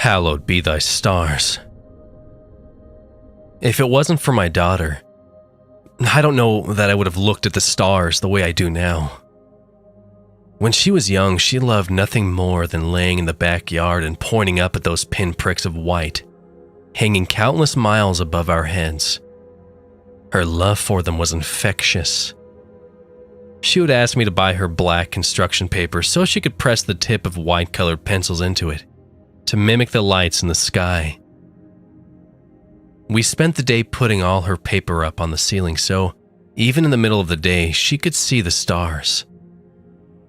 Hallowed be thy stars. If it wasn't for my daughter, I don't know that I would have looked at the stars the way I do now. When she was young, she loved nothing more than laying in the backyard and pointing up at those pinpricks of white, hanging countless miles above our heads. Her love for them was infectious. She would ask me to buy her black construction paper so she could press the tip of white-colored pencils into it to mimic the lights in the sky. We spent the day putting all her paper up on the ceiling so, even in the middle of the day, she could see the stars.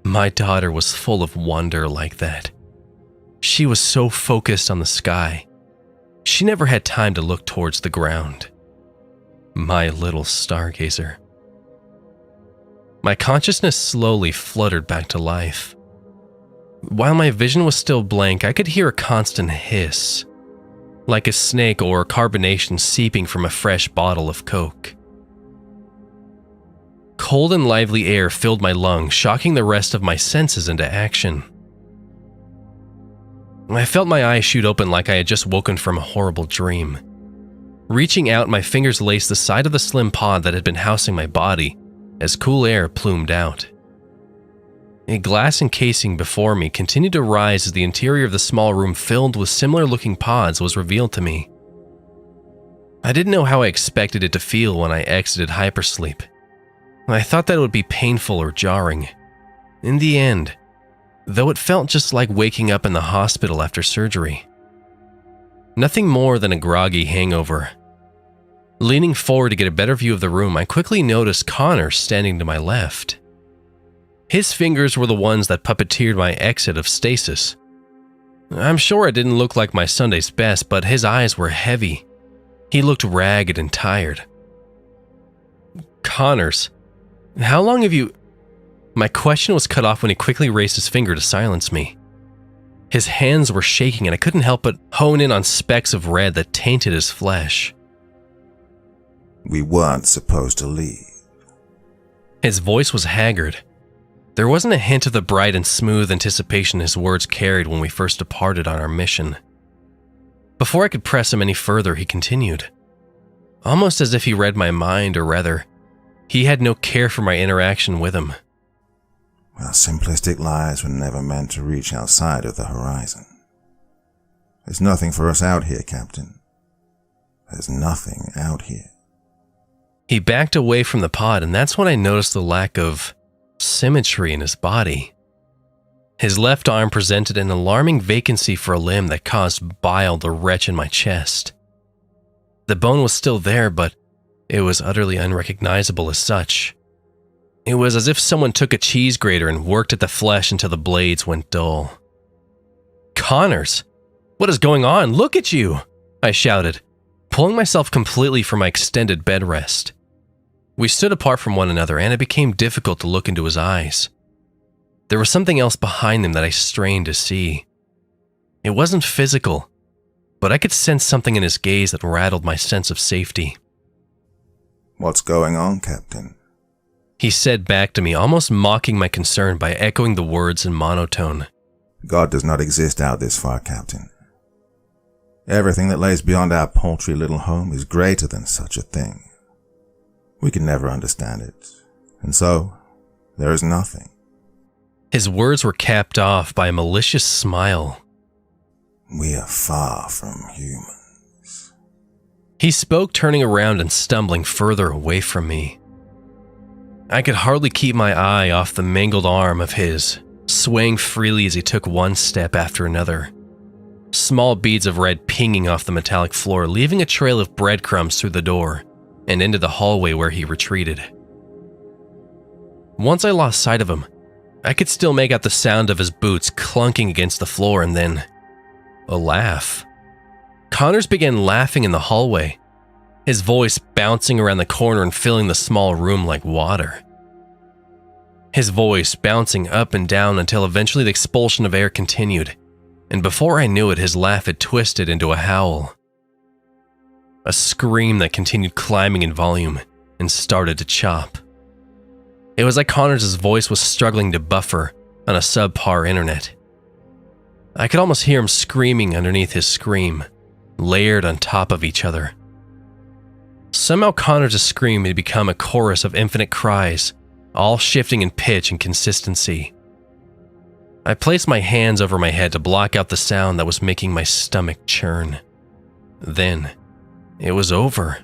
My daughter was full of wonder like that. She was so focused on the sky, she never had time to look towards the ground. My little stargazer. My consciousness slowly fluttered back to life. While my vision was still blank, I could hear a constant hiss, like a snake or carbonation seeping from a fresh bottle of Coke. Cold and lively air filled my lungs, shocking the rest of my senses into action. I felt my eyes shoot open like I had just woken from a horrible dream. Reaching out, my fingers laced the side of the slim pod that had been housing my body as cool air plumed out. A glass encasing before me continued to rise as the interior of the small room filled with similar-looking pods was revealed to me. I didn't know how I expected it to feel when I exited hypersleep. I thought that it would be painful or jarring. In the end, though, it felt just like waking up in the hospital after surgery. Nothing more than a groggy hangover. Leaning forward to get a better view of the room, I quickly noticed Connor standing to my left. His fingers were the ones that puppeteered my exit of stasis. I'm sure I didn't look like my Sunday's best, but his eyes were heavy. He looked ragged and tired. Connors, how long have you... My question was cut off when he quickly raised his finger to silence me. His hands were shaking and I couldn't help but hone in on specks of red that tainted his flesh. We weren't supposed to leave. His voice was haggard. There wasn't a hint of the bright and smooth anticipation his words carried when we first departed on our mission. Before I could press him any further, he continued, almost as if he read my mind, or rather, he had no care for my interaction with him. Our simplistic lives were never meant to reach outside of the horizon. There's nothing for us out here, Captain. There's nothing out here. He backed away from the pod, and that's when I noticed the lack of symmetry in his body. His left arm presented an alarming vacancy for a limb that caused bile to retch in my chest. The bone was still there, but it was utterly unrecognizable as such. It was as if someone took a cheese grater and worked at the flesh until the blades went dull. Connors, what is going on? Look at you! I shouted, pulling myself completely from my extended bed rest. We stood apart from one another, and it became difficult to look into his eyes. There was something else behind them that I strained to see. It wasn't physical, but I could sense something in his gaze that rattled my sense of safety. What's going on, Captain? He said back to me, almost mocking my concern by echoing the words in monotone. God does not exist out this far, Captain. Everything that lays beyond our paltry little home is greater than such a thing. We can never understand it, and so there is nothing. His words were capped off by a malicious smile. We are far from humans. He spoke, turning around and stumbling further away from me. I could hardly keep my eye off the mangled arm of his, swaying freely as he took one step after another. Small beads of red pinging off the metallic floor, leaving a trail of breadcrumbs through the door and into the hallway where he retreated. Once I lost sight of him, I could still make out the sound of his boots clunking against the floor, and then a laugh. Connors began laughing in the hallway, his voice bouncing around the corner and filling the small room like water. His voice bouncing up and down until eventually the expulsion of air continued, and before I knew it, his laugh had twisted into a howl. A scream that continued climbing in volume and started to chop. It was like Connors' voice was struggling to buffer on a subpar internet. I could almost hear him screaming underneath his scream, layered on top of each other. Somehow Connor's scream had become a chorus of infinite cries, all shifting in pitch and consistency. I placed my hands over my head to block out the sound that was making my stomach churn. Then, it was over.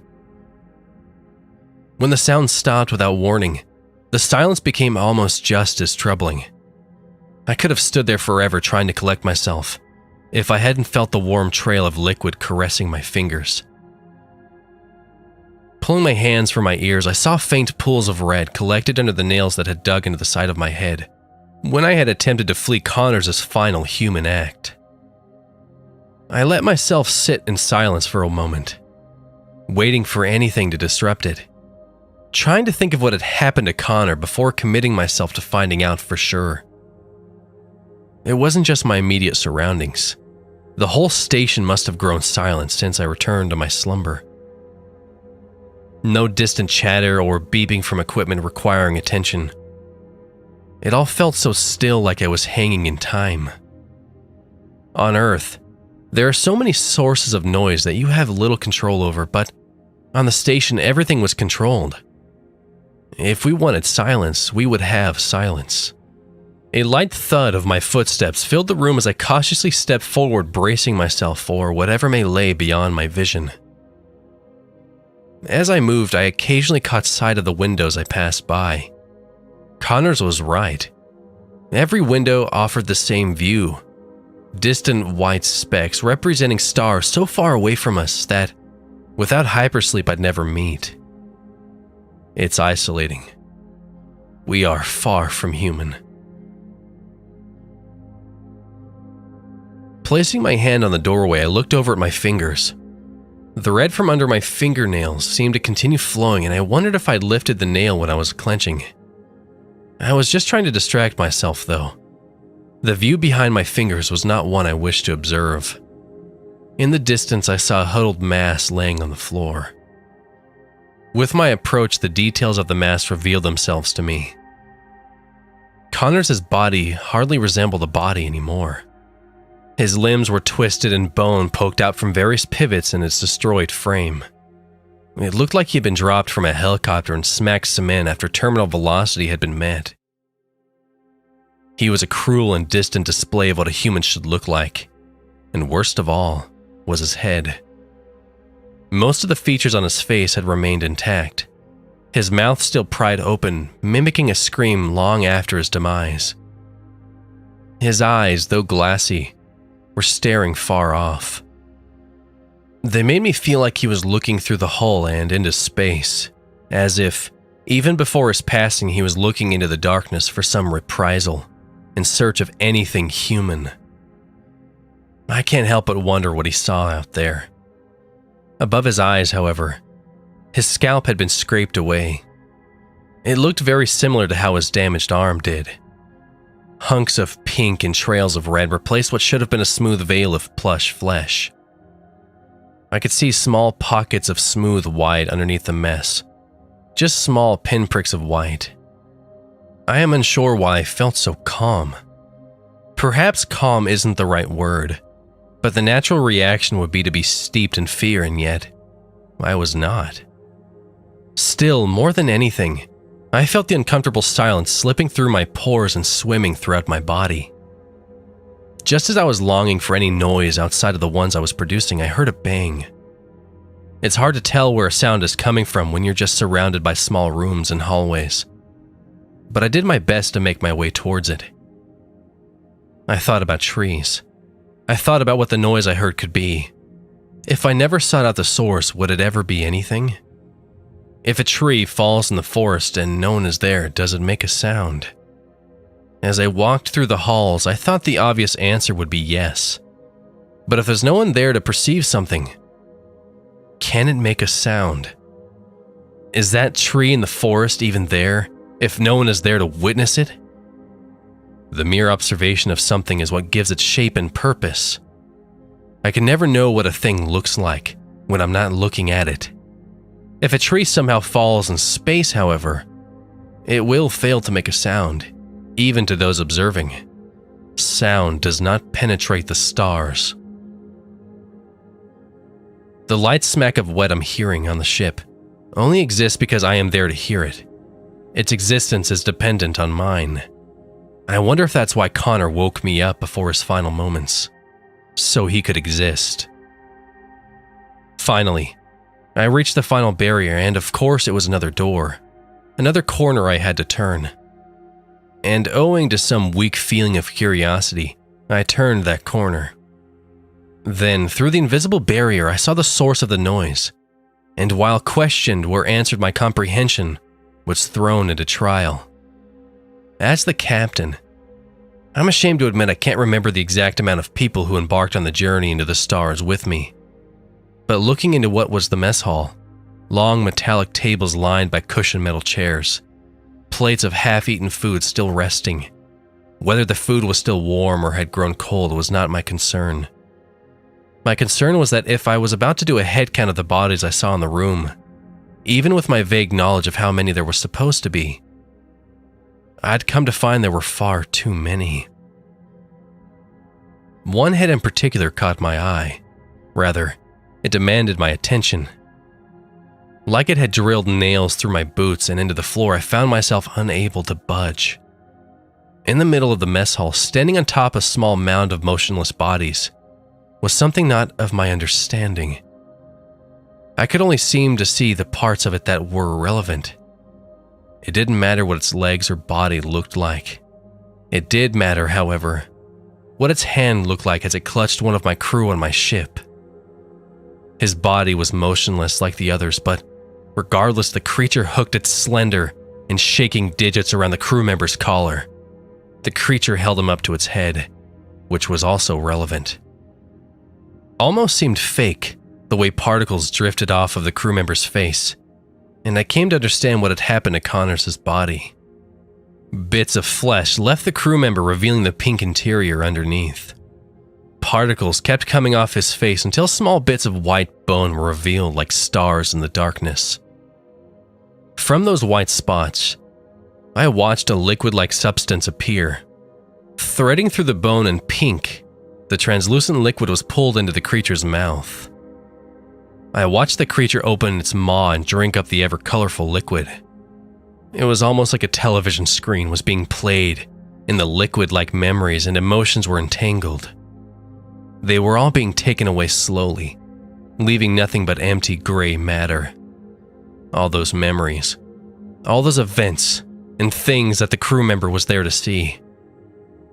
When the sound stopped without warning, the silence became almost just as troubling. I could have stood there forever trying to collect myself if I hadn't felt the warm trail of liquid caressing my fingers. Pulling my hands from my ears, I saw faint pools of red collected under the nails that had dug into the side of my head when I had attempted to flee Connor's final human act. I let myself sit in silence for a moment, waiting for anything to disrupt it, trying to think of what had happened to Connor before committing myself to finding out for sure. It wasn't just my immediate surroundings. The whole station must have grown silent since I returned to my slumber. No distant chatter or beeping from equipment requiring attention. It all felt so still, like I was hanging in time. On Earth, there are so many sources of noise that you have little control over, but on the station everything was controlled. If we wanted silence, we would have silence. A light thud of my footsteps filled the room as I cautiously stepped forward, bracing myself for whatever may lay beyond my vision. As I moved, I occasionally caught sight of the windows I passed by. Connor's was right. Every window offered the same view. Distant white specks representing stars so far away from us that, without hypersleep, I'd never meet. It's isolating. We are far from human. Placing my hand on the doorway, I looked over at my fingers. The red from under my fingernails seemed to continue flowing, and I wondered if I'd lifted the nail when I was clenching. I was just trying to distract myself, though. The view behind my fingers was not one I wished to observe. In the distance, I saw a huddled mass laying on the floor. With my approach, the details of the mass revealed themselves to me. Connor's body hardly resembled a body anymore. His limbs were twisted and bone poked out from various pivots in its destroyed frame. It looked like he had been dropped from a helicopter and smacked cement after terminal velocity had been met. He was a cruel and distant display of what a human should look like, and worst of all was his head. Most of the features on his face had remained intact, his mouth still pried open, mimicking a scream long after his demise. His eyes, though glassy, were staring far off. They made me feel like he was looking through the hull and into space, as if, even before his passing, he was looking into the darkness for some reprisal, in search of anything human. I can't help but wonder what he saw out there. Above his eyes, however, his scalp had been scraped away. It looked very similar to how his damaged arm did. Hunks of pink and trails of red replaced what should have been a smooth veil of plush flesh. I could see small pockets of smooth white underneath the mess, just small pinpricks of white. I am unsure why I felt so calm. Perhaps calm isn't the right word, but the natural reaction would be to be steeped in fear, and yet I was not. Still, more than anything, I felt the uncomfortable silence slipping through my pores and swimming throughout my body. Just as I was longing for any noise outside of the ones I was producing, I heard a bang. It's hard to tell where a sound is coming from when you're just surrounded by small rooms and hallways, but I did my best to make my way towards it. I thought about trees. I thought about what the noise I heard could be. If I never sought out the source, would it ever be anything? If a tree falls in the forest and no one is there, does it make a sound? As I walked through the halls, I thought the obvious answer would be yes. But if there's no one there to perceive something, can it make a sound? Is that tree in the forest even there if no one is there to witness it? The mere observation of something is what gives it shape and purpose. I can never know what a thing looks like when I'm not looking at it. If a tree somehow falls in space, however, it will fail to make a sound, even to those observing. Sound does not penetrate the stars. The light smack of what I'm hearing on the ship only exists because I am there to hear it. Its existence is dependent on mine. I wonder if that's why Connor woke me up before his final moments, so he could exist. Finally, I reached the final barrier, and of course it was another door, another corner I had to turn. And owing to some weak feeling of curiosity, I turned that corner. Then, through the invisible barrier, I saw the source of the noise, and while questioned or answered, my comprehension was thrown into trial. As the captain, I'm ashamed to admit I can't remember the exact amount of people who embarked on the journey into the stars with me. But looking into what was the mess hall, long metallic tables lined by cushioned metal chairs, plates of half-eaten food still resting. Whether the food was still warm or had grown cold was not my concern. My concern was that if I was about to do a head count of the bodies I saw in the room, even with my vague knowledge of how many there was supposed to be, I'd come to find there were far too many. One head in particular caught my eye. Rather, it demanded my attention. Like it had drilled nails through my boots and into the floor, I found myself unable to budge. In the middle of the mess hall, standing on top of a small mound of motionless bodies, was something not of my understanding. I could only seem to see the parts of it that were relevant. It didn't matter what its legs or body looked like. It did matter, however, what its hand looked like as it clutched one of my crew on my ship. His body was motionless like the others, but regardless, the creature hooked its slender and shaking digits around the crew member's collar. The creature held him up to its head, which was also relevant. Almost seemed fake, the way particles drifted off of the crew member's face, and I came to understand what had happened to Connor's body. Bits of flesh left the crew member, revealing the pink interior underneath. Particles kept coming off his face until small bits of white bone were revealed like stars in the darkness. From those white spots, I watched a liquid-like substance appear. Threading through the bone in pink, the translucent liquid was pulled into the creature's mouth. I watched the creature open its maw and drink up the ever-colorful liquid. It was almost like a television screen was being played, and the liquid-like memories and emotions were entangled. They were all being taken away slowly, leaving nothing but empty gray matter. All those memories, all those events, and things that the crew member was there to see.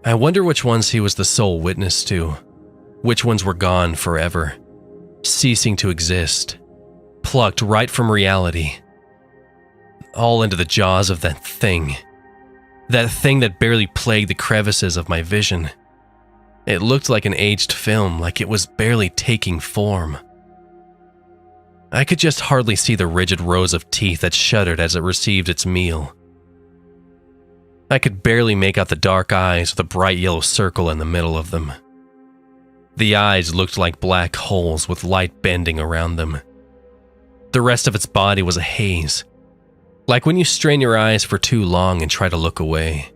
I wonder which ones he was the sole witness to, which ones were gone forever, ceasing to exist, plucked right from reality, all into the jaws of that thing that barely plagued the crevices of my vision. It looked like an aged film, like it was barely taking form. I could just hardly see the rigid rows of teeth that shuddered as it received its meal. I could barely make out the dark eyes with a bright yellow circle in the middle of them. The eyes looked like black holes with light bending around them. The rest of its body was a haze, like when you strain your eyes for too long and try to look away.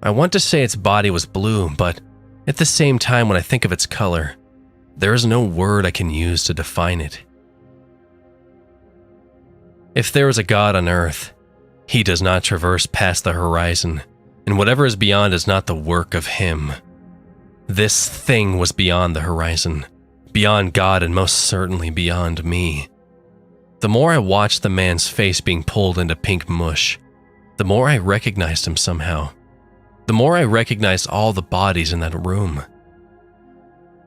I want to say its body was blue, but at the same time, when I think of its color, there is no word I can use to define it. If there is a God on earth, he does not traverse past the horizon, and whatever is beyond is not the work of him. This thing was beyond the horizon, beyond God, and most certainly beyond me. The more I watched the man's face being pulled into pink mush, the more I recognized him somehow. The more I recognized all the bodies in that room.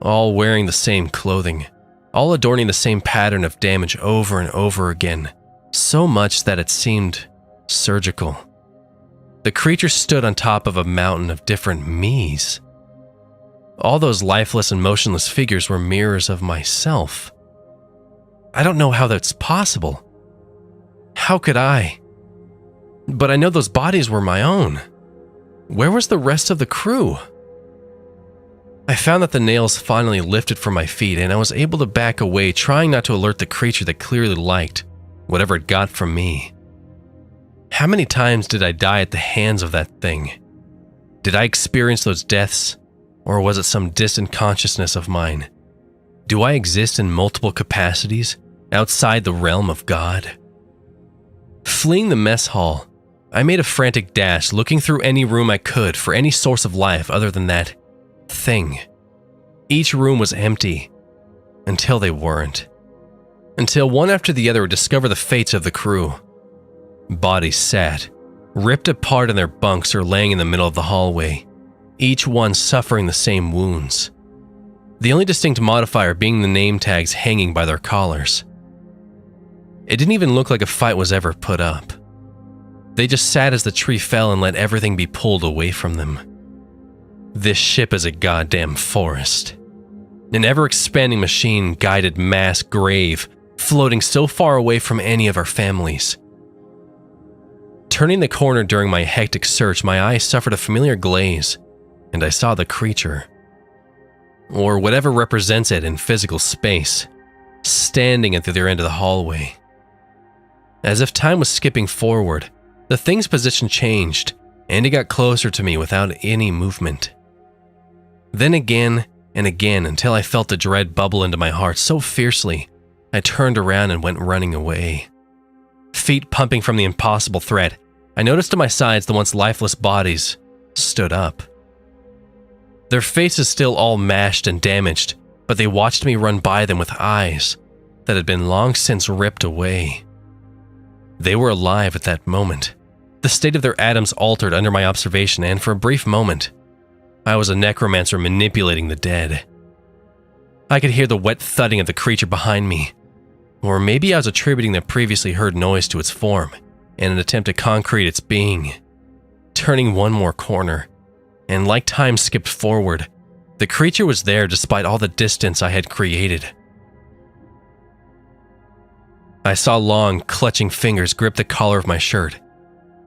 All wearing the same clothing, all adorning the same pattern of damage over and over again, so much that it seemed surgical. The creature stood on top of a mountain of different me's. All those lifeless and motionless figures were mirrors of myself. I don't know how that's possible. How could I? But I know those bodies were my own. Where was the rest of the crew? I found that the nails finally lifted from my feet, and I was able to back away, trying not to alert the creature that clearly liked whatever it got from me. How many times did I die at the hands of that thing? Did I experience those deaths, or was it some distant consciousness of mine? Do I exist in multiple capacities outside the realm of God? Fleeing the mess hall, I made a frantic dash, looking through any room I could for any source of life other than that thing. Each room was empty, until they weren't. Until one after the other would discover the fates of the crew. Bodies sat, ripped apart in their bunks or laying in the middle of the hallway, each one suffering the same wounds. The only distinct modifier being the name tags hanging by their collars. It didn't even look like a fight was ever put up. They just sat as the tree fell and let everything be pulled away from them. This ship is a goddamn forest. An ever-expanding machine-guided mass grave, floating so far away from any of our families. Turning the corner during my hectic search, my eyes suffered a familiar glaze, and I saw the creature, or whatever represents it in physical space, standing at the other end of the hallway. As if time was skipping forward, the thing's position changed, and it got closer to me without any movement. Then again and again until I felt the dread bubble into my heart so fiercely, I turned around and went running away. Feet pumping from the impossible threat, I noticed to my sides the once lifeless bodies stood up. Their faces still all mashed and damaged, but they watched me run by them with eyes that had been long since ripped away. They were alive at that moment. The state of their atoms altered under my observation, and for a brief moment, I was a necromancer manipulating the dead. I could hear the wet thudding of the creature behind me, or maybe I was attributing the previously heard noise to its form in an attempt to concrete its being. Turning one more corner, and like time skipped forward, the creature was there despite all the distance I had created. I saw long, clutching fingers grip the collar of my shirt,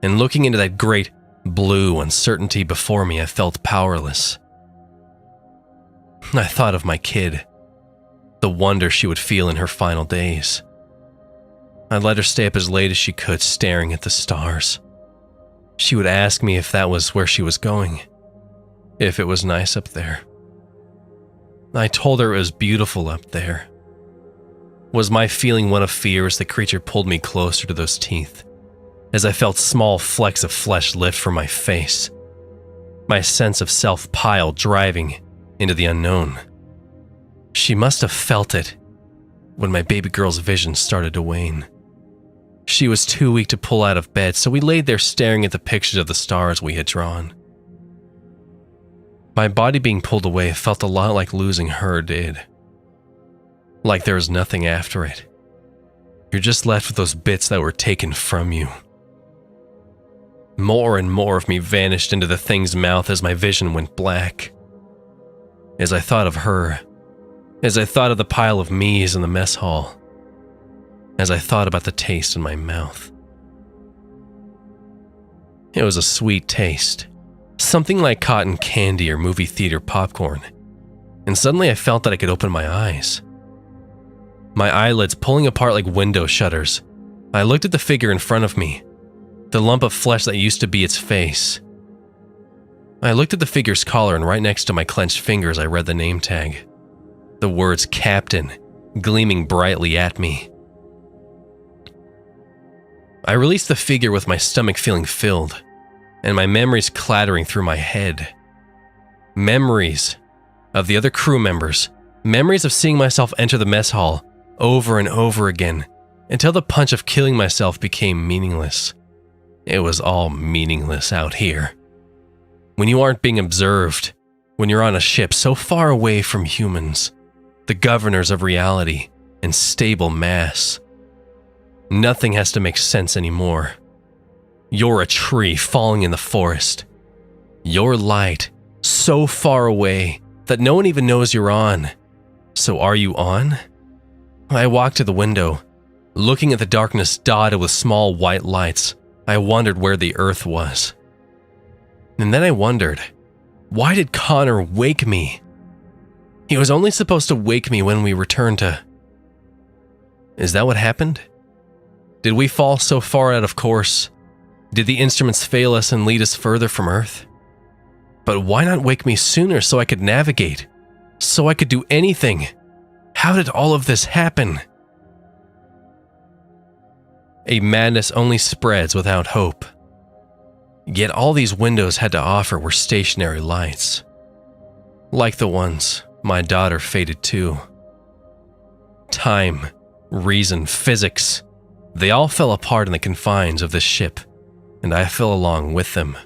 and looking into that great, blue uncertainty before me, I felt powerless. I thought of my kid, the wonder she would feel in her final days. I let her stay up as late as she could, staring at the stars. She would ask me if that was where she was going, if it was nice up there. I told her it was beautiful up there. Was my feeling one of fear as the creature pulled me closer to those teeth, as I felt small flecks of flesh lift from my face, my sense of self pile driving into the unknown? She must have felt it when my baby girl's vision started to wane. She was too weak to pull out of bed, so we laid there staring at the pictures of the stars we had drawn. My body being pulled away felt a lot like losing her did. Like there was nothing after it. You're just left with those bits that were taken from you. More and more of me vanished into the thing's mouth as my vision went black. As I thought of her, as I thought of the pile of me's in the mess hall, as I thought about the taste in my mouth. It was a sweet taste, something like cotton candy or movie theater popcorn, and suddenly I felt that I could open my eyes. My eyelids pulling apart like window shutters, I looked at the figure in front of me, the lump of flesh that used to be its face. I looked at the figure's collar, and right next to my clenched fingers I read the name tag. The words Captain gleaming brightly at me. I released the figure with my stomach feeling filled, and my memories clattering through my head. Memories of the other crew members, memories of seeing myself enter the mess hall over and over again, until the punch of killing myself became meaningless. It was all meaningless out here. When you aren't being observed, when you're on a ship so far away from humans, the governors of reality and stable mass, nothing has to make sense anymore. You're a tree falling in the forest. Your light so far away that no one even knows you're on. So are you on? I walked to the window. Looking at the darkness dotted with small white lights, I wondered where the earth was. And then I wondered, why did Connor wake me? He was only supposed to wake me when we returned to... Is that what happened? Did we fall so far out of course? Did the instruments fail us and lead us further from Earth? But why not wake me sooner so I could navigate? So I could do anything? How did all of this happen? A madness only spreads without hope. Yet all these windows had to offer were stationary lights. Like the ones my daughter faded to. Time, reason, physics, they all fell apart in the confines of this ship, and I fell along with them.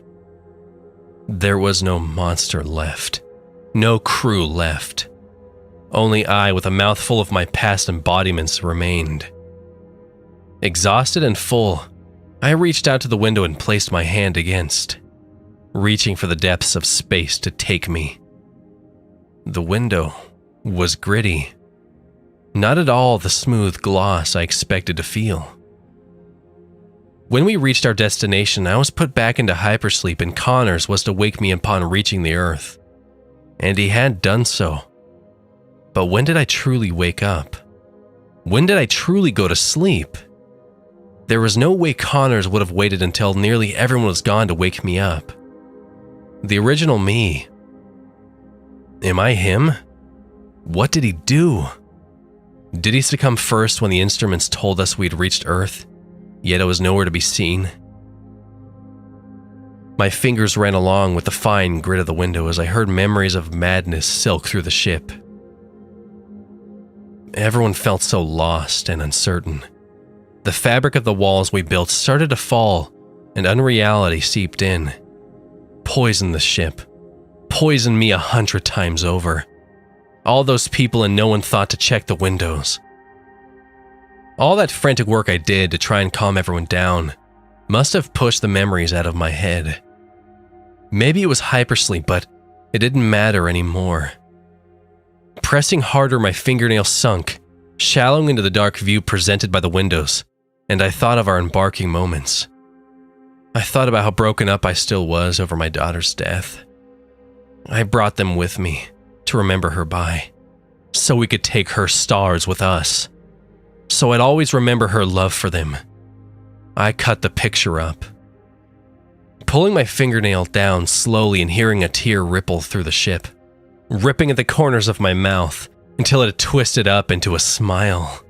There was no monster left, no crew left. Only I, with a mouthful of my past embodiments, remained. Exhausted and full, I reached out to the window and placed my hand against, reaching for the depths of space to take me. The window was gritty. Not at all the smooth gloss I expected to feel. When we reached our destination, I was put back into hypersleep and Connors was to wake me upon reaching the earth. And he had done so. But when did I truly wake up? When did I truly go to sleep? There was no way Connors would have waited until nearly everyone was gone to wake me up. The original me. Am I him? What did he do? Did he succumb first when the instruments told us we'd reached Earth, yet it was nowhere to be seen? My fingers ran along with the fine grit of the window as I heard memories of madness silk through the ship. Everyone felt so lost and uncertain. The fabric of the walls we built started to fall, and unreality seeped in. Poisoned the ship. Poisoned me 100 times over. All those people and no one thought to check the windows. All that frantic work I did to try and calm everyone down must have pushed the memories out of my head. Maybe it was hypersleep, but it didn't matter anymore. Pressing harder, my fingernails sunk, shallowing into the dark view presented by the windows, and I thought of our embarking moments. I thought about how broken up I still was over my daughter's death. I brought them with me to remember her by, so we could take her stars with us. So I'd always remember her love for them. I cut the picture up. Pulling my fingernail down slowly and hearing a tear ripple through the ship, ripping at the corners of my mouth until it had twisted up into a smile.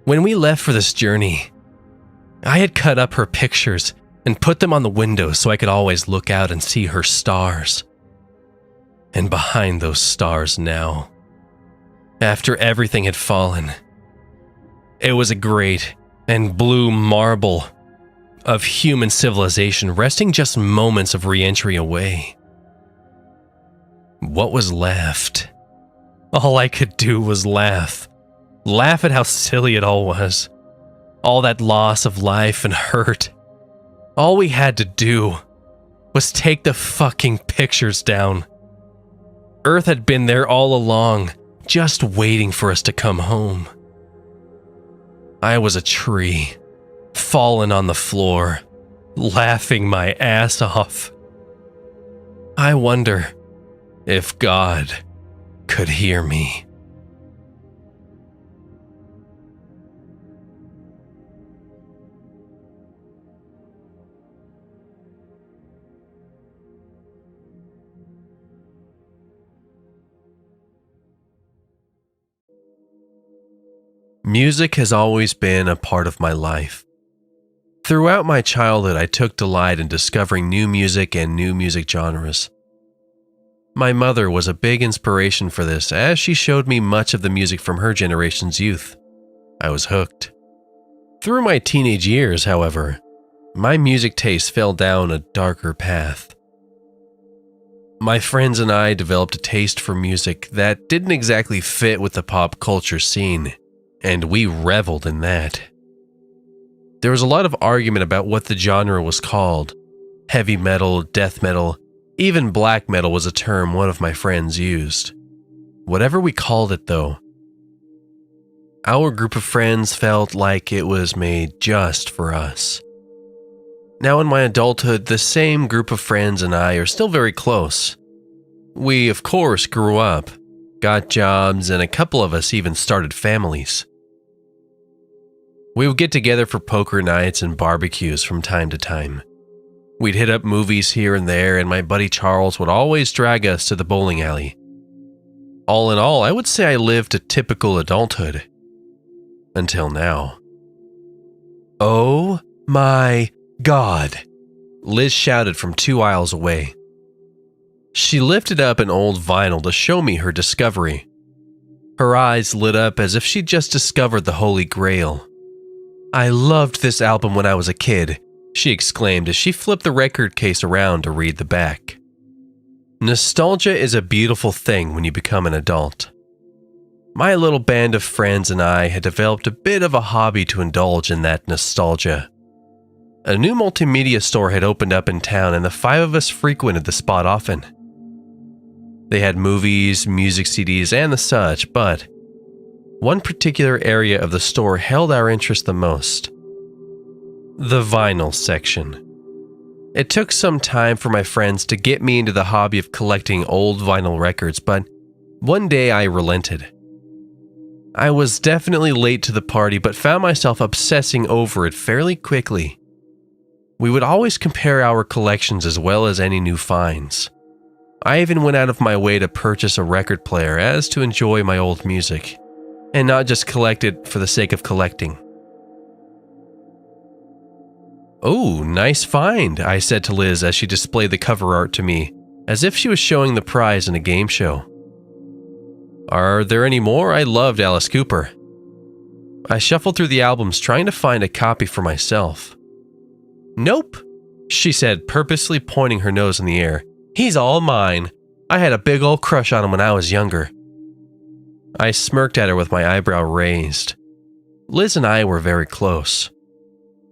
When we left for this journey, I had cut up her pictures and put them on the window so I could always look out and see her stars. And behind those stars now, after everything had fallen, it was a great and blue marble of human civilization resting just moments of re-entry away. What was left? All I could do was laugh. Laugh at how silly it all was. All that loss of life and hurt. All we had to do was take the fucking pictures down. Earth had been there all along, just waiting for us to come home. I was a tree, fallen on the floor, laughing my ass off. I wonder if God could hear me. Music has always been a part of my life. Throughout my childhood, I took delight in discovering new music and new music genres. My mother was a big inspiration for this, as she showed me much of the music from her generation's youth. I was hooked. Through my teenage years, however, my music taste fell down a darker path. My friends and I developed a taste for music that didn't exactly fit with the pop culture scene, and we reveled in that. There was a lot of argument about what the genre was called. Heavy metal, death metal, even black metal was a term one of my friends used. Whatever we called it though, our group of friends felt like it was made just for us. Now in my adulthood, the same group of friends and I are still very close. We, of course, grew up, got jobs, and a couple of us even started families. We would get together for poker nights and barbecues from time to time. We'd hit up movies here and there, and my buddy Charles would always drag us to the bowling alley. All in all, I would say I lived a typical adulthood. Until now. "Oh my God," Liz shouted from 2 aisles away. She lifted up an old vinyl to show me her discovery. Her eyes lit up as if she'd just discovered the Holy Grail. "I loved this album when I was a kid," she exclaimed as she flipped the record case around to read the back. Nostalgia is a beautiful thing when you become an adult. My little band of friends and I had developed a bit of a hobby to indulge in that nostalgia. A new multimedia store had opened up in town, and the 5 of us frequented the spot often. They had movies, music CDs, and the such, but one particular area of the store held our interest the most. The vinyl section. It took some time for my friends to get me into the hobby of collecting old vinyl records, but one day I relented. I was definitely late to the party, but found myself obsessing over it fairly quickly. We would always compare our collections as well as any new finds. I even went out of my way to purchase a record player as to enjoy my old music, and not just collect it for the sake of collecting. "Oh, nice find," I said to Liz as she displayed the cover art to me, as if she was showing the prize in a game show. "Are there any more? I loved Alice Cooper." I shuffled through the albums trying to find a copy for myself. "Nope," she said, purposely pointing her nose in the air. "He's all mine. I had a big old crush on him when I was younger." I smirked at her with my eyebrow raised. Liz and I were very close.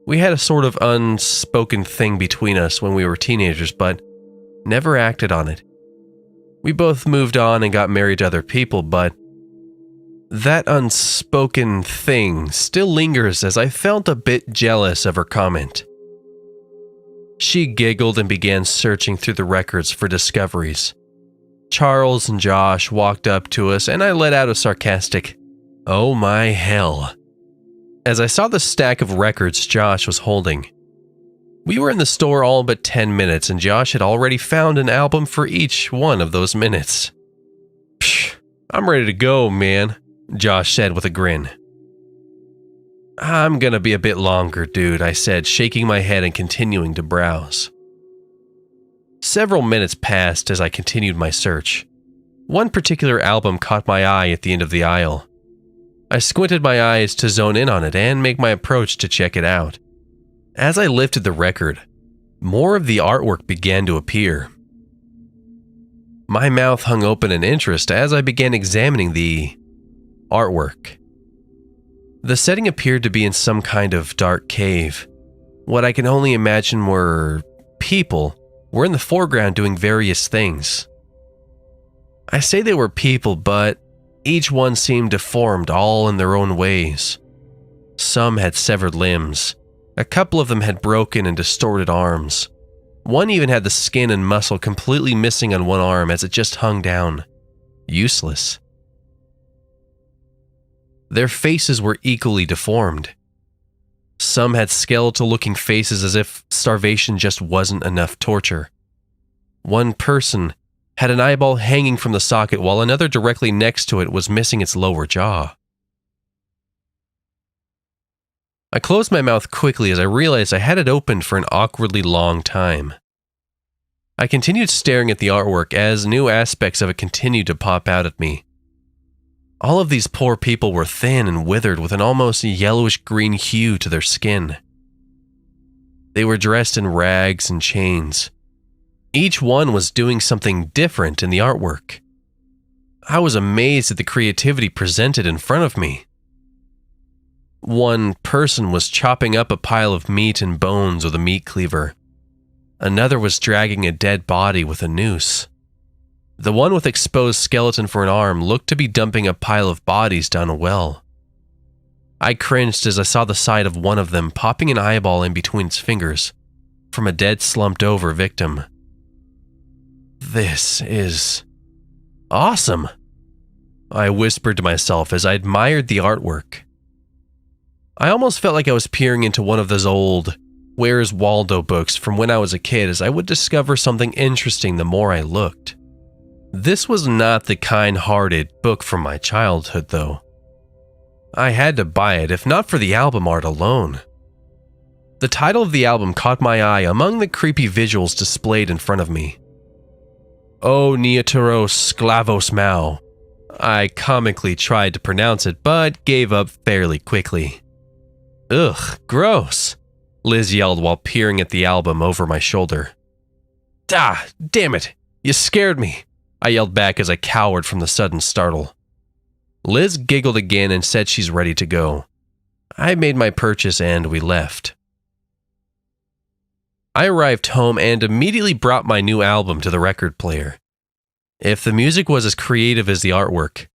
We had a sort of unspoken thing between us when we were teenagers, but never acted on it. We both moved on and got married to other people, but that unspoken thing still lingers as I felt a bit jealous of her comment. She giggled and began searching through the records for discoveries. Charles and Josh walked up to us, and I let out a sarcastic, "Oh my hell," as I saw the stack of records Josh was holding. We were in the store all but 10 minutes, and Josh had already found an album for each one of those minutes. "Psh, I'm ready to go, man," Josh said with a grin. "I'm gonna be a bit longer, dude," I said, shaking my head and continuing to browse. Several minutes passed as I continued my search. One particular album caught my eye at the end of the aisle. I squinted my eyes to zone in on it and make my approach to check it out. As I lifted the record, more of the artwork began to appear. My mouth hung open in interest as I began examining the artwork. The setting appeared to be in some kind of dark cave. What I can only imagine were people were in the foreground doing various things. I say they were people, but each one seemed deformed all in their own ways. Some had severed limbs. A couple of them had broken and distorted arms. One even had the skin and muscle completely missing on one arm as it just hung down, useless. Their faces were equally deformed. Some had skeletal-looking faces as if starvation just wasn't enough torture. One person had an eyeball hanging from the socket while another directly next to it was missing its lower jaw. I closed my mouth quickly as I realized I had it open for an awkwardly long time. I continued staring at the artwork as new aspects of it continued to pop out at me. All of these poor people were thin and withered with an almost yellowish-green hue to their skin. They were dressed in rags and chains. Each one was doing something different in the artwork. I was amazed at the creativity presented in front of me. One person was chopping up a pile of meat and bones with a meat cleaver. Another was dragging a dead body with a noose. The one with exposed skeleton for an arm looked to be dumping a pile of bodies down a well. I cringed as I saw the side of one of them popping an eyeball in between its fingers from a dead slumped-over victim. "This is awesome," I whispered to myself as I admired the artwork. I almost felt like I was peering into one of those old Where's Waldo books from when I was a kid, as I would discover something interesting the more I looked. This was not the kind-hearted book from my childhood, though. I had to buy it, if not for the album art alone. The title of the album caught my eye among the creepy visuals displayed in front of me. O Neoteros Sklavos Mao. I comically tried to pronounce it, but gave up fairly quickly. Ugh, gross, Liz yelled while peering at the album over my shoulder. Damn it, you scared me, I yelled back as I cowered from the sudden startle. Liz giggled again and said she's ready to go. I made my purchase and we left. I arrived home and immediately brought my new album to the record player. If the music was as creative as the artwork,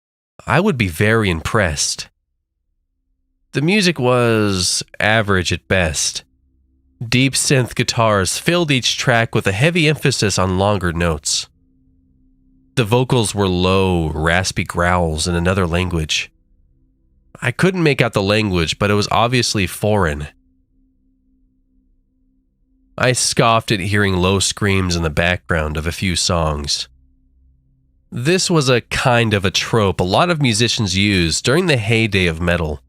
I would be very impressed. The music was average at best. Deep synth guitars filled each track with a heavy emphasis on longer notes. The vocals were low, raspy growls in another language. I couldn't make out the language, but it was obviously foreign. I scoffed at hearing low screams in the background of a few songs. This was a kind of a trope a lot of musicians used during the heyday of metal.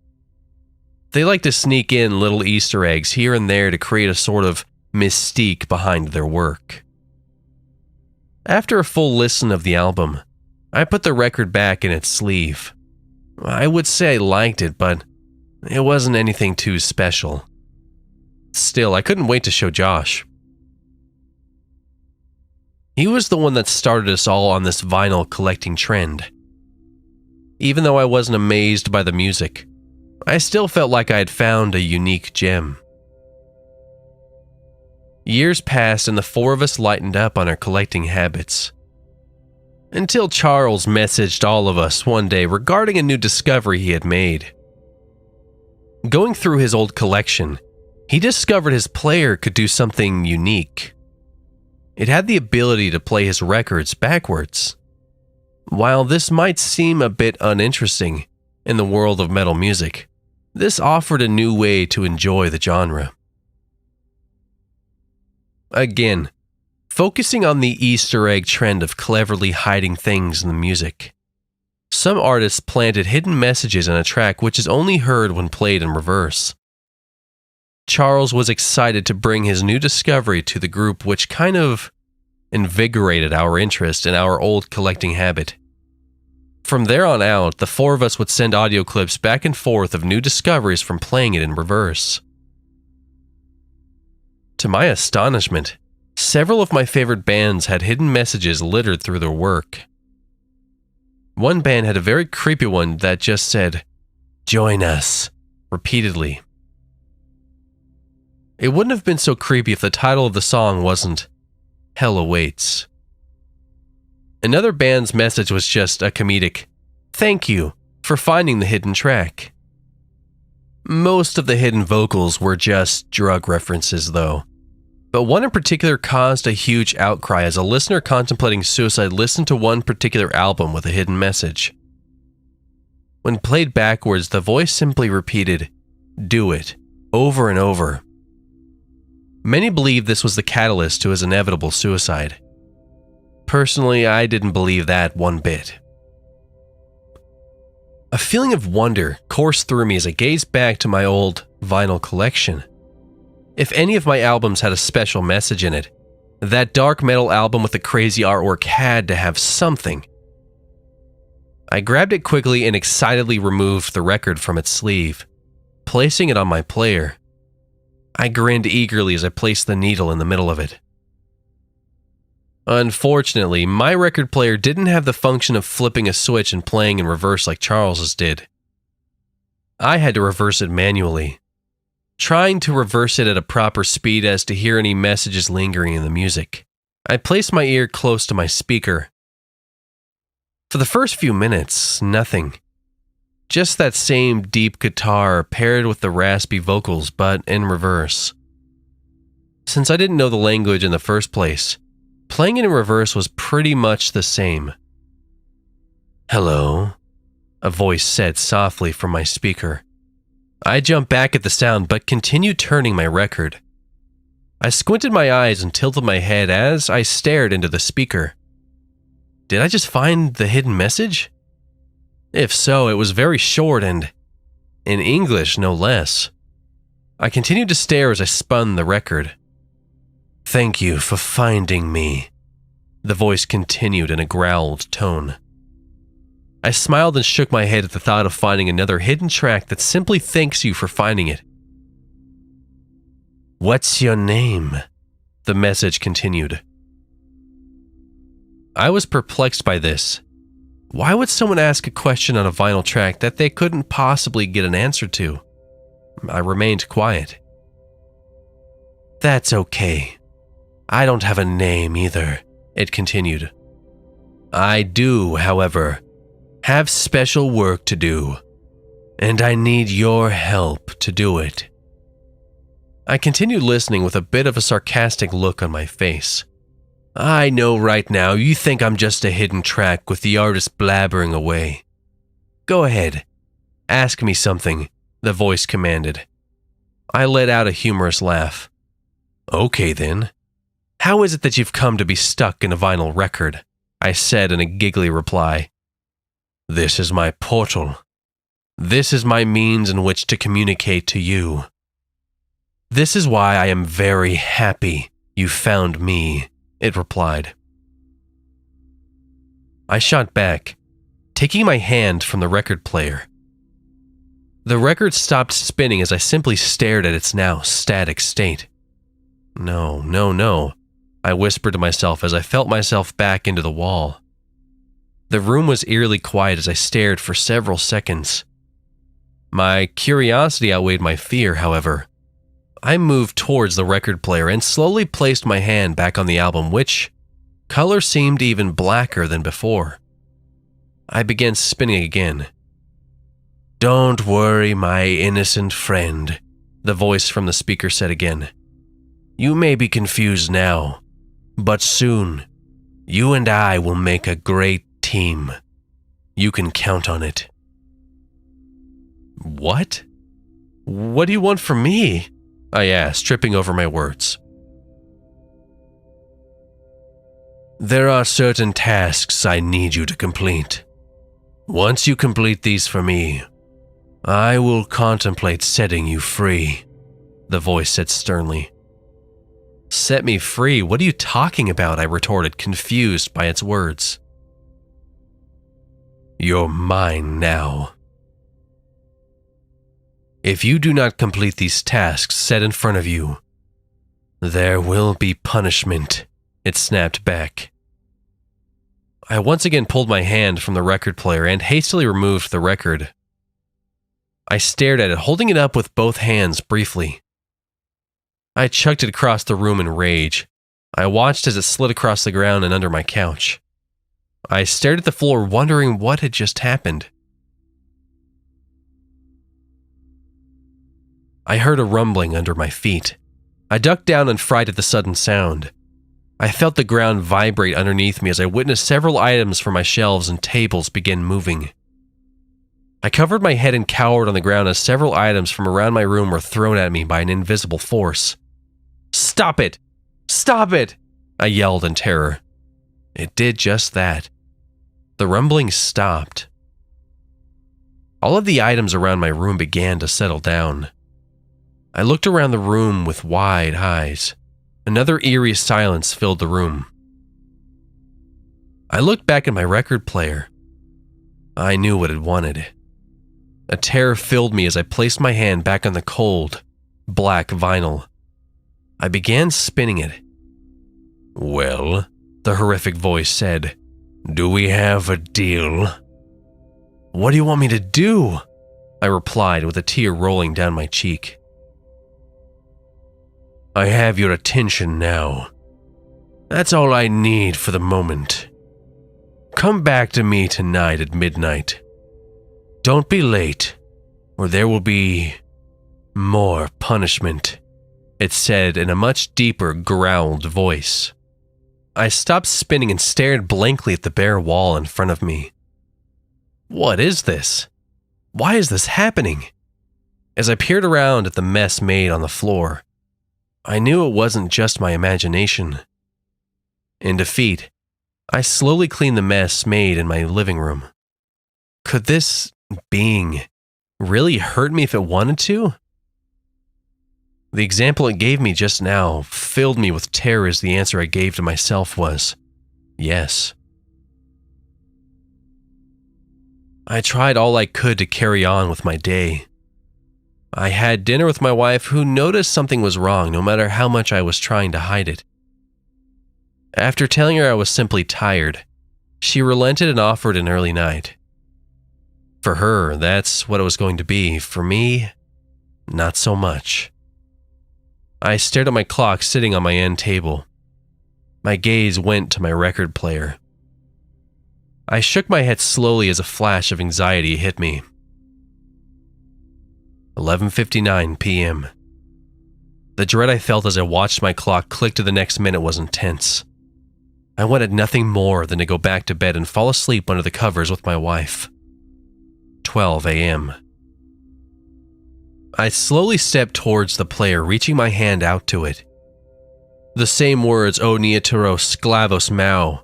They like to sneak in little Easter eggs here and there to create a sort of mystique behind their work. After a full listen of the album, I put the record back in its sleeve. I would say I liked it, but it wasn't anything too special. Still, I couldn't wait to show Josh. He was the one that started us all on this vinyl collecting trend. Even though I wasn't amazed by the music, I still felt like I had found a unique gem. Years passed and the four of us lightened up on our collecting habits. Until Charles messaged all of us one day regarding a new discovery he had made. Going through his old collection, he discovered his player could do something unique. It had the ability to play his records backwards. While this might seem a bit uninteresting in the world of metal music, this offered a new way to enjoy the genre. Again, focusing on the Easter egg trend of cleverly hiding things in the music. Some artists planted hidden messages in a track which is only heard when played in reverse. Charles was excited to bring his new discovery to the group, which kind of invigorated our interest in our old collecting habit. From there on out, the four of us would send audio clips back and forth of new discoveries from playing it in reverse. To my astonishment, several of my favorite bands had hidden messages littered through their work. One band had a very creepy one that just said, "Join us," repeatedly. It wouldn't have been so creepy if the title of the song wasn't Hell Awaits. Another band's message was just a comedic, "Thank you for finding the hidden track." Most of the hidden vocals were just drug references, though. But one in particular caused a huge outcry as a listener contemplating suicide listened to one particular album with a hidden message. When played backwards, the voice simply repeated, "Do it," over and over. Many believed this was the catalyst to his inevitable suicide. Personally, I didn't believe that one bit. A feeling of wonder coursed through me as I gazed back to my old vinyl collection. If any of my albums had a special message in it, that dark metal album with the crazy artwork had to have something. I grabbed it quickly and excitedly removed the record from its sleeve, placing it on my player. I grinned eagerly as I placed the needle in the middle of it. Unfortunately, my record player didn't have the function of flipping a switch and playing in reverse like Charles's did. I had to reverse it manually, trying to reverse it at a proper speed as to hear any messages lingering in the music. I placed my ear close to my speaker. For the first few minutes, nothing. Just that same deep guitar paired with the raspy vocals, but in reverse. Since I didn't know the language in the first place, playing it in reverse was pretty much the same. "Hello," a voice said softly from my speaker. I jumped back at the sound but continued turning my record. I squinted my eyes and tilted my head as I stared into the speaker. Did I just find the hidden message? If so, it was very short and in English, no less. I continued to stare as I spun the record. "Thank you for finding me," the voice continued in a growled tone. I smiled and shook my head at the thought of finding another hidden track that simply thanks you for finding it. "What's your name?" the message continued. I was perplexed by this. Why would someone ask a question on a vinyl track that they couldn't possibly get an answer to? I remained quiet. "That's okay. I don't have a name either," it continued. "I do, however, have special work to do, and I need your help to do it." I continued listening with a bit of a sarcastic look on my face. "I know right now you think I'm just a hidden track with the artist blabbering away. Go ahead, ask me something," the voice commanded. I let out a humorous laugh. "Okay then. How is it that you've come to be stuck in a vinyl record?" I said in a giggly reply. "This is my portal. This is my means in which to communicate to you. This is why I am very happy you found me," it replied. I shot back, taking my hand from the record player. The record stopped spinning as I simply stared at its now static state. No, I whispered to myself as I felt myself back into the wall. The room was eerily quiet as I stared for several seconds. My curiosity outweighed my fear, however. I moved towards the record player and slowly placed my hand back on the album, which color seemed even blacker than before. I began spinning again. "Don't worry, my innocent friend," the voice from the speaker said again. "You may be confused now, but soon, you and I will make a great team. You can count on it." "What? What do you want from me?" I asked, tripping over my words. "There are certain tasks I need you to complete. Once you complete these for me, I will contemplate setting you free," the voice said sternly. "Set me free? What are you talking about?" I retorted, confused by its words. "You're mine now. If you do not complete these tasks set in front of you, there will be punishment," it snapped back. I once again pulled my hand from the record player and hastily removed the record. I stared at it, holding it up with both hands briefly. I chucked it across the room in rage. I watched as it slid across the ground and under my couch. I stared at the floor, wondering what had just happened. I heard a rumbling under my feet. I ducked down in fright at the sudden sound. I felt the ground vibrate underneath me as I witnessed several items from my shelves and tables begin moving. I covered my head and cowered on the ground as several items from around my room were thrown at me by an invisible force. "Stop it! Stop it!" I yelled in terror. It did just that. The rumbling stopped. All of the items around my room began to settle down. I looked around the room with wide eyes. Another eerie silence filled the room. I looked back at my record player. I knew what it wanted. A terror filled me as I placed my hand back on the cold, black vinyl. I began spinning it. "Well," the horrific voice said, "do we have a deal?" "What do you want me to do?" I replied with a tear rolling down my cheek. "I have your attention now. That's all I need for the moment. Come back to me tonight at midnight. Don't be late, or there will be more punishment," it said in a much deeper, growled voice. I stopped spinning and stared blankly at the bare wall in front of me. What is this? Why is this happening? As I peered around at the mess made on the floor, I knew it wasn't just my imagination. In defeat, I slowly cleaned the mess made in my living room. Could this being really hurt me if it wanted to? The example it gave me just now filled me with terror as the answer I gave to myself was yes. I tried all I could to carry on with my day. I had dinner with my wife, who noticed something was wrong no matter how much I was trying to hide it. After telling her I was simply tired, she relented and offered an early night. For her, that's what it was going to be. For me, not so much. I stared at my clock sitting on my end table. My gaze went to my record player. I shook my head slowly as a flash of anxiety hit me. 11:59 p.m. The dread I felt as I watched my clock click to the next minute was intense. I wanted nothing more than to go back to bed and fall asleep under the covers with my wife. 12 a.m. I slowly stepped towards the player, reaching my hand out to it. The same words, ᒪᗩᖕᔕᒕ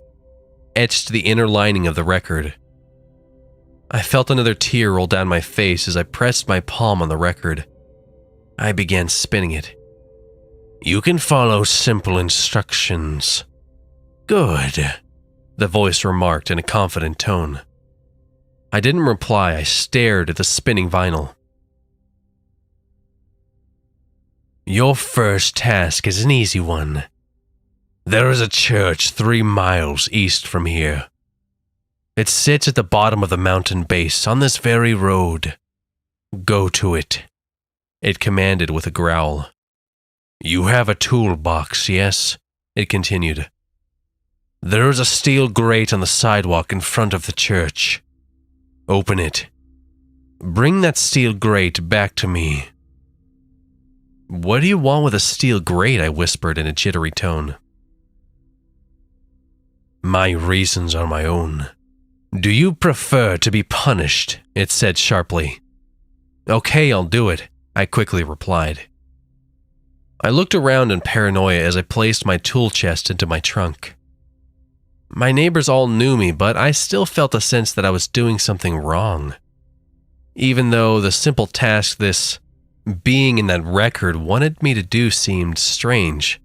etched the inner lining of the record. I felt another tear roll down my face as I pressed my palm on the record. I began spinning it. You can follow simple instructions. Good, the voice remarked in a confident tone. I didn't reply. I stared at the spinning vinyl. Your first task is an easy one. There is a church 3 miles east from here. It sits at the bottom of the mountain base on this very road. Go to it, it commanded with a growl. You have a toolbox, yes? It continued. There is a steel grate on the sidewalk in front of the church. Open it. Bring that steel grate back to me. What do you want with a steel grate? I whispered in a jittery tone. My reasons are my own. Do you prefer to be punished? It said sharply. Okay, I'll do it, I quickly replied. I looked around in paranoia as I placed my tool chest into my trunk. My neighbors all knew me, but I still felt a sense that I was doing something wrong. Even though the simple task this being in that record wanted me to do seemed strange,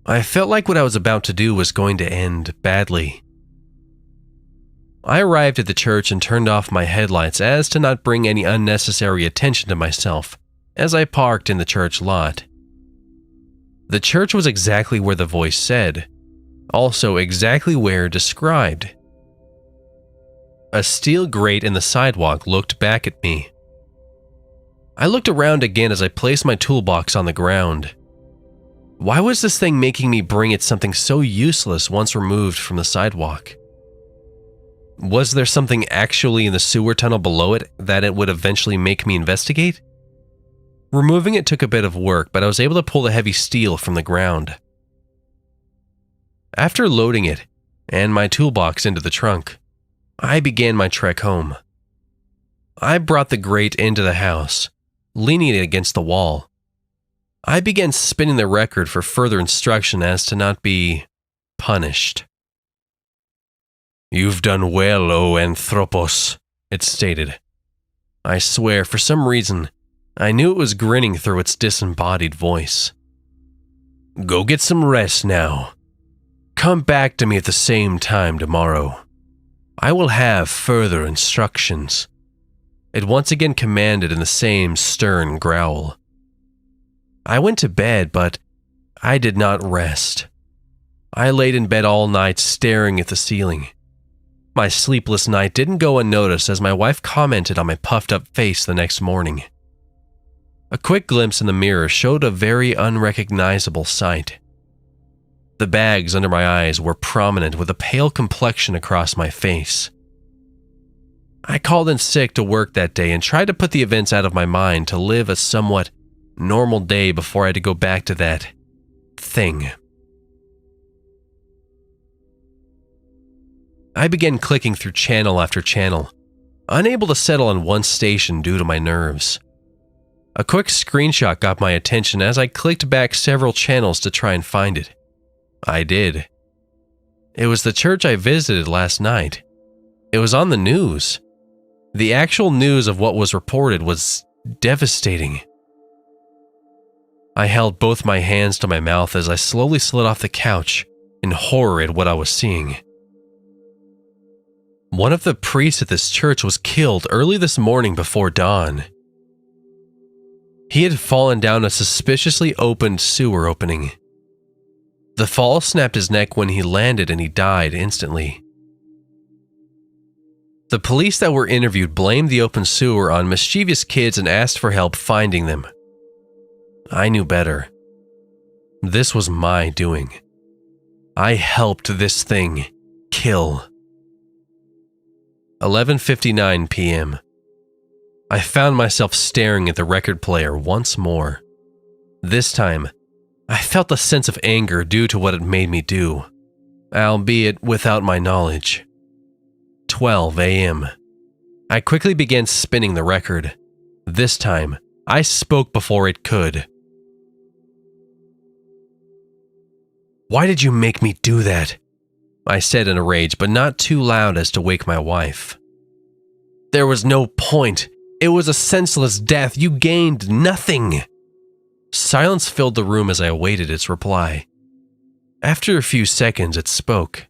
I felt like what I was about to do was going to end badly. I arrived at the church and turned off my headlights as to not bring any unnecessary attention to myself as I parked in the church lot. The church was exactly where the voice said, also exactly where described. A steel grate in the sidewalk looked back at me. I looked around again as I placed my toolbox on the ground. Why was this thing making me bring it something so useless once removed from the sidewalk? Was there something actually in the sewer tunnel below it that it would eventually make me investigate? Removing it took a bit of work, but I was able to pull the heavy steel from the ground. After loading it and my toolbox into the trunk, I began my trek home. I brought the grate into the house, leaning it against the wall. I began spinning the record for further instruction as to not be punished. You've done well, O Anthropos, it stated. I swear, for some reason, I knew it was grinning through its disembodied voice. Go get some rest now. Come back to me at the same time tomorrow. I will have further instructions. It once again commanded in the same stern growl. I went to bed, but I did not rest. I laid in bed all night staring at the ceiling. My sleepless night didn't go unnoticed as my wife commented on my puffed-up face the next morning. A quick glimpse in the mirror showed a very unrecognizable sight. The bags under my eyes were prominent with a pale complexion across my face. I called in sick to work that day and tried to put the events out of my mind to live a somewhat normal day before I had to go back to that thing. I began clicking through channel after channel, unable to settle on one station due to my nerves. A quick screenshot got my attention as I clicked back several channels to try and find it. I did. It was the church I visited last night. It was on the news. The actual news of what was reported was devastating. I held both my hands to my mouth as I slowly slid off the couch in horror at what I was seeing. One of the priests at this church was killed early this morning before dawn. He had fallen down a suspiciously opened sewer opening. The fall snapped his neck when he landed and he died instantly. The police that were interviewed blamed the open sewer on mischievous kids and asked for help finding them. I knew better. This was my doing. I helped this thing kill. 11:59 p.m. I found myself staring at the record player once more. This time, I felt a sense of anger due to what it made me do, albeit without my knowledge. 12 a.m. I quickly began spinning the record. This time, I spoke before it could. "Why did you make me do that?" I said in a rage, but not too loud as to wake my wife. "There was no point. It was a senseless death. You gained nothing." Silence filled the room as I awaited its reply. After a few seconds, it spoke.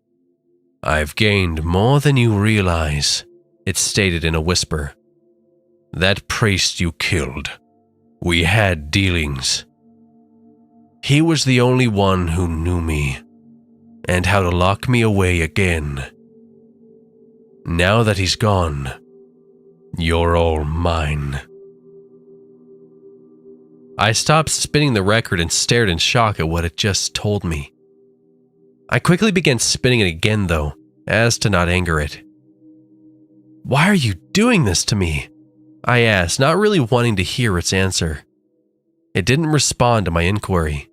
"I've gained more than you realize," it stated in a whisper. "That priest you killed. We had dealings. He was the only one who knew me, and how to lock me away again. Now that he's gone, you're all mine." I stopped spinning the record and stared in shock at what it just told me. I quickly began spinning it again though, as to not anger it. "Why are you doing this to me?" I asked, not really wanting to hear its answer. It didn't respond to my inquiry.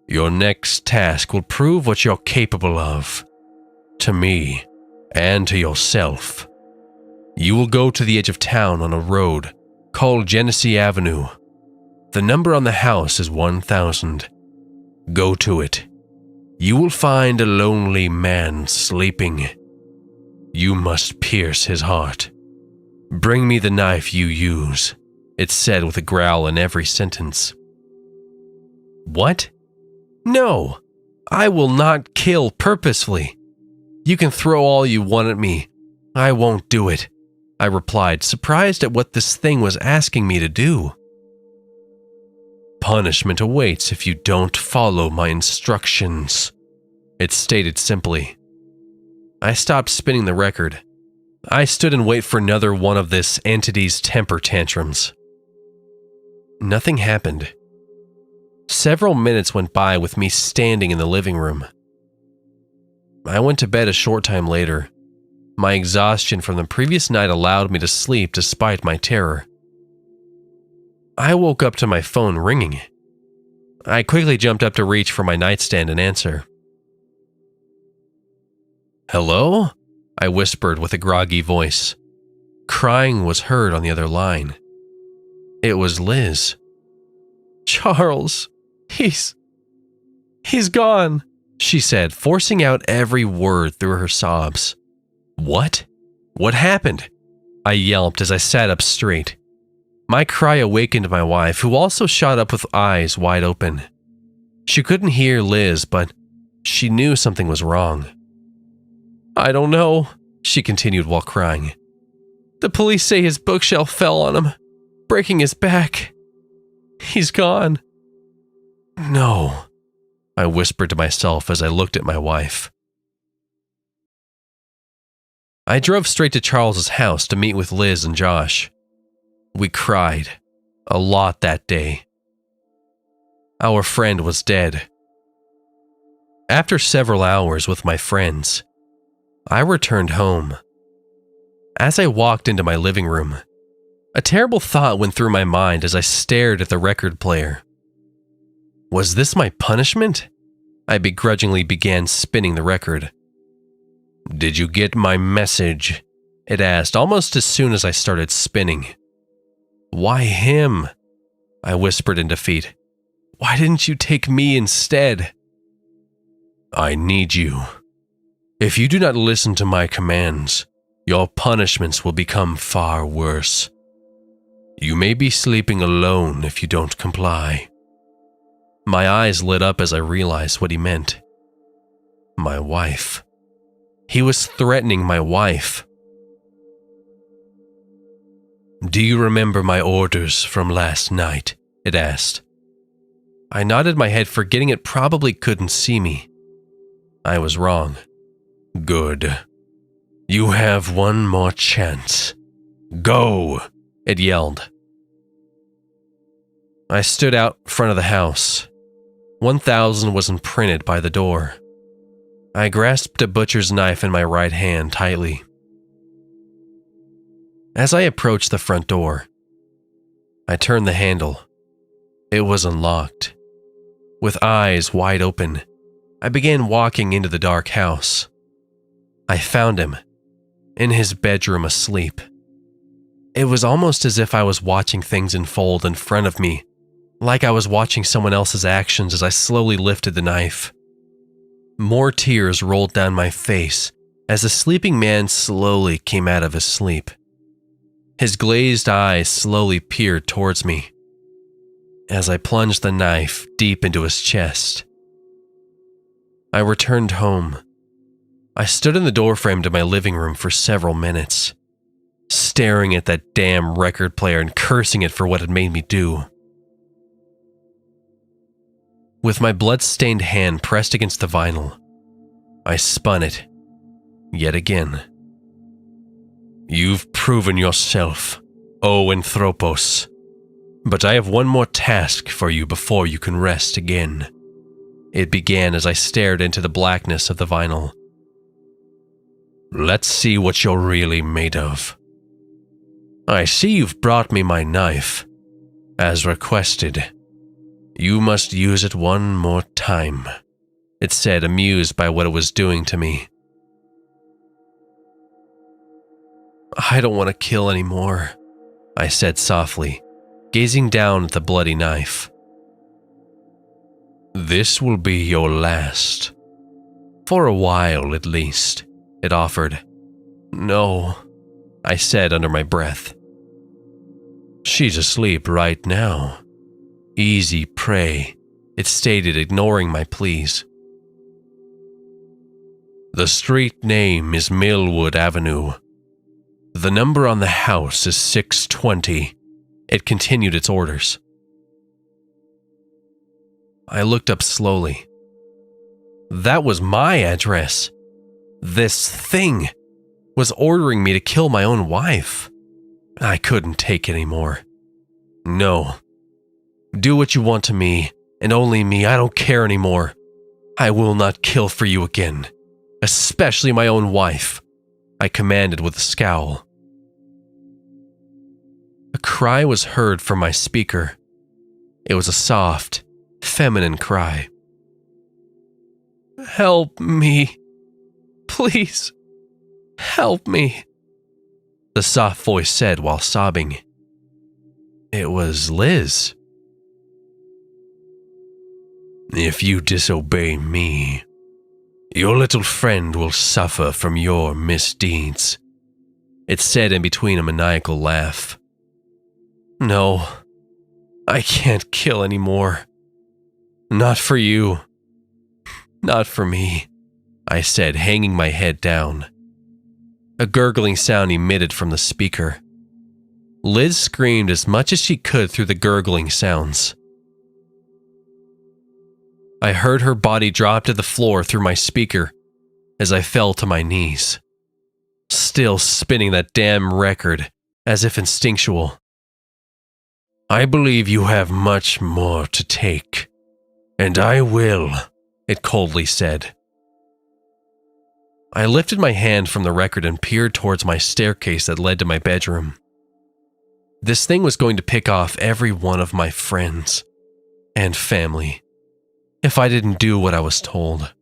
"Your next task will prove what you're capable of. To me, and to yourself. You will go to the edge of town on a road called Genesee Avenue. The number on the house is 1000. Go to it. You will find a lonely man sleeping. You must pierce his heart. Bring me the knife you use," it said with a growl in every sentence. "What? No, I will not kill purposefully. You can throw all you want at me. I won't do it," I replied, surprised at what this thing was asking me to do. "Punishment awaits if you don't follow my instructions," it stated simply. I stopped spinning the record. I stood and waited for another one of this entity's temper tantrums. Nothing happened. Several minutes went by with me standing in the living room. I went to bed a short time later. My exhaustion from the previous night allowed me to sleep despite my terror. I woke up to my phone ringing. I quickly jumped up to reach for my nightstand and answer. "Hello?" I whispered with a groggy voice. Crying was heard on the other line. It was Liz. "Charles, he's gone," she said, forcing out every word through her sobs. "What? What happened?" I yelped as I sat up straight. My cry awakened my wife, who also shot up with eyes wide open. She couldn't hear Liz, but she knew something was wrong. "I don't know," she continued while crying. "The police say his bookshelf fell on him, breaking his back. He's gone." "No," I whispered to myself as I looked at my wife. I drove straight to Charles's house to meet with Liz and Josh. We cried a lot that day. Our friend was dead. After several hours with my friends, I returned home. As I walked into my living room, a terrible thought went through my mind as I stared at the record player. Was this my punishment? I begrudgingly began spinning the record. "Did you get my message?" it asked almost as soon as I started spinning. "Why him?" I whispered in defeat. Why didn't you take me instead? I need you. If you do not listen to my commands, your punishments will become far worse. You may be sleeping alone if you don't comply. My eyes lit up as I realized what he meant. My wife. He was threatening my wife. Do you remember my orders from last night? It asked. I nodded my head, forgetting it probably couldn't see me. I was wrong. Good. You have one more chance. Go, it yelled. I stood out front of the house. 1000 was imprinted by the door. I grasped a butcher's knife in my right hand tightly. As I approached the front door, I turned the handle. It was unlocked. With eyes wide open, I began walking into the dark house. I found him, in his bedroom asleep. It was almost as if I was watching things unfold in front of me, like I was watching someone else's actions as I slowly lifted the knife. More tears rolled down my face as the sleeping man slowly came out of his sleep. His glazed eyes slowly peered towards me as I plunged the knife deep into his chest. I returned home. I stood in the doorframe to my living room for several minutes, staring at that damn record player and cursing it for what it made me do. With my blood-stained hand pressed against the vinyl, I spun it, yet again. You've proven yourself, O Anthropos, but I have one more task for you before you can rest again. It began as I stared into the blackness of the vinyl. Let's see what you're really made of. I see you've brought me my knife, as requested. You must use it one more time, it said, amused by what it was doing to me. I don't want to kill anymore, I said softly, gazing down at the bloody knife. This will be your last. For a while, at least, it offered. No, I said under my breath. She's asleep right now. Easy prey, it stated, ignoring my pleas. The street name is Millwood Avenue. The number on the house is 620. It continued its orders. I looked up slowly. That was my address. This thing was ordering me to kill my own wife. I couldn't take it anymore. No. Do what you want to me, and only me. I don't care anymore. I will not kill for you again, especially my own wife, I commanded with a scowl. A cry was heard from my speaker. It was a soft, feminine cry. Help me. Please, help me, the soft voice said while sobbing. It was Liz. If you disobey me, your little friend will suffer from your misdeeds, it said in between a maniacal laugh. No, I can't kill anymore. Not for you. Not for me, I said, hanging my head down. A gurgling sound emitted from the speaker. Liz screamed as much as she could through the gurgling sounds. I heard her body drop to the floor through my speaker as I fell to my knees, still spinning that damn record as if instinctual. I believe you have much more to take, and I will, it coldly said. I lifted my hand from the record and peered towards my staircase that led to my bedroom. This thing was going to pick off every one of my friends and family if I didn't do what I was told.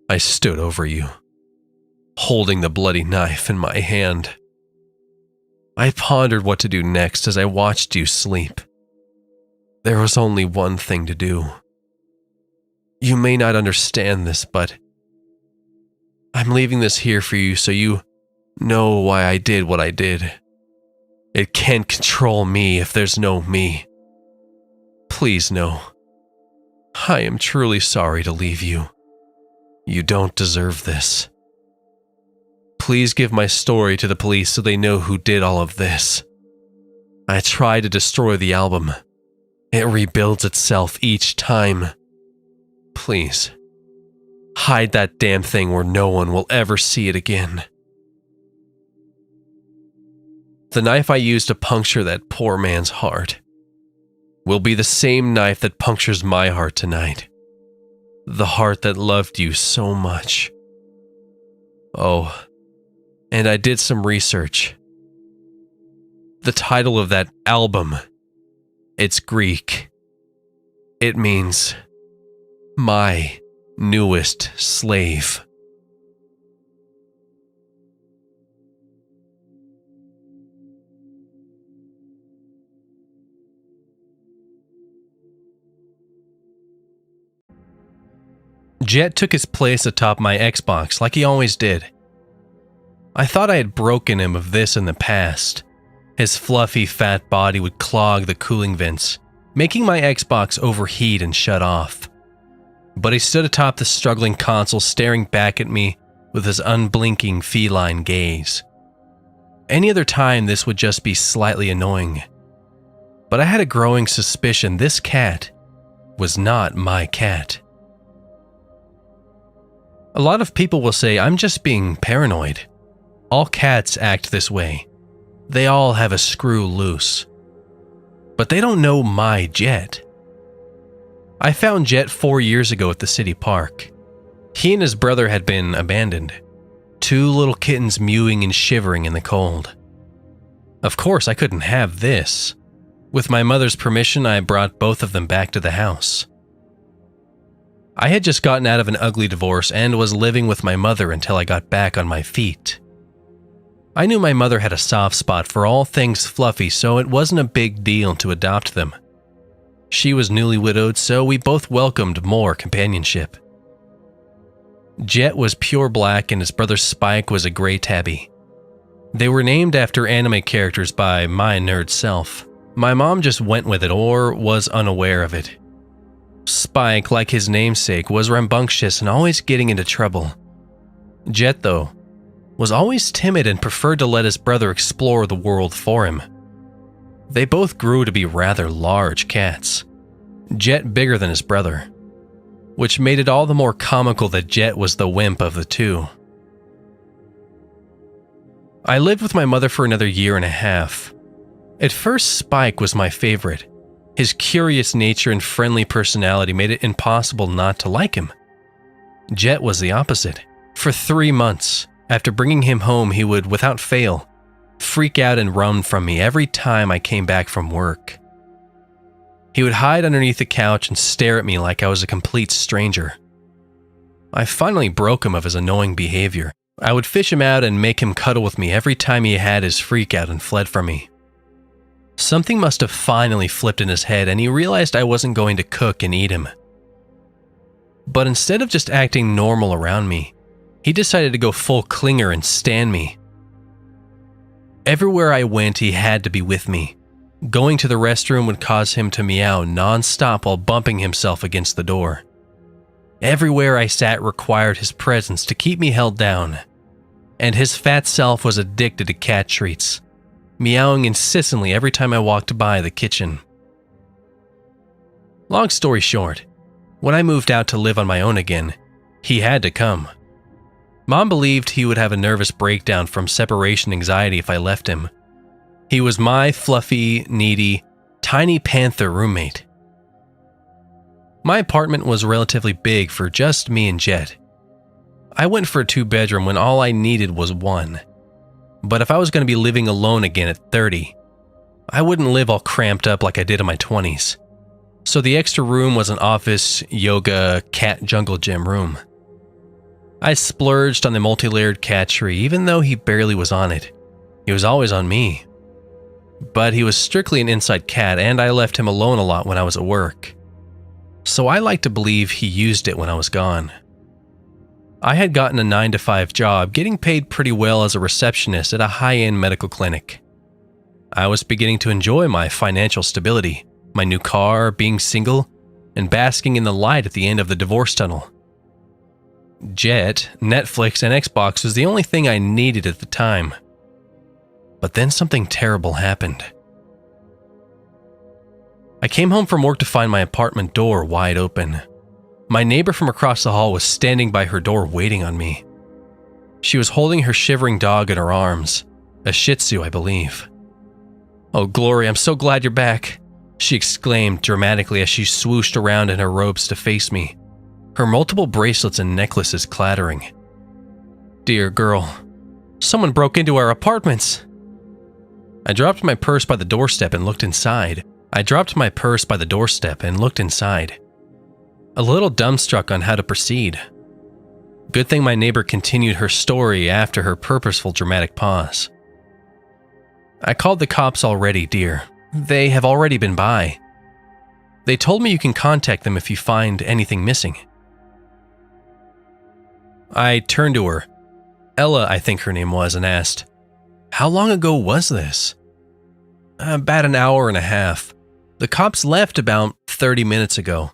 I stood over you, holding the bloody knife in my hand. I pondered what to do next as I watched you sleep. There was only one thing to do. You may not understand this, but I'm leaving this here for you so you know why I did what I did. It can't control me if there's no me. Please know, I am truly sorry to leave you. You don't deserve this. Please give my story to the police so they know who did all of this. I tried to destroy the album. It rebuilds itself each time. Please, hide that damn thing where no one will ever see it again. The knife I used to puncture that poor man's heart will be the same knife that punctures my heart tonight. The heart that loved you so much. Oh, and I did some research. The title of that album, it's Greek. It means, my newest slave. Jet took his place atop my Xbox like he always did. I thought I had broken him of this in the past. His fluffy, fat body would clog the cooling vents, making my Xbox overheat and shut off. But he stood atop the struggling console staring back at me with his unblinking feline gaze. Any other time this would just be slightly annoying. But I had a growing suspicion this cat was not my cat. A lot of people will say I'm just being paranoid. All cats act this way. They all have a screw loose. But they don't know my Jet. I found Jet 4 years ago at the city park. He and his brother had been abandoned. 2 little kittens mewing and shivering in the cold. Of course, I couldn't have this. With my mother's permission, I brought both of them back to the house. I had just gotten out of an ugly divorce and was living with my mother until I got back on my feet. I knew my mother had a soft spot for all things fluffy, so it wasn't a big deal to adopt them. She was newly widowed, so we both welcomed more companionship. Jet was pure black and his brother Spike was a gray tabby. They were named after anime characters by my nerd self. My mom just went with it or was unaware of it. Spike, like his namesake, was rambunctious and always getting into trouble. Jet, though, was always timid and preferred to let his brother explore the world for him. They both grew to be rather large cats, Jet bigger than his brother, which made it all the more comical that Jet was the wimp of the two. I lived with my mother for another 1.5 years. At first, Spike was my favorite. His curious nature and friendly personality made it impossible not to like him. Jet was the opposite. For 3 months, after bringing him home, he would, without fail, freak out and run from me every time I came back from work. He would hide underneath the couch and stare at me like I was a complete stranger. I finally broke him of his annoying behavior. I would fish him out and make him cuddle with me every time he had his freak out and fled from me. Something must have finally flipped in his head and he realized I wasn't going to cook and eat him. But instead of just acting normal around me, he decided to go full clinger and stand me. Everywhere I went, he had to be with me. Going to the restroom would cause him to meow non-stop while bumping himself against the door. Everywhere I sat required his presence to keep me held down. And his fat self was addicted to cat treats, meowing incessantly every time I walked by the kitchen. Long story short, when I moved out to live on my own again, he had to come. Mom believed he would have a nervous breakdown from separation anxiety if I left him. He was my fluffy, needy, tiny panther roommate. My apartment was relatively big for just me and Jet. I went for a 2-bedroom when all I needed was 1. But if I was going to be living alone again at 30, I wouldn't live all cramped up like I did in my 20s. So the extra room was an office, yoga, cat jungle gym room. I splurged on the multi-layered cat tree even though he barely was on it. He was always on me. but he was strictly an inside cat and I left him alone a lot when I was at work. So I like to believe he used it when I was gone. I had gotten a 9-to-5 job, getting paid pretty well as a receptionist at a high-end medical clinic. I was beginning to enjoy my financial stability, my new car, being single, and basking in the light at the end of the divorce tunnel. Jet, Netflix, and Xbox was the only thing I needed at the time. But then something terrible happened. I came home from work to find my apartment door wide open. My neighbor from across the hall was standing by her door waiting on me. She was holding her shivering dog in her arms, a Shih Tzu, I believe. "Oh, Glory, I'm so glad you're back," she exclaimed dramatically as she swooshed around in her robes to face me, her multiple bracelets and necklaces clattering. "Dear girl, someone broke into our apartments." I dropped my purse by the doorstep and looked inside. A little dumbstruck on how to proceed. Good thing my neighbor continued her story after her purposeful dramatic pause. "I called the cops already, dear. They have already been by. They told me you can contact them if you find anything missing." I turned to her, Ella I think her name was, and asked, "How long ago was this?" "About an hour and a half. The cops left about 30 minutes ago.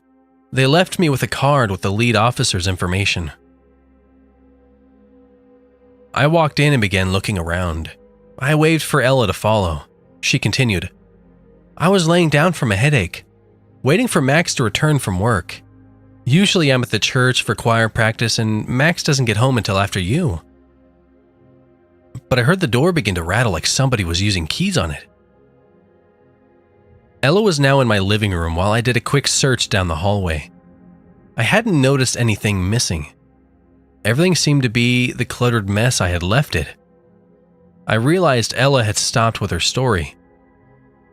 They left me with a card with the lead officer's information." I walked in and began looking around. I waved for Ella to follow. She continued, "I was laying down from a headache, waiting for Max to return from work. Usually I'm at the church for choir practice and Max doesn't get home until after you. But I heard the door begin to rattle like somebody was using keys on it." Ella was now in my living room while I did a quick search down the hallway. I hadn't noticed anything missing. Everything seemed to be the cluttered mess I had left it. I realized Ella had stopped with her story.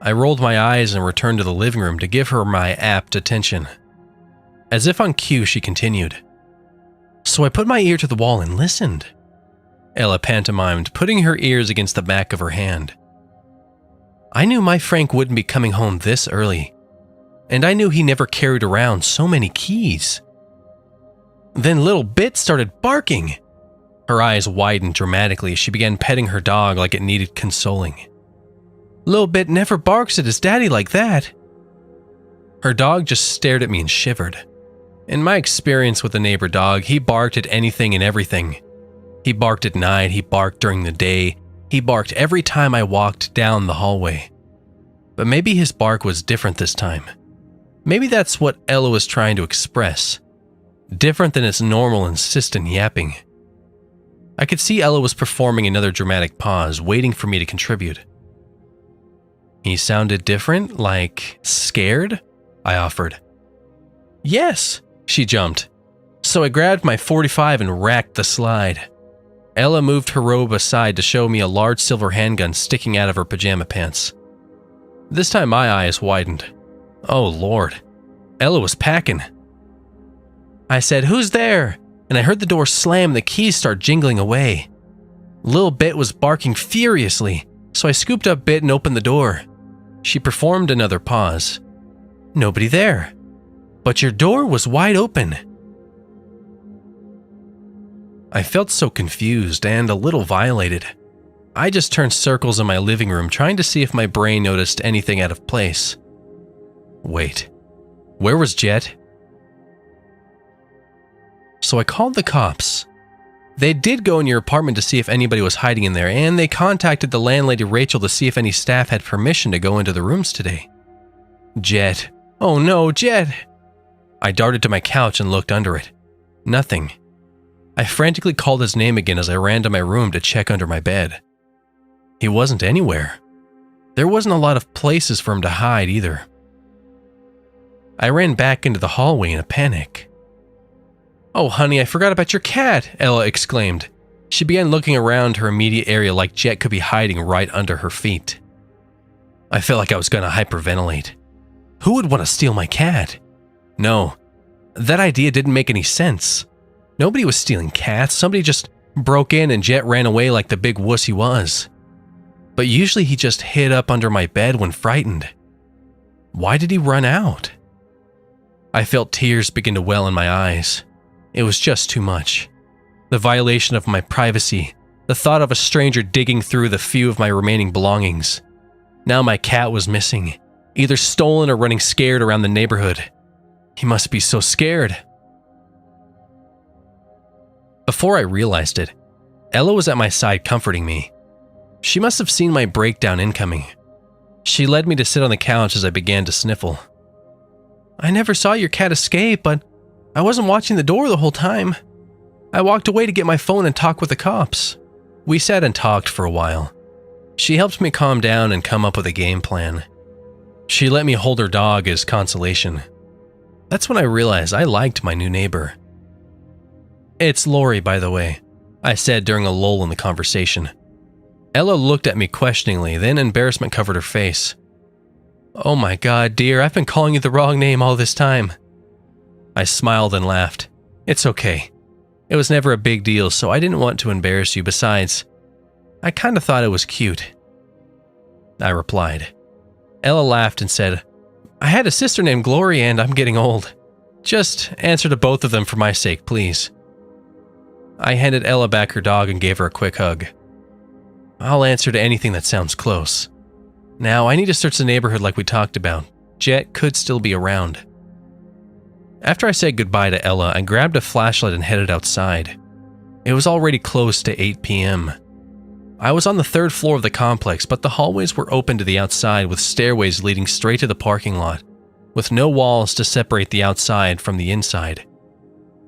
I rolled my eyes and returned to the living room to give her my apt attention. As if on cue, she continued, "So I put my ear to the wall and listened," Ella pantomimed, putting her ears against the back of her hand. "I knew my Frank wouldn't be coming home this early, and I knew he never carried around so many keys. Then little Bit started barking." Her eyes widened dramatically as she began petting her dog like it needed consoling. "Little Bit never barks at his daddy like that." Her dog just stared at me and shivered. In my experience with the neighbor dog, he barked at anything and everything. He barked at night, he barked during the day, he barked every time I walked down the hallway. But maybe his bark was different this time. Maybe that's what Ella was trying to express. Different than its normal insistent yapping. I could see Ella was performing another dramatic pause, waiting for me to contribute. "He sounded different, like scared?" I offered. "Yes," she jumped. So I grabbed my .45 and racked the slide. Ella moved her robe aside to show me a large silver handgun sticking out of her pajama pants. This time my eyes widened. Oh Lord, Ella was packing. I said, "Who's there?" And I heard the door slam and the keys start jingling away. Lil Bit was barking furiously, so I scooped up Bit and opened the door. She performed another pause. Nobody there. But your door was wide open. I felt so confused and a little violated. I just turned circles in my living room trying to see if my brain noticed anything out of place. Wait, where was Jet? So I called the cops. They did go in your apartment to see if anybody was hiding in there, and they contacted the landlady Rachel to see if any staff had permission to go into the rooms today. Jet. Oh no, Jet! I darted to my couch and looked under it. Nothing. I frantically called his name again as I ran to my room to check under my bed. He wasn't anywhere. There wasn't a lot of places for him to hide either. I ran back into the hallway in a panic. Oh honey, I forgot about your cat, Ella exclaimed. She began looking around her immediate area like Jet could be hiding right under her feet. I felt like I was going to hyperventilate. Who would want to steal my cat? No, that idea didn't make any sense. Nobody was stealing cats. Somebody just broke in and Jet ran away like the big wuss he was. but usually he just hid up under my bed when frightened. Why did he run out? I felt tears begin to well in my eyes. It was just too much. The violation of my privacy, the thought of a stranger digging through the few of my remaining belongings. Now my cat was missing, either stolen or running scared around the neighborhood. He must be so scared. Before I realized it, Ella was at my side comforting me. She must have seen my breakdown incoming. She led me to sit on the couch as I began to sniffle. I never saw your cat escape, but I wasn't watching the door the whole time. I walked away to get my phone and talk with the cops. We sat and talked for a while. She helped me calm down and come up with a game plan. She let me hold her dog as consolation. That's when I realized I liked my new neighbor. It's Lori, by the way, I said during a lull in the conversation. Ella looked at me questioningly, then embarrassment covered her face. Oh my God, dear, I've been calling you the wrong name all this time. I smiled and laughed. It's okay. It was never a big deal, so I didn't want to embarrass you. Besides, I kind of thought it was cute. I replied. Ella laughed and said, I had a sister named Gloria and I'm getting old. Just answer to both of them for my sake, please. I handed Ella back her dog and gave her a quick hug. I'll answer to anything that sounds close. Now, I need to search the neighborhood like we talked about. Jet could still be around. After I said goodbye to Ella, I grabbed a flashlight and headed outside. It was already close to 8 p.m. I was on the 3rd floor of the complex, but the hallways were open to the outside with stairways leading straight to the parking lot, with no walls to separate the outside from the inside.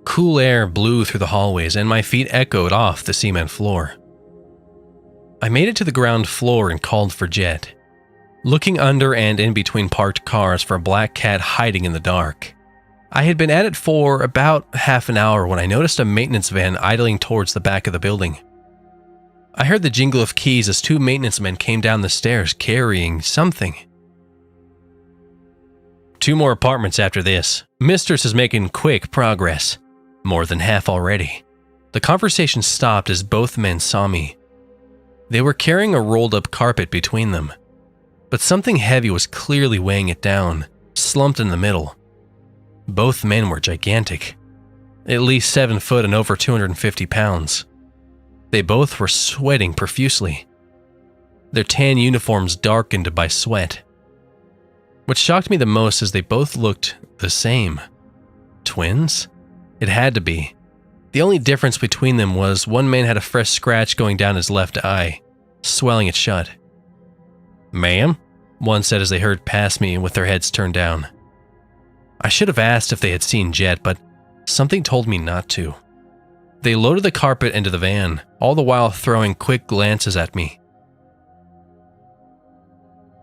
Cool air blew through the hallways and my feet echoed off the cement floor. I made it to the ground floor and called for Jet, looking under and in between parked cars for a black cat hiding in the dark. I had been at it for about half an hour when I noticed a maintenance van idling towards the back of the building. I heard the jingle of keys as 2 maintenance men came down the stairs carrying something. 2 more apartments after this. Mistress is making quick progress. More than half already. The conversation stopped as both men saw me. They were carrying a rolled up carpet between them, but something heavy was clearly weighing it down, slumped in the middle. Both men were gigantic, at least 7 foot and over 250 pounds. They both were sweating profusely, their tan uniforms darkened by sweat. What shocked me the most is they both looked the same. Twins? It had to be. The only difference between them was one man had a fresh scratch going down his left eye, swelling it shut. Ma'am? One said as they hurried past me with their heads turned down. I should have asked if they had seen Jet, but something told me not to. They loaded the carpet into the van, all the while throwing quick glances at me.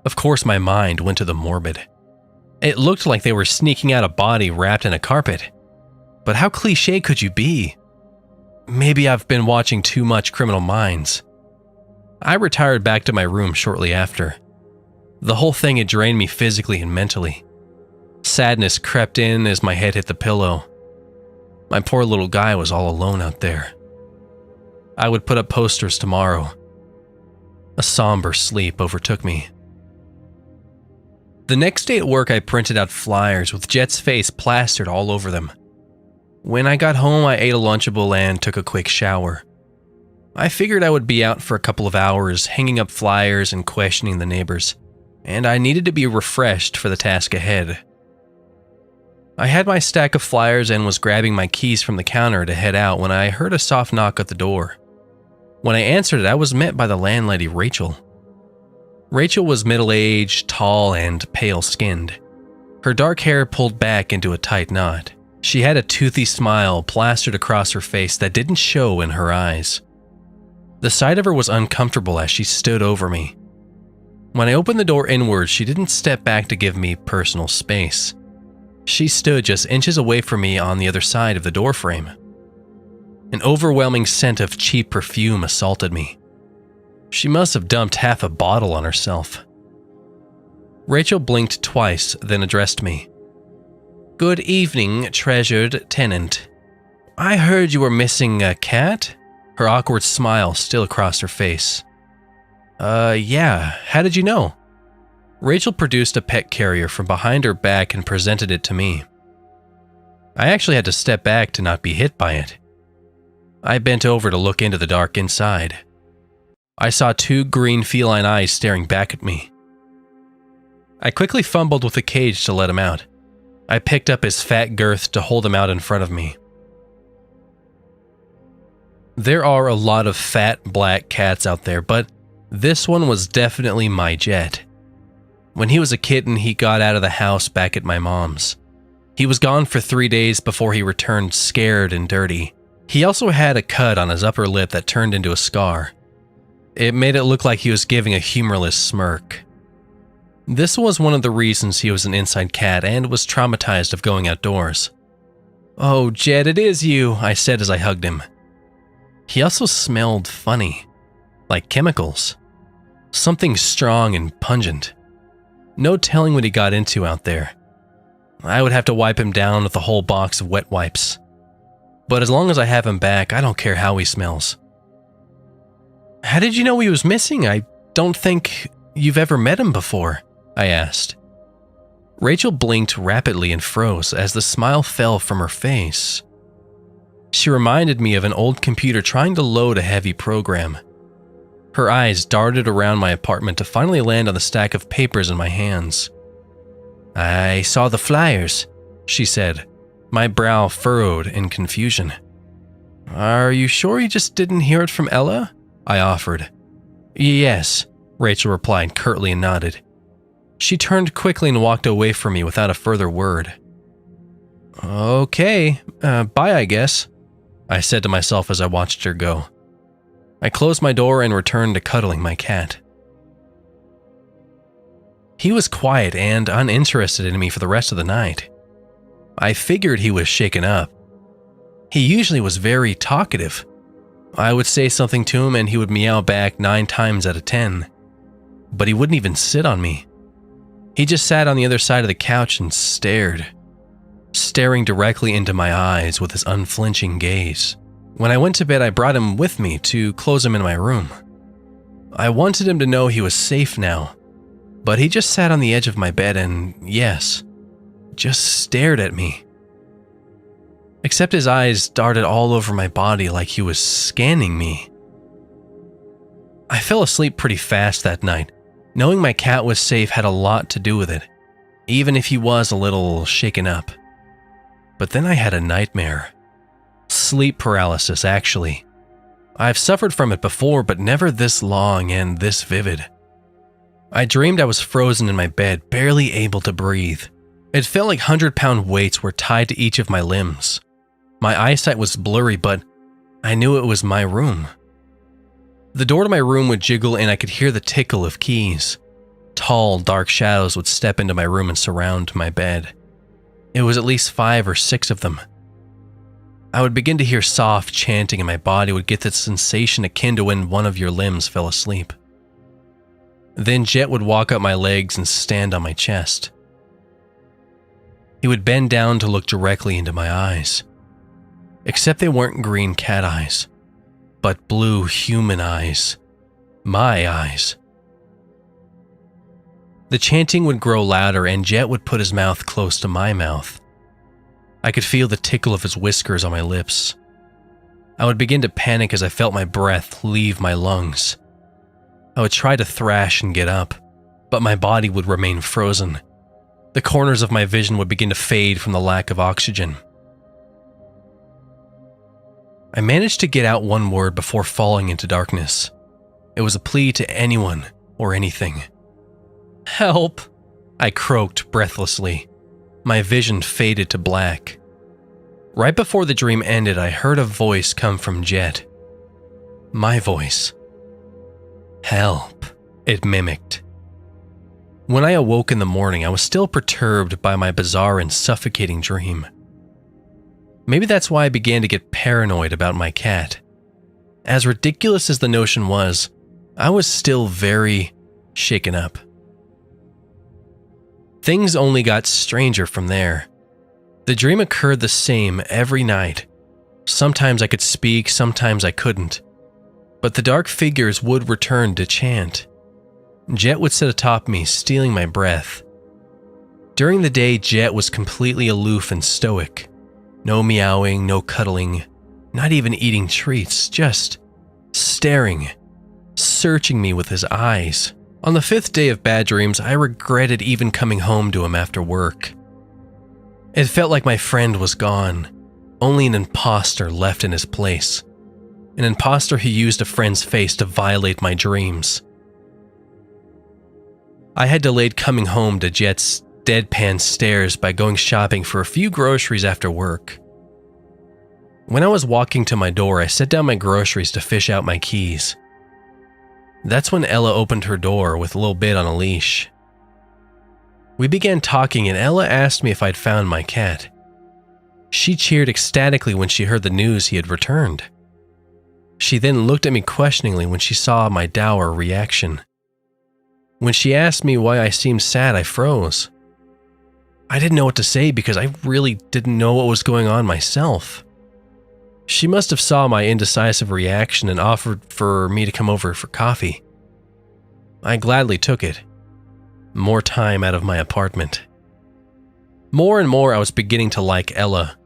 Of course, my mind went to the morbid. It looked like they were sneaking out a body wrapped in a carpet. But how cliché could you be? Maybe I've been watching too much Criminal Minds. I retired back to my room shortly after. The whole thing had drained me physically and mentally. Sadness crept in as my head hit the pillow. My poor little guy was all alone out there. I would put up posters tomorrow. A somber sleep overtook me. The next day at work, I printed out flyers with Jet's face plastered all over them. When I got home, I ate a Lunchable and took a quick shower. I figured I would be out for a couple of hours, hanging up flyers and questioning the neighbors, and I needed to be refreshed for the task ahead. I had my stack of flyers and was grabbing my keys from the counter to head out when I heard a soft knock at the door. When I answered it, I was met by the landlady, Rachel. Rachel was middle-aged, tall, and pale-skinned. Her dark hair pulled back into a tight knot. She had a toothy smile plastered across her face that didn't show in her eyes. The sight of her was uncomfortable as she stood over me. When I opened the door inward, she didn't step back to give me personal space. She stood just inches away from me on the other side of the doorframe. An overwhelming scent of cheap perfume assaulted me. She must have dumped half a bottle on herself. Rachel blinked twice, then addressed me. Good evening, treasured tenant. I heard you were missing a cat? Her awkward smile still across her face. Yeah, how did you know? Rachel produced a pet carrier from behind her back and presented it to me. I actually had to step back to not be hit by it. I bent over to look into the dark inside. I saw 2 green feline eyes staring back at me. I quickly fumbled with the cage to let him out. I picked up his fat girth to hold him out in front of me. There are a lot of fat black cats out there, but this one was definitely my Jet. When he was a kitten, he got out of the house back at my mom's. He was gone for 3 days before he returned scared and dirty. He also had a cut on his upper lip that turned into a scar. It made it look like he was giving a humorless smirk. This was one of the reasons he was an inside cat and was traumatized of going outdoors. "Oh, Jet, it is you," I said as I hugged him. He also smelled funny, like chemicals. Something strong and pungent. No telling what he got into out there. I would have to wipe him down with a whole box of wet wipes. But as long as I have him back, I don't care how he smells. "How did you know he was missing? I don't think you've ever met him before," I asked. Rachel blinked rapidly and froze as the smile fell from her face. She reminded me of an old computer trying to load a heavy program. Her eyes darted around my apartment to finally land on the stack of papers in my hands. "I saw the flyers," she said, my brow furrowed in confusion. "Are you sure you just didn't hear it from Ella?" I offered. "Yes," Rachel replied curtly and nodded. She turned quickly and walked away from me without a further word. "Okay, bye I guess," I said to myself as I watched her go. I closed my door and returned to cuddling my cat. He was quiet and uninterested in me for the rest of the night. I figured he was shaken up. He usually was very talkative. I would say something to him and he would meow back 9 times out of 10. But he wouldn't even sit on me. He just sat on the other side of the couch and stared, staring directly into my eyes with his unflinching gaze. When I went to bed, I brought him with me to close him in my room. I wanted him to know he was safe now, but he just sat on the edge of my bed and, yes, just stared at me. Except his eyes darted all over my body like he was scanning me. I fell asleep pretty fast that night. Knowing my cat was safe had a lot to do with it, even if he was a little shaken up. But then I had a nightmare. Sleep paralysis, actually. I've suffered from it before, but never this long and this vivid. I dreamed I was frozen in my bed, barely able to breathe. It felt like 100-pound weights were tied to each of my limbs. My eyesight was blurry, but I knew it was my room. The door to my room would jiggle and I could hear the tickle of keys. Tall, dark shadows would step into my room and surround my bed. It was at least 5 or 6 of them. I would begin to hear soft chanting and my body would get this sensation akin to when one of your limbs fell asleep. Then Jet would walk up my legs and stand on my chest. He would bend down to look directly into my eyes. Except they weren't green cat eyes, but blue human eyes. My eyes. The chanting would grow louder and Jet would put his mouth close to my mouth. I could feel the tickle of his whiskers on my lips. I would begin to panic as I felt my breath leave my lungs. I would try to thrash and get up, but my body would remain frozen. The corners of my vision would begin to fade from the lack of oxygen. I managed to get out one word before falling into darkness. It was a plea to anyone or anything. "Help!" I croaked breathlessly. My vision faded to black. Right before the dream ended, I heard a voice come from Jet. My voice. "Help," it mimicked. When I awoke in the morning, I was still perturbed by my bizarre and suffocating dream. Maybe that's why I began to get paranoid about my cat. As ridiculous as the notion was, I was still very shaken up. Things only got stranger from there. The dream occurred the same every night. Sometimes I could speak, sometimes I couldn't. but the dark figures would return to chant. Jet would sit atop me, stealing my breath. During the day, Jet was completely aloof and stoic. No meowing, no cuddling, not even eating treats, just staring, searching me with his eyes. On the 5th day of bad dreams, I regretted even coming home to him after work. It felt like my friend was gone, only an imposter left in his place. An imposter who used a friend's face to violate my dreams. I had delayed coming home to Jet's deadpan stares by going shopping for a few groceries after work. When I was walking to my door, I set down my groceries to fish out my keys. That's when Ella opened her door with a little bit on a leash. We began talking and Ella asked me if I'd found my cat. She cheered ecstatically when she heard the news he had returned. She then looked at me questioningly when she saw my dour reaction. When she asked me why I seemed sad, I froze. I didn't know what to say because I really didn't know what was going on myself. She must have saw my indecisive reaction and offered for me to come over for coffee. I gladly took it. More time out of my apartment. More and more I was beginning to like Ella.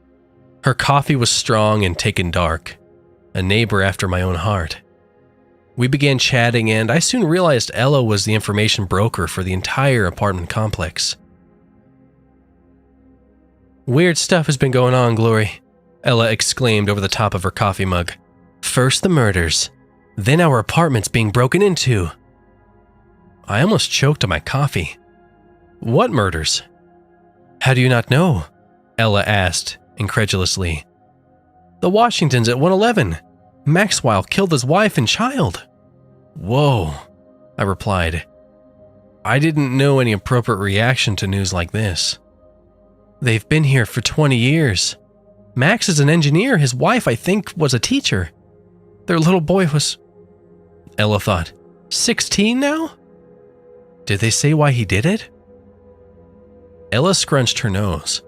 Her coffee was strong and taken dark. A neighbor after my own heart. We began chatting and I soon realized Ella was the information broker for the entire apartment complex. "Weird stuff has been going on, Glory," Ella exclaimed over the top of her coffee mug. "First the murders, then our apartment's being broken into." I almost choked on my coffee. "What murders?" "How do you not know?" Ella asked, incredulously. "The Washingtons at 111. Maxwell killed his wife and child." "Whoa," I replied. I didn't know any appropriate reaction to news like this. "They've been here for 20 years. Max is an engineer. His wife, I think, was a teacher. Their little boy was..." Ella thought, 16 now? Did they say why he did it? Ella scrunched her nose.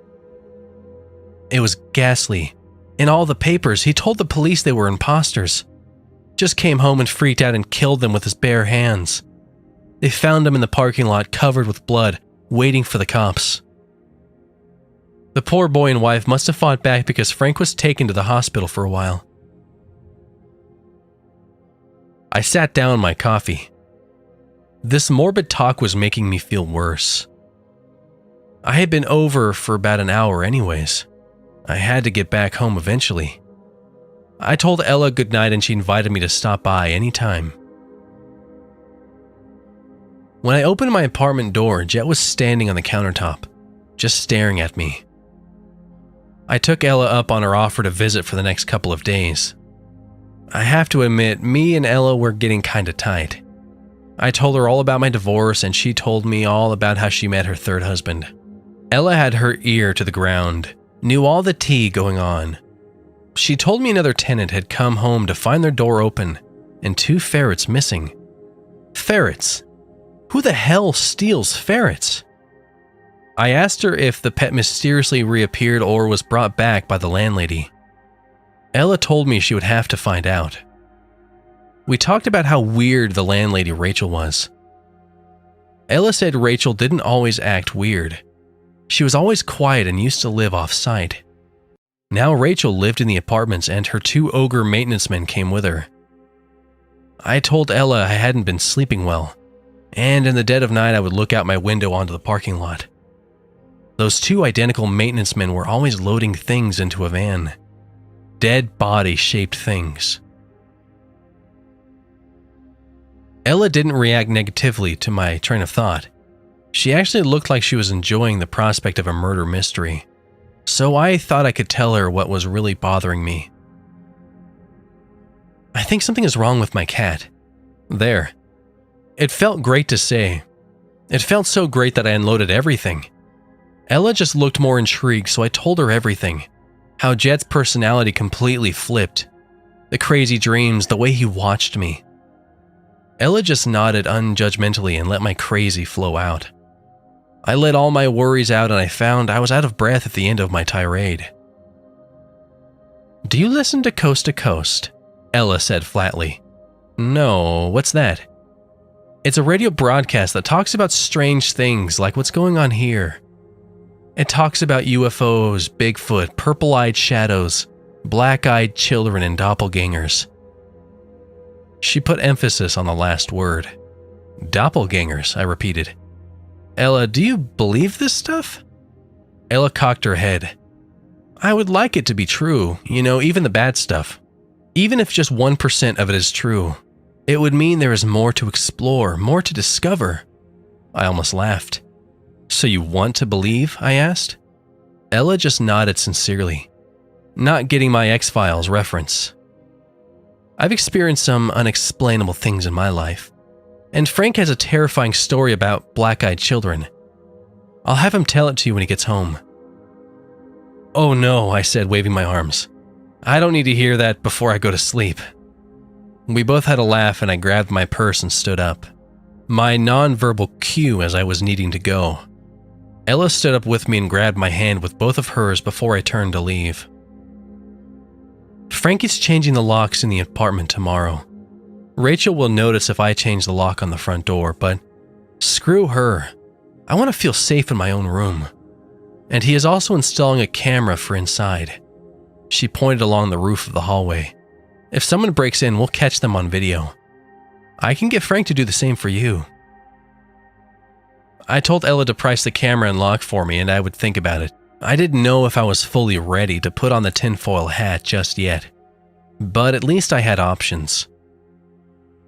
"It was ghastly. In all the papers, he told the police they were imposters. Just came home and freaked out and killed them with his bare hands. They found him in the parking lot covered with blood, waiting for the cops. The poor boy and wife must have fought back because Frank was taken to the hospital for a while." I sat down my coffee. This morbid talk was making me feel worse. I had been over for about an hour anyways. I had to get back home eventually. I told Ella goodnight and she invited me to stop by anytime. When I opened my apartment door, Jet was standing on the countertop, just staring at me. I took Ella up on her offer to visit for the next couple of days. I have to admit, me and Ella were getting kinda tight. I told her all about my divorce and she told me all about how she met her third husband. Ella had her ear to the ground, knew all the tea going on. She told me another tenant had come home to find their door open and 2 ferrets missing. Ferrets? Who the hell steals ferrets? I asked her if the pet mysteriously reappeared or was brought back by the landlady. Ella told me she would have to find out. We talked about how weird the landlady Rachel was. Ella said Rachel didn't always act weird. She was always quiet and used to live off-site. Now Rachel lived in the apartments and her 2 ogre maintenance men came with her. I told Ella I hadn't been sleeping well, and in the dead of night I would look out my window onto the parking lot. Those 2 identical maintenance men were always loading things into a van. Dead body-shaped things. Ella didn't react negatively to my train of thought. She actually looked like she was enjoying the prospect of a murder mystery, so I thought I could tell her what was really bothering me. "I think something is wrong with my cat." There. It felt great to say. It felt so great that I unloaded everything. Ella just looked more intrigued, so I told her everything. How Jet's personality completely flipped. The crazy dreams, the way he watched me. Ella just nodded unjudgmentally and let my crazy flow out. I let all my worries out and I found I was out of breath at the end of my tirade. "Do you listen to Coast, Ella said flatly. No, what's that? It's a radio broadcast that talks about strange things like what's going on here. It talks about UFOs, Bigfoot, purple-eyed shadows, black-eyed children, and doppelgangers. She put emphasis on the last word. Doppelgangers, I repeated. Ella, do you believe this stuff? Ella cocked her head. I would like it to be true, even the bad stuff. Even if just 1% of it is true, it would mean there is more to explore, more to discover. I almost laughed. So you want to believe? I asked. Ella just nodded sincerely, not getting my X-Files reference. I've experienced some unexplainable things in my life, and Frank has a terrifying story about black-eyed children. I'll have him tell it to you when he gets home. Oh no, I said, waving my arms. I don't need to hear that before I go to sleep. We both had a laugh and I grabbed my purse and stood up, my non-verbal cue as I was needing to go. Ella stood up with me and grabbed my hand with both of hers before I turned to leave. Frankie's changing the locks in the apartment tomorrow. Rachel will notice if I change the lock on the front door, but screw her. I want to feel safe in my own room. And he is also installing a camera for inside. She pointed along the roof of the hallway. If someone breaks in, we'll catch them on video. I can get Frank to do the same for you. I told Ella to price the camera and lock for me, and I would think about it. I didn't know if I was fully ready to put on the tinfoil hat just yet, but at least I had options.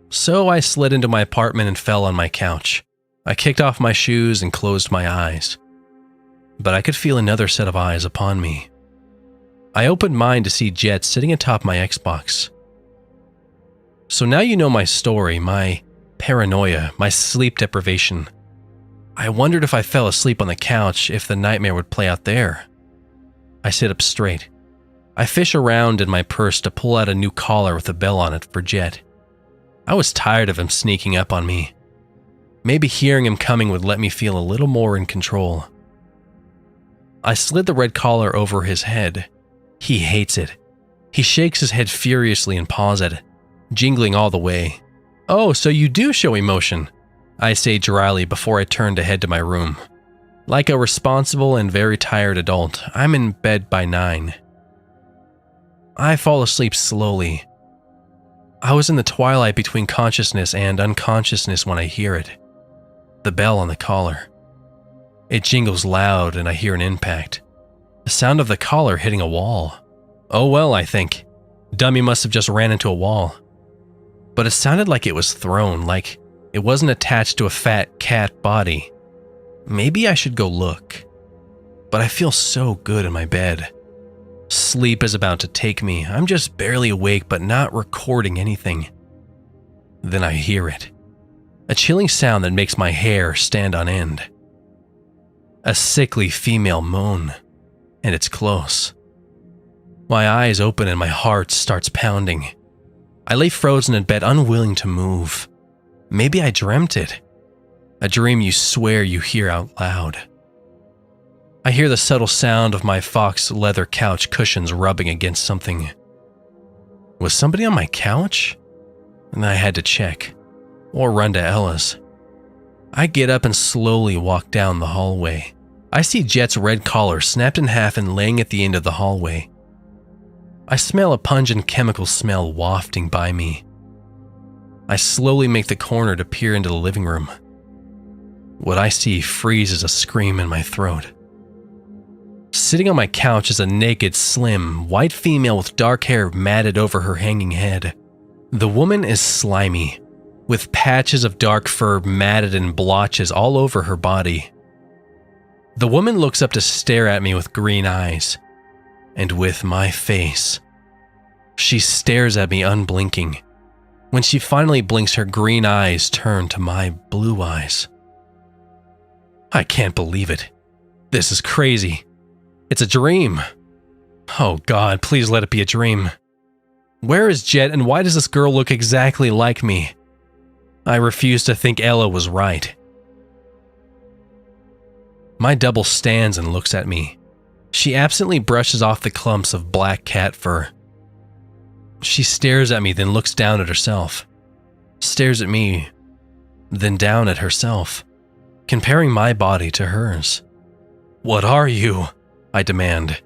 So I slid into my apartment and fell on my couch. I kicked off my shoes and closed my eyes, but I could feel another set of eyes upon me. I opened mine to see Jet sitting atop my Xbox. So now you know my story, my paranoia, my sleep deprivation. I wondered if I fell asleep on the couch if the nightmare would play out there. I sit up straight. I fish around in my purse to pull out a new collar with a bell on it for Jet. I was tired of him sneaking up on me. Maybe hearing him coming would let me feel a little more in control. I slid the red collar over his head. He hates it. He shakes his head furiously and paws at it, jingling all the way. Oh, so you do show emotion, I say dryly before I turn to head to my room. Like a responsible and very tired adult, I'm in bed by 9. I fall asleep slowly. I was in the twilight between consciousness and unconsciousness when I hear it. The bell on the collar. It jingles loud and I hear an impact. The sound of the collar hitting a wall. Oh well, I think. Dummy must have just ran into a wall. But it sounded like it was thrown, like it wasn't attached to a fat cat body. Maybe I should go look. But I feel so good in my bed. Sleep is about to take me. I'm just barely awake but not recording anything. Then I hear it. A chilling sound that makes my hair stand on end. A sickly female moan. And it's close. My eyes open and my heart starts pounding. I lay frozen in bed, unwilling to move. Maybe I dreamt it. A dream you swear you hear out loud. I hear the subtle sound of my fox leather couch cushions rubbing against something. Was somebody on my couch? And I had to check, or run to Ella's. I get up and slowly walk down the hallway. I see Jet's red collar snapped in half and laying at the end of the hallway. I smell a pungent chemical smell wafting by me. I slowly make the corner to peer into the living room. What I see freezes a scream in my throat. Sitting on my couch is a naked, slim, white female with dark hair matted over her hanging head. The woman is slimy, with patches of dark fur matted in blotches all over her body. The woman looks up to stare at me with green eyes, and with my face. She stares at me unblinking. When she finally blinks, her green eyes turn to my blue eyes. I can't believe it. This is crazy. It's a dream. Oh God, please let it be a dream. Where is Jet and why does this girl look exactly like me? I refuse to think Ella was right. My double stands and looks at me. She absently brushes off the clumps of black cat fur. She stares at me, then looks down at herself. stares at me, then down at herself, comparing my body to hers. "What are you?" I demand.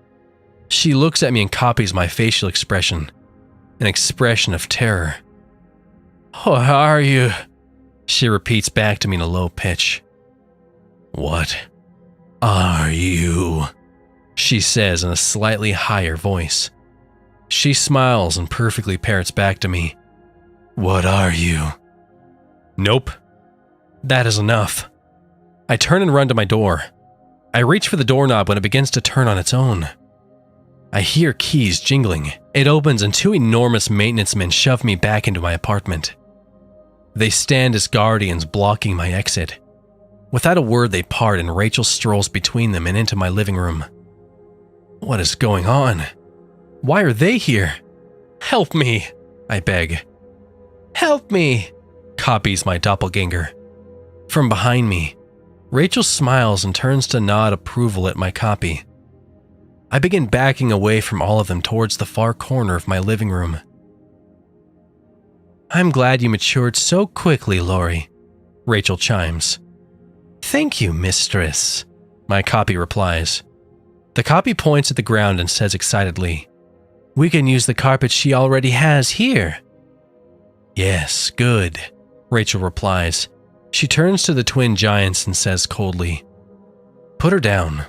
She looks at me and copies my facial expression, an expression of terror. "What are you?" she repeats back to me in a low pitch. "What are you?" she says in a slightly higher voice. She smiles and perfectly parrots back to me. "What are you?" Nope. That is enough. I turn and run to my door. I reach for the doorknob when it begins to turn on its own. I hear keys jingling. It opens and two enormous maintenance men shove me back into my apartment. They stand as guardians blocking my exit. Without a word, they part and Rachel strolls between them and into my living room. What is going on? Why are they here? "Help me," I beg. "Help me," copies my doppelganger. From behind me, Rachel smiles and turns to nod approval at my copy. I begin backing away from all of them towards the far corner of my living room. "I'm glad you matured so quickly, Lori," Rachel chimes. "Thank you, mistress," my copy replies. The copy points at the ground and says excitedly, "We can use the carpet she already has here." "Yes, good," Rachel replies. She turns to the twin giants and says coldly, "Put her down."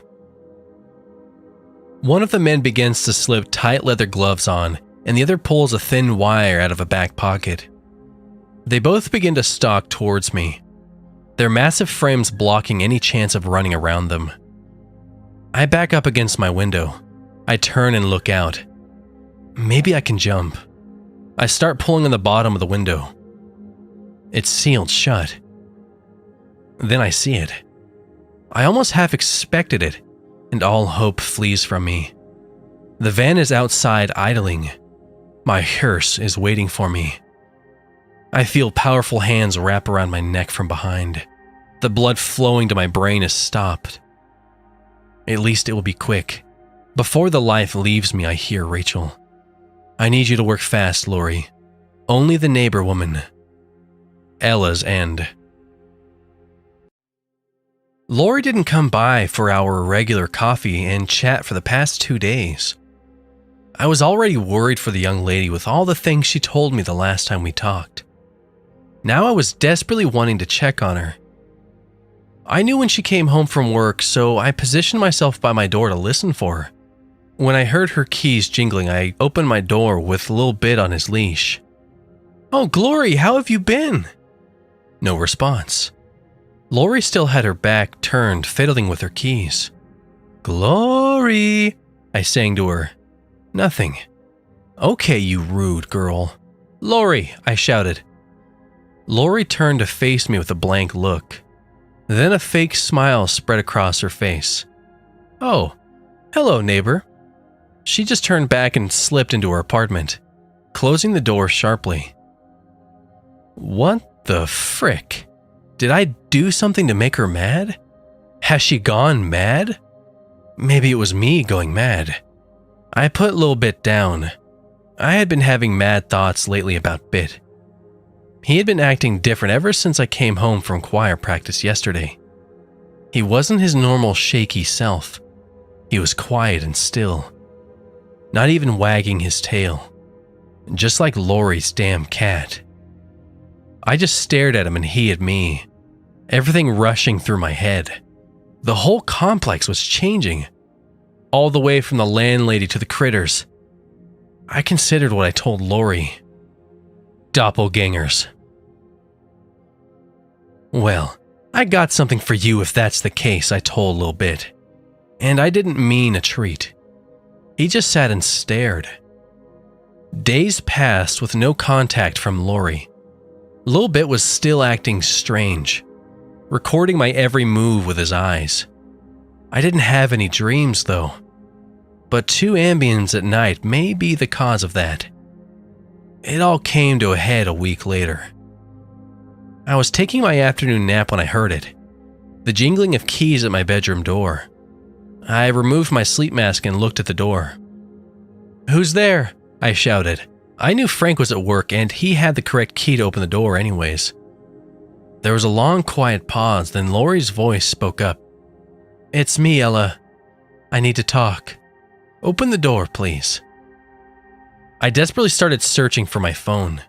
One of the men begins to slip tight leather gloves on, and the other pulls a thin wire out of a back pocket. They both begin to stalk towards me, their massive frames blocking any chance of running around them. I back up against my window. I turn and look out. Maybe I can jump. I start pulling on the bottom of the window. It's sealed shut. Then I see it. I almost half expected it, and all hope flees from me. The van is outside idling. My hearse is waiting for me. I feel powerful hands wrap around my neck from behind. The blood flowing to my brain is stopped. At least it will be quick. Before the life leaves me, I hear Rachel. "I need you to work fast, Lori. Only the neighbor woman. Ella's end." Lori didn't come by for our regular coffee and chat for the past 2 days. I was already worried for the young lady with all the things she told me the last time we talked. Now I was desperately wanting to check on her. I knew when she came home from work, so I positioned myself by my door to listen for her. When I heard her keys jingling, I opened my door with a little bit on his leash. "Oh, Glory, how have you been?" No response. Lori still had her back turned, fiddling with her keys. "Glory," I sang to her. Nothing. "Okay, you rude girl." "Lori," I shouted. Lori turned to face me with a blank look. Then a fake smile spread across her face. "Oh, hello, neighbor." She just turned back and slipped into her apartment, closing the door sharply. What the frick? Did I do something to make her mad? Has she gone mad? Maybe it was me going mad. I put Lil Bit down. I had been having mad thoughts lately about Bit. He had been acting different ever since I came home from choir practice yesterday. He wasn't his normal shaky self. He was quiet and still, not even wagging his tail, just like Lori's damn cat. I just stared at him and he at me, everything rushing through my head. The whole complex was changing, all the way from the landlady to the critters. I considered what I told Lori. Doppelgangers. "Well, I got something for you if that's the case," I told Lil Bit. And I didn't mean a treat. He just sat and stared. Days passed with no contact from Lori. Lil Bit was still acting strange, recording my every move with his eyes. I didn't have any dreams though, but 2 Ambiens at night may be the cause of that. It all came to a head a week later. I was taking my afternoon nap when I heard it, the jingling of keys at my bedroom door. I removed my sleep mask and looked at the door. "Who's there?" I shouted. I knew Frank was at work and he had the correct key to open the door anyways. There was a long, quiet pause, then Lori's voice spoke up. "It's me, Ella. I need to talk. Open the door, please." I desperately started searching for my phone.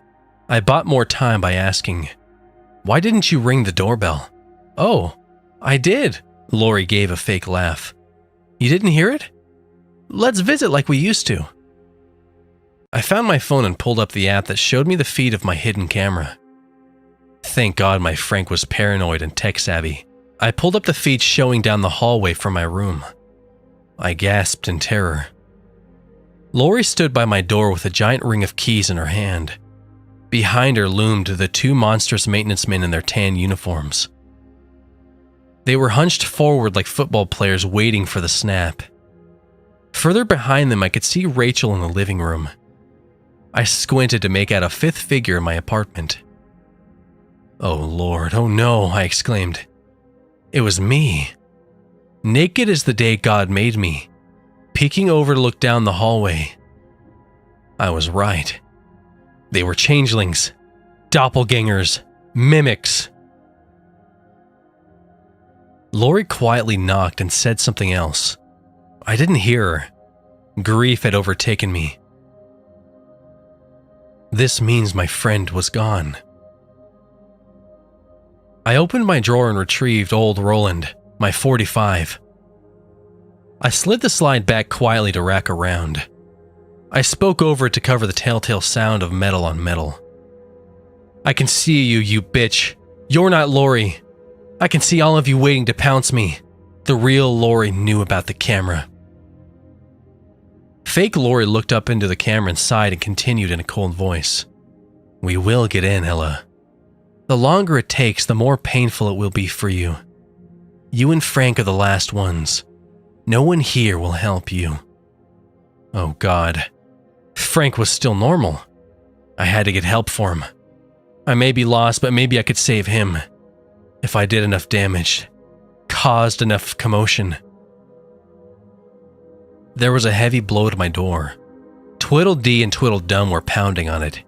I bought more time by asking, "Why didn't you ring the doorbell?" "Oh, I did," Lori gave a fake laugh. "You didn't hear it? Let's visit like we used to." I found my phone and pulled up the app that showed me the feed of my hidden camera. Thank God my Frank was paranoid and tech-savvy. I pulled up the feed showing down the hallway from my room. I gasped in terror. Lori stood by my door with a giant ring of keys in her hand. Behind her loomed the two monstrous maintenance men in their tan uniforms. They were hunched forward like football players waiting for the snap. Further behind them, I could see Rachel in the living room. I squinted to make out a fifth figure in my apartment. "Oh Lord, oh no," I exclaimed. It was me. Naked as the day God made me, peeking over to look down the hallway. I was right. They were changelings, doppelgangers, mimics. Lori quietly knocked and said something else. I didn't hear her. Grief had overtaken me. This means my friend was gone. I opened my drawer and retrieved old Roland, my .45. I slid the slide back quietly to rack around. I spoke over it to cover the telltale sound of metal on metal. "I can see you, you bitch. You're not Lori. I can see all of you waiting to pounce me. The real Lori knew about the camera." Fake Lori looked up into the camera and sighed and continued in a cold voice. "We will get in, Ella. The longer it takes, the more painful it will be for you. You and Frank are the last ones. No one here will help you." Oh God. Frank was still normal. I had to get help for him. I may be lost, but maybe I could save him. If I did enough damage, caused enough commotion. There was a heavy blow to my door. Twiddledee and Twiddledum were pounding on it.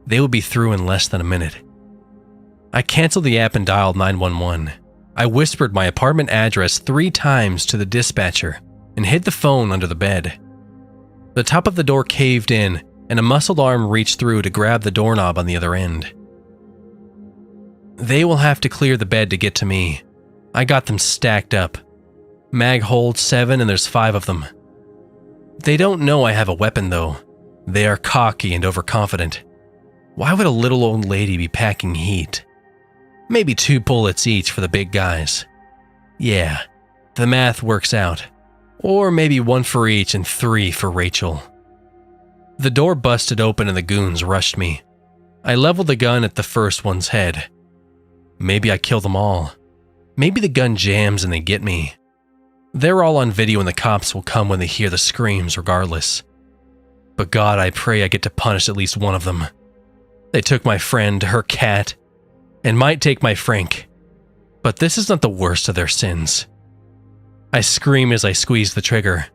They would be through in less than a minute. I canceled the app and dialed 911. I whispered my apartment address 3 times to the dispatcher and hid the phone under the bed. The top of the door caved in, and a muscled arm reached through to grab the doorknob on the other end. They will have to clear the bed to get to me. I got them stacked up. Mag holds 7 and there's 5 of them. They don't know I have a weapon though. They are cocky and overconfident. Why would a little old lady be packing heat? Maybe 2 bullets each for the big guys. Yeah, the math works out. Or maybe 1 for each and 3 for Rachel. The door busted open and the goons rushed me. I leveled the gun at the first one's head. Maybe I kill them all. Maybe the gun jams and they get me. They're all on video and the cops will come when they hear the screams regardless. But God, I pray I get to punish at least one of them. They took my friend, her cat, and might take my Frank. But this is not the worst of their sins. I scream as I squeeze the trigger.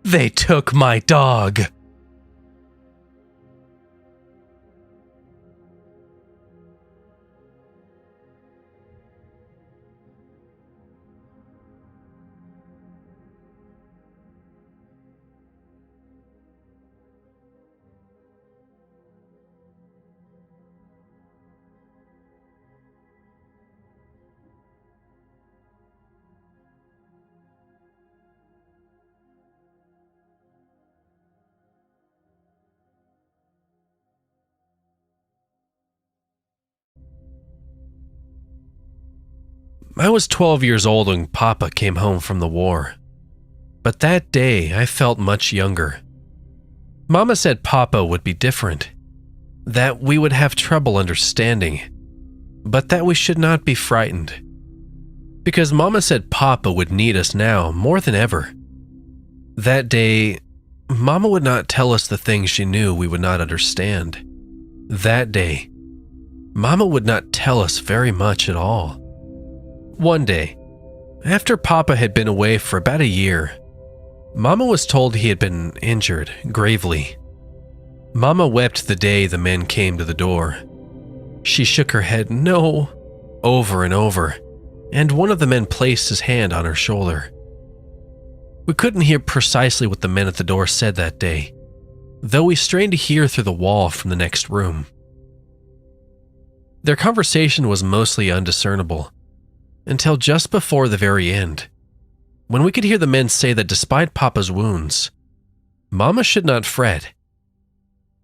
They took my dog. I was 12 years old when Papa came home from the war. But that day, I felt much younger. Mama said Papa would be different, that we would have trouble understanding, but that we should not be frightened. Because Mama said Papa would need us now more than ever. That day, Mama would not tell us the things she knew we would not understand. That day, Mama would not tell us very much at all. One day, after Papa had been away for about a year, Mama was told he had been injured gravely. Mama wept the day the men came to the door. She shook her head no over and over, and one of the men placed his hand on her shoulder. We couldn't hear precisely what the men at the door said that day, though we strained to hear through the wall from the next room. Their conversation was mostly undiscernible, until just before the very end, when we could hear the men say that despite Papa's wounds, Mama should not fret.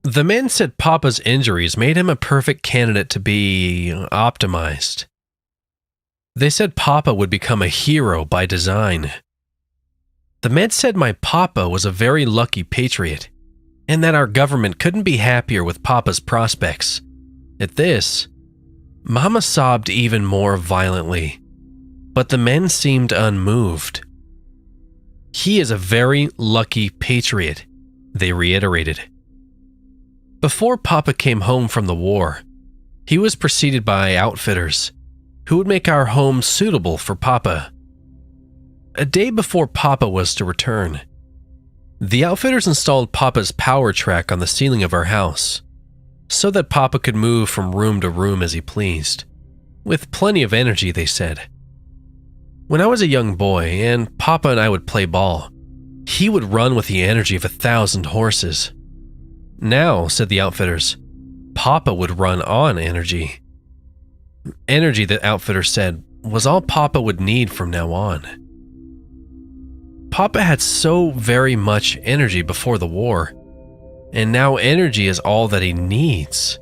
The men said Papa's injuries made him a perfect candidate to be optimized. They said Papa would become a hero by design. The men said my Papa was a very lucky patriot, and that our government couldn't be happier with Papa's prospects. At this, Mama sobbed even more violently, but the men seemed unmoved. He is a very lucky patriot, they reiterated. Before Papa came home from the war, he was preceded by outfitters who would make our home suitable for Papa. A day before Papa was to return, the outfitters installed Papa's power track on the ceiling of our house so that Papa could move from room to room as he pleased, with plenty of energy, they said. When I was a young boy and Papa and I would play ball, he would run with the energy of 1,000 horses. Now, said the outfitters, Papa would run on energy. Energy, the outfitters said, was all Papa would need from now on. Papa had so very much energy before the war, and now energy is all that he needs.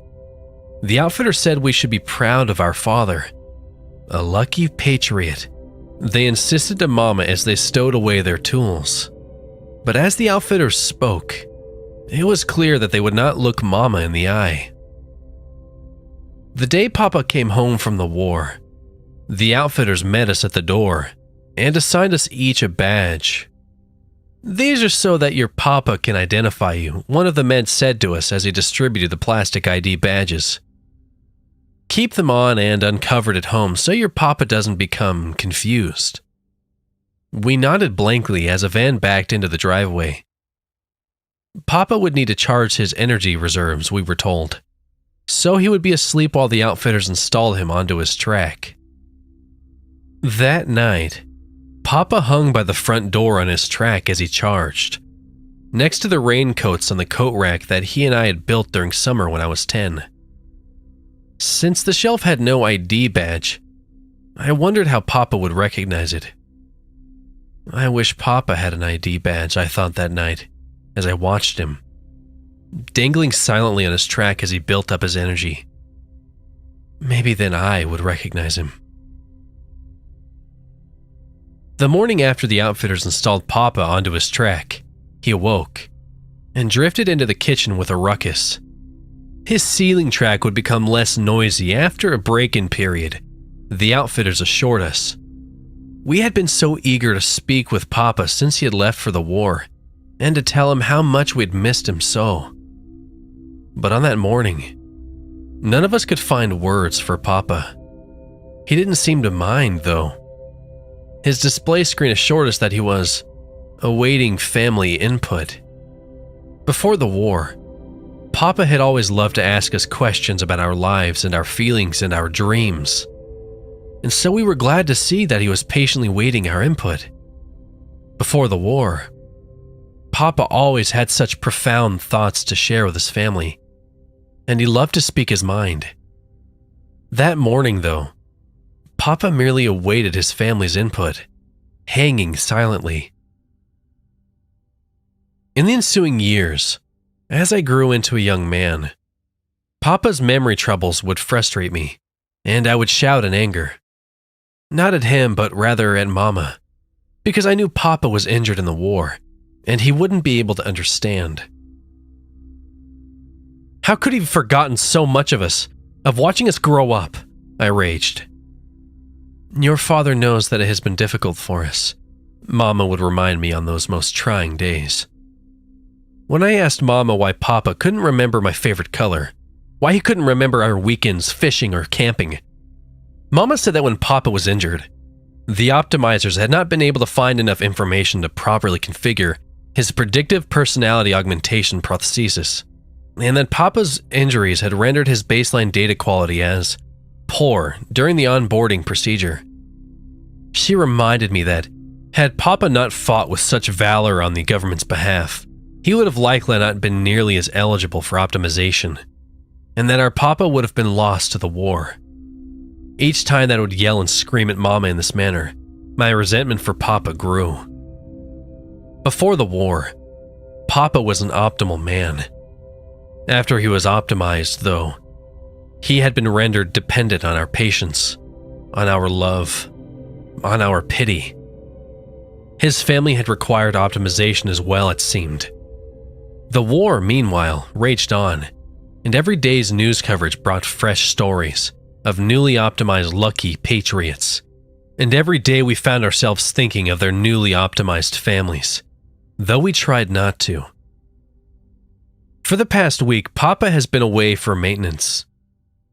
The outfitter said we should be proud of our father, a lucky patriot. They insisted to Mama as they stowed away their tools. But as the outfitters spoke, it was clear that they would not look Mama in the eye. The day Papa came home from the war, the outfitters met us at the door and assigned us each a badge. "These are so that your Papa can identify you," one of the men said to us as he distributed the plastic ID badges. "Keep them on and uncovered at home so your Papa doesn't become confused." We nodded blankly as a van backed into the driveway. Papa would need to charge his energy reserves, we were told, so he would be asleep while the outfitters installed him onto his track. That night, Papa hung by the front door on his track as he charged, next to the raincoats on the coat rack that he and I had built during summer when I was 10. Since the shelf had no ID badge, I wondered how Papa would recognize it. I wish Papa had an ID badge, I thought that night, as I watched him, dangling silently on his track as he built up his energy. Maybe then I would recognize him. The morning after the outfitters installed Papa onto his track, he awoke and drifted into the kitchen with a ruckus. His ceiling track would become less noisy after a break-in period, the outfitters assured us. We had been so eager to speak with Papa since he had left for the war, and to tell him how much we'd missed him so. But on that morning, none of us could find words for Papa. He didn't seem to mind, though. His display screen assured us that he was awaiting family input. Before the war, Papa had always loved to ask us questions about our lives and our feelings and our dreams. And so we were glad to see that he was patiently waiting our input. Before the war, Papa always had such profound thoughts to share with his family, and he loved to speak his mind. That morning, though, Papa merely awaited his family's input, hanging silently. In the ensuing years, as I grew into a young man, Papa's memory troubles would frustrate me, and I would shout in anger. Not at him, but rather at Mama, because I knew Papa was injured in the war, and he wouldn't be able to understand. How could he have forgotten so much of us, of watching us grow up? I raged. Your father knows that it has been difficult for us, Mama would remind me on those most trying days. When I asked Mama why Papa couldn't remember my favorite color, why he couldn't remember our weekends fishing or camping, Mama said that when Papa was injured, the optimizers had not been able to find enough information to properly configure his predictive personality augmentation prosthesis, and that Papa's injuries had rendered his baseline data quality as poor during the onboarding procedure. She reminded me that, had Papa not fought with such valor on the government's behalf, he would have likely not been nearly as eligible for optimization, and that our Papa would have been lost to the war. Each time that I would yell and scream at Mama in this manner, my resentment for Papa grew. Before the war, Papa was an optimal man. After he was optimized, though, he had been rendered dependent on our patience, on our love, on our pity. His family had required optimization as well, it seemed. The war, meanwhile, raged on, and every day's news coverage brought fresh stories of newly optimized lucky patriots, and every day we found ourselves thinking of their newly optimized families, though we tried not to. For the past week, Papa has been away for maintenance.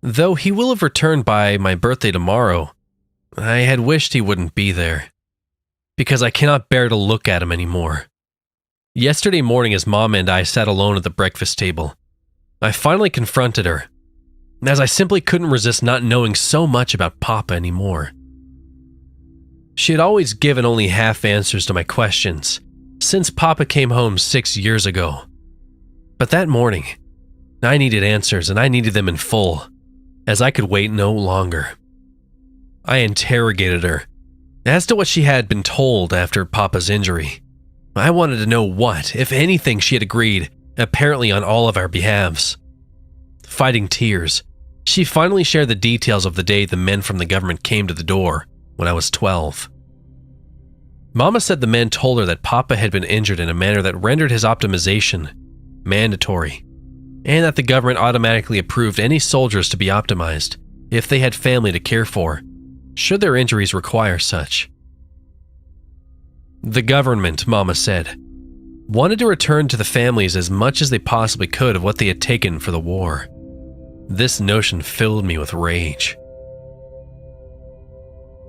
Though he will have returned by my birthday tomorrow, I had wished he wouldn't be there, because I cannot bear to look at him anymore. Yesterday morning, as Mama and I sat alone at the breakfast table, I finally confronted her, as I simply couldn't resist not knowing so much about Papa anymore. She had always given only half answers to my questions since Papa came home 6 years ago. But that morning, I needed answers, and I needed them in full, as I could wait no longer. I interrogated her as to what she had been told after Papa's injury. I wanted to know what, if anything, she had agreed, apparently on all of our behalves. Fighting tears, she finally shared the details of the day the men from the government came to the door when I was 12. Mama said the men told her that Papa had been injured in a manner that rendered his optimization mandatory, and that the government automatically approved any soldiers to be optimized if they had family to care for, should their injuries require such. The government, Mama said, wanted to return to the families as much as they possibly could of what they had taken for the war. This notion filled me with rage.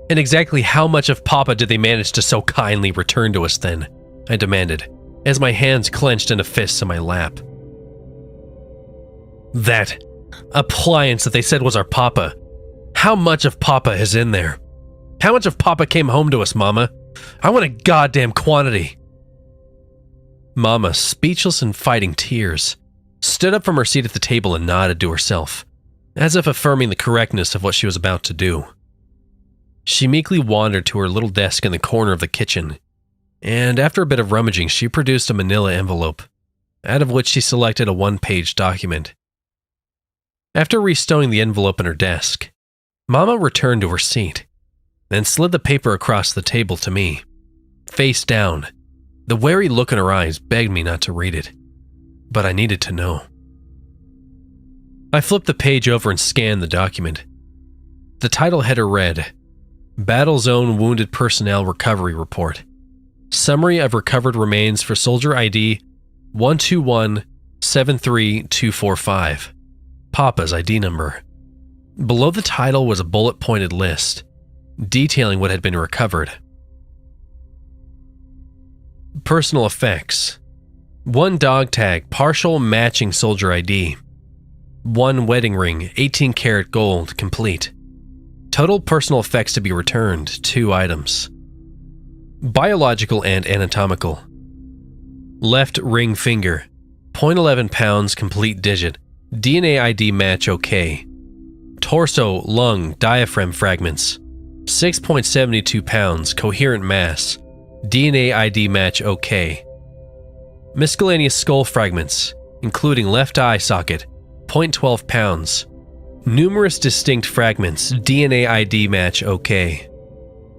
And exactly how much of Papa did they manage to so kindly return to us then? I demanded, as my hands clenched into fists in my lap. That appliance that they said was our Papa. How much of Papa is in there? How much of Papa came home to us, Mama? I want a goddamn quantity. Mama, speechless and fighting tears, stood up from her seat at the table and nodded to herself, as if affirming the correctness of what she was about to do. She meekly wandered to her little desk in the corner of the kitchen, and after a bit of rummaging, she produced a manila envelope, out of which she selected a one-page document. After restowing the envelope in her desk, Mama returned to her seat, then slid the paper across the table to me. Face down, the wary look in her eyes begged me not to read it, but I needed to know. I flipped the page over and scanned the document. The title header read, Battle Zone Wounded Personnel Recovery Report. Summary of recovered remains for Soldier ID 121-73245. Papa's ID number. Below the title was a bullet-pointed list, detailing what had been recovered. Personal effects. 1 dog tag, partial matching Soldier ID. 1 wedding ring, 18 karat gold, complete. Total personal effects to be returned, 2 items. Biological and anatomical. Left ring finger, 0.11 pounds, complete digit. DNA ID match OK. Torso, lung, diaphragm fragments, 6.72 pounds, coherent mass. DNA ID match OK. Miscellaneous skull fragments, including left eye socket, 0.12 pounds. Numerous distinct fragments, DNA ID match OK.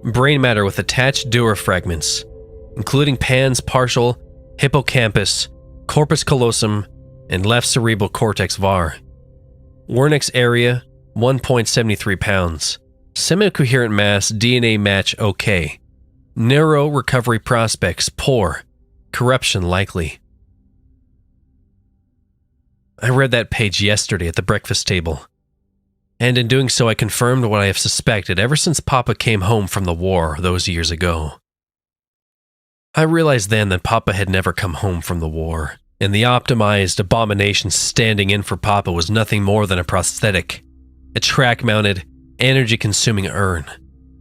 Brain matter with attached dura fragments, including pans partial, hippocampus, corpus callosum, and left cerebral cortex var. Wernicke's area, 1.73 pounds. Semi-coherent mass, DNA match OK. Neuro recovery prospects, poor. Corruption likely. I read that page yesterday at the breakfast table, and in doing so I confirmed what I have suspected ever since Papa came home from the war those years ago. I realized then that Papa had never come home from the war. and the optimized abomination standing in for Papa was nothing more than a prosthetic, a track-mounted, energy-consuming urn,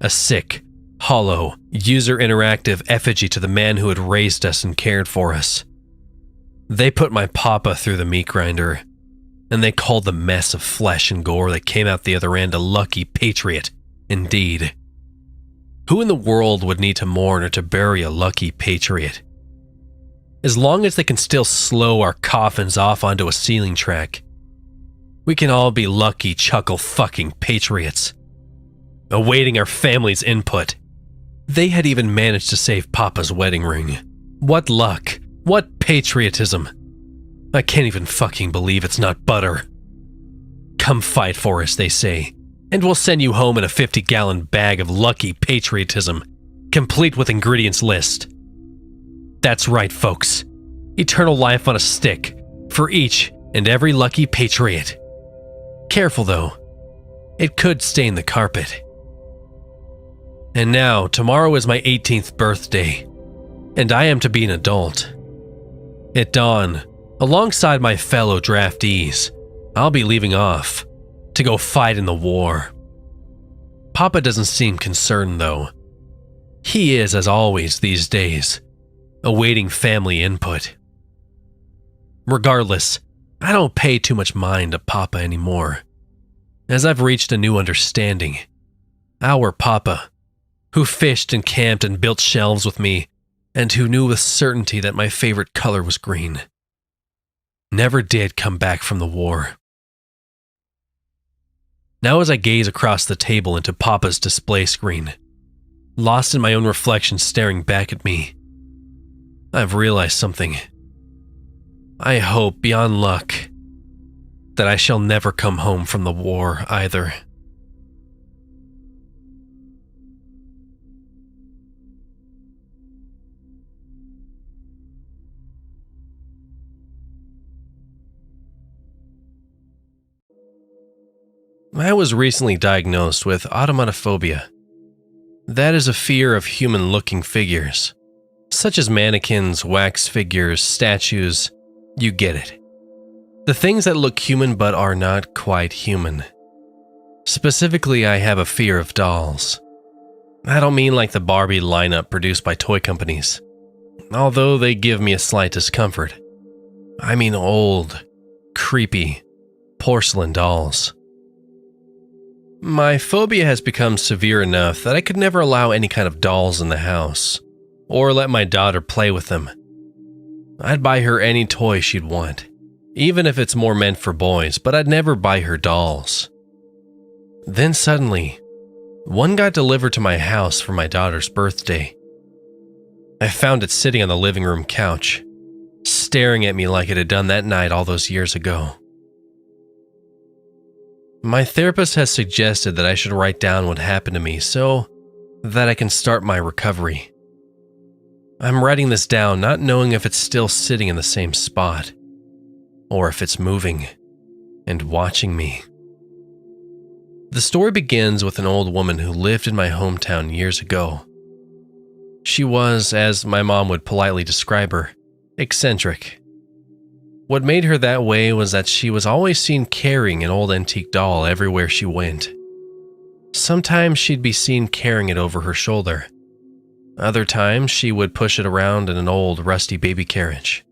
a sick, hollow, user-interactive effigy to the man who had raised us and cared for us. They put my Papa through the meat grinder, and they called the mess of flesh and gore that came out the other end a lucky patriot, indeed. Who in the world would need to mourn or to bury a lucky patriot? As long as they can still slow our coffins off onto a ceiling track, we can all be lucky chuckle-fucking patriots, awaiting our family's input. They had even managed to save Papa's wedding ring. What luck! What patriotism! I can't even fucking believe it's not butter. Come fight for us, they say, and we'll send you home in a 50-gallon bag of lucky patriotism, complete with ingredients list. That's right, folks. Eternal life on a stick for each and every lucky patriot. Careful, though. It could stain the carpet. And now, tomorrow is my 18th birthday, and I am to be an adult. At dawn, alongside my fellow draftees, I'll be leaving off to go fight in the war. Papa doesn't seem concerned, though. He is, as always these days, awaiting family input. Regardless, I don't pay too much mind to Papa anymore, as I've reached a new understanding. Our Papa, who fished and camped and built shelves with me, and who knew with certainty that my favorite color was green, never did come back from the war. Now as I gaze across the table into Papa's display screen, lost in my own reflection staring back at me, I've realized something. I hope, beyond luck, that I shall never come home from the war either. I was recently diagnosed with automatophobia. That is a fear of human-looking figures, such as mannequins, wax figures, statues. You get it. The things that look human but are not quite human. Specifically, I have a fear of dolls. I don't mean like the Barbie lineup produced by toy companies, although they give me a slight discomfort. I mean old, creepy, porcelain dolls. My phobia has become severe enough that I could never allow any kind of dolls in the house, or let my daughter play with them. I'd buy her any toy she'd want, even if it's more meant for boys, but I'd never buy her dolls. Then suddenly, one got delivered to my house for my daughter's birthday. I found it sitting on the living room couch, staring at me like it had done that night all those years ago. My therapist has suggested that I should write down what happened to me so that I can start my recovery. I'm writing this down not knowing if it's still sitting in the same spot, or if it's moving and watching me. The story begins with an old woman who lived in my hometown years ago. She was, as my mom would politely describe her, eccentric. What made her that way was that she was always seen carrying an old antique doll everywhere she went. Sometimes she'd be seen carrying it over her shoulder. Other times she would push it around in an old rusty baby carriage.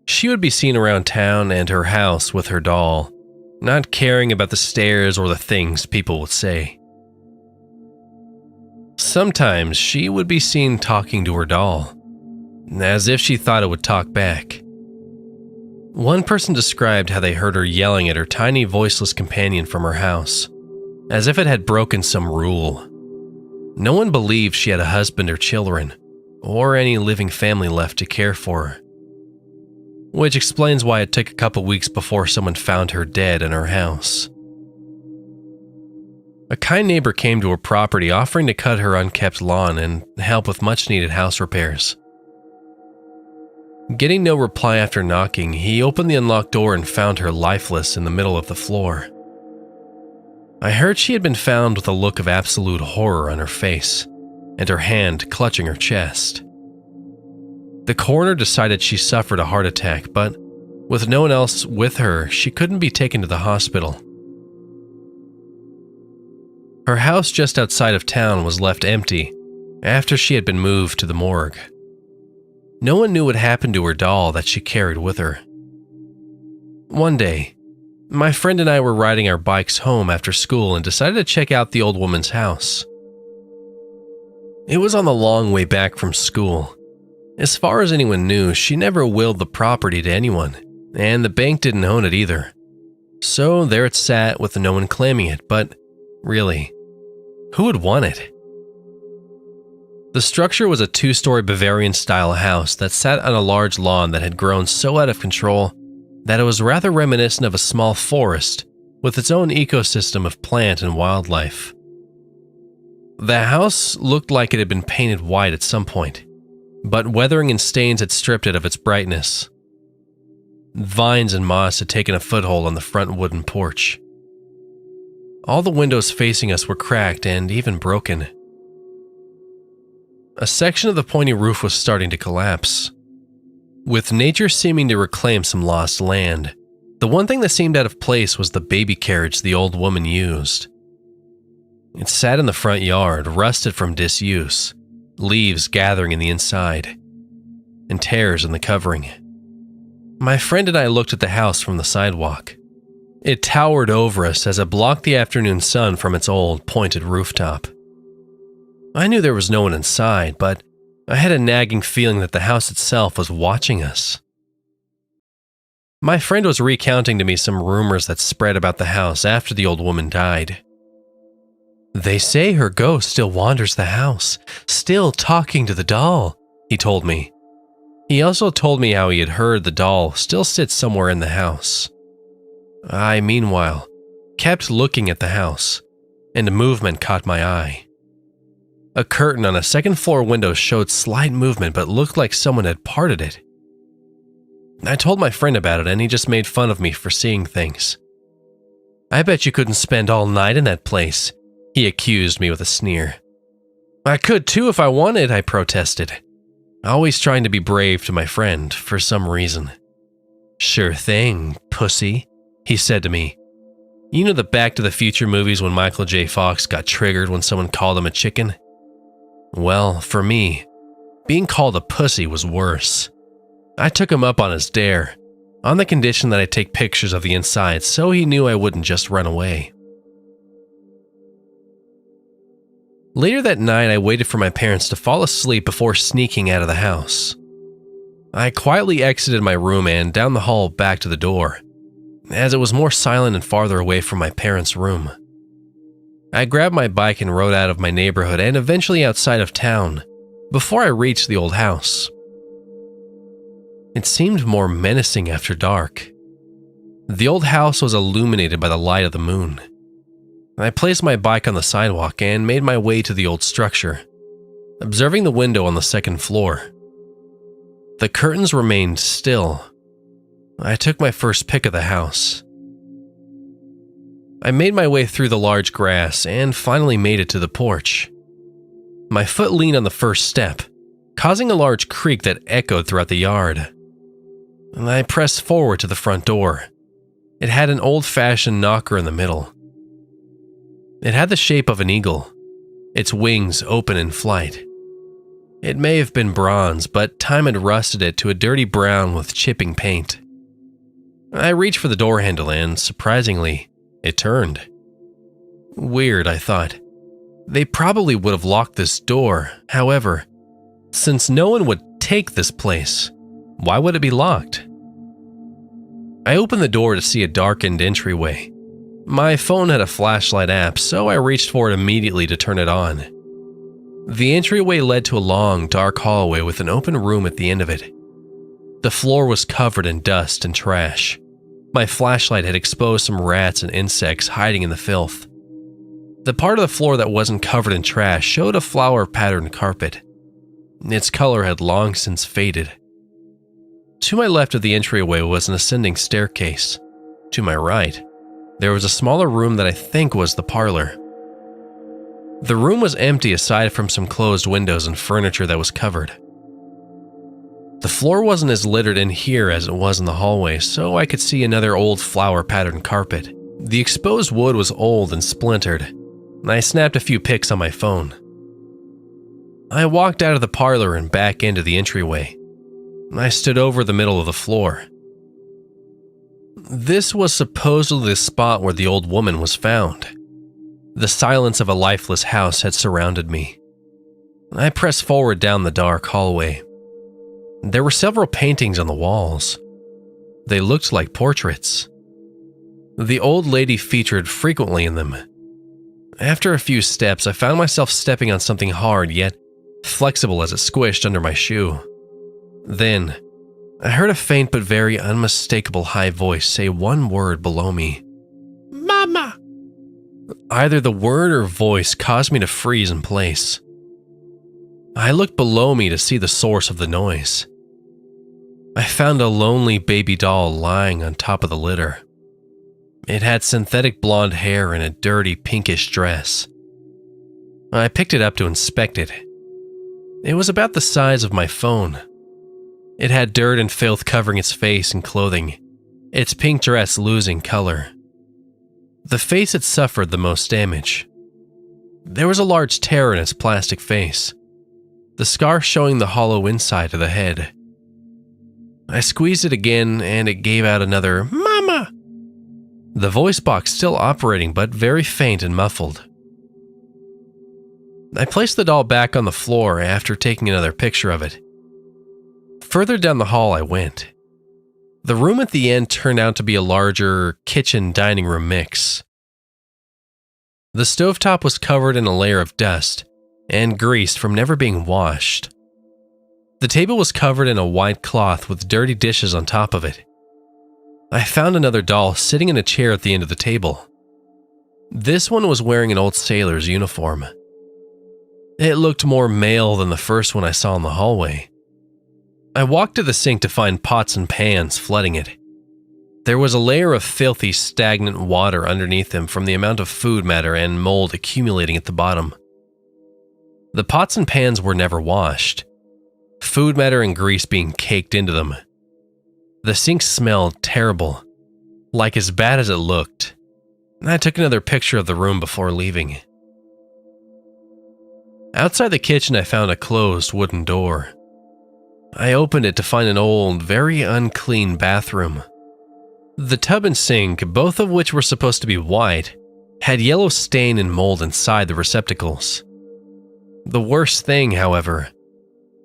She would be seen around town and her house with her doll, not caring about the stares or the things people would say. Sometimes she would be seen talking to her doll, as if she thought it would talk back. One person described how they heard her yelling at her tiny voiceless companion from her house, as if it had broken some rule. No one believed she had a husband or children, or any living family left to care for her. Which explains why it took a couple weeks before someone found her dead in her house. A kind neighbor came to her property offering to cut her unkept lawn and help with much-needed house repairs. Getting no reply after knocking, he opened the unlocked door and found her lifeless in the middle of the floor. I heard she had been found with a look of absolute horror on her face, and her hand clutching her chest. The coroner decided she suffered a heart attack, but with no one else with her, she couldn't be taken to the hospital. Her house just outside of town was left empty after she had been moved to the morgue. No one knew what happened to her doll that she carried with her. One day, my friend and I were riding our bikes home after school and decided to check out the old woman's house. It was on the long way back from school. As far as anyone knew, she never willed the property to anyone, and the bank didn't own it either. So there it sat with no one claiming it, but really, who would want it? The structure was a 2-story Bavarian-style house that sat on a large lawn that had grown so out of control that it was rather reminiscent of a small forest with its own ecosystem of plant and wildlife. The house looked like it had been painted white at some point, but weathering and stains had stripped it of its brightness. Vines and moss had taken a foothold on the front wooden porch. All the windows facing us were cracked and even broken. A section of the pointy roof was starting to collapse. With nature seeming to reclaim some lost land, the one thing that seemed out of place was the baby carriage the old woman used. It sat in the front yard, rusted from disuse, leaves gathering in the inside, and tears in the covering. My friend and I looked at the house from the sidewalk. It towered over us as it blocked the afternoon sun from its old, pointed rooftop. I knew there was no one inside, but I had a nagging feeling that the house itself was watching us. My friend was recounting to me some rumors that spread about the house after the old woman died. "They say her ghost still wanders the house, still talking to the doll," he told me. He also told me how he had heard the doll still sits somewhere in the house. I, meanwhile, kept looking at the house, and a movement caught my eye. A curtain on a second-floor window showed slight movement but looked like someone had parted it. I told my friend about it and he just made fun of me for seeing things. "I bet you couldn't spend all night in that place," he accused me with a sneer. "I could too if I wanted," I protested, always trying to be brave to my friend for some reason. "Sure thing, pussy," he said to me. You know the Back to the Future movies when Michael J. Fox got triggered when someone called him a chicken? Well, for me, being called a pussy was worse. I took him up on his dare, on the condition that I take pictures of the inside so he knew I wouldn't just run away. Later that night, I waited for my parents to fall asleep before sneaking out of the house. I quietly exited my room and down the hall back to the door, as it was more silent and farther away from my parents' room. I grabbed my bike and rode out of my neighborhood and eventually outside of town before I reached the old house. It seemed more menacing after dark. The old house was illuminated by the light of the moon. I placed my bike on the sidewalk and made my way to the old structure, observing the window on the second floor. The curtains remained still. I took my first pick of the house. I made my way through the large grass and finally made it to the porch. My foot leaned on the first step, causing a large creak that echoed throughout the yard. I pressed forward to the front door. It had an old-fashioned knocker in the middle. It had the shape of an eagle, its wings open in flight. It may have been bronze, but time had rusted it to a dirty brown with chipping paint. I reached for the door handle and, surprisingly, it turned. Weird, I thought. They probably would have locked this door. However, since no one would take this place, why would it be locked? I opened the door to see a darkened entryway. My phone had a flashlight app, so I reached for it immediately to turn it on. The entryway led to a long, dark hallway with an open room at the end of it. The floor was covered in dust and trash. My flashlight had exposed some rats and insects hiding in the filth. The part of the floor that wasn't covered in trash showed a flower-patterned carpet. Its color had long since faded. To my left of the entryway was an ascending staircase. To my right, there was a smaller room that I think was the parlor. The room was empty aside from some closed windows and furniture that was covered. The floor wasn't as littered in here as it was in the hallway, so I could see another old flower-patterned carpet. The exposed wood was old and splintered, and I snapped a few pics on my phone. I walked out of the parlor and back into the entryway. I stood over the middle of the floor. This was supposedly the spot where the old woman was found. The silence of a lifeless house had surrounded me. I pressed forward down the dark hallway. There were several paintings on the walls. They looked like portraits. The old lady featured frequently in them. After a few steps, I found myself stepping on something hard yet flexible as it squished under my shoe. Then, I heard a faint but very unmistakable high voice say one word below me. "Mama!" Either the word or voice caused me to freeze in place. I looked below me to see the source of the noise. I found a lonely baby doll lying on top of the litter. It had synthetic blonde hair and a dirty pinkish dress. I picked it up to inspect it. It was about the size of my phone. It had dirt and filth covering its face and clothing, its pink dress losing color. The face had suffered the most damage. There was a large tear in its plastic face, the scar showing the hollow inside of the head. I squeezed it again and it gave out another "Mama!" The voice box still operating but very faint and muffled. I placed the doll back on the floor after taking another picture of it. Further down the hall I went. The room at the end turned out to be a larger kitchen-dining room mix. The stovetop was covered in a layer of dust and greased from never being washed. The table was covered in a white cloth with dirty dishes on top of it. I found another doll sitting in a chair at the end of the table. This one was wearing an old sailor's uniform. It looked more male than the first one I saw in the hallway. I walked to the sink to find pots and pans flooding it. There was a layer of filthy, stagnant water underneath them from the amount of food matter and mold accumulating at the bottom. The pots and pans were never washed, food matter and grease being caked into them. The sink smelled terrible, like as bad as it looked. I took another picture of the room before leaving. Outside the kitchen, I found a closed wooden door. I opened it to find an old, very unclean bathroom. The tub and sink, both of which were supposed to be white, had yellow stain and mold inside the receptacles. The worst thing, however,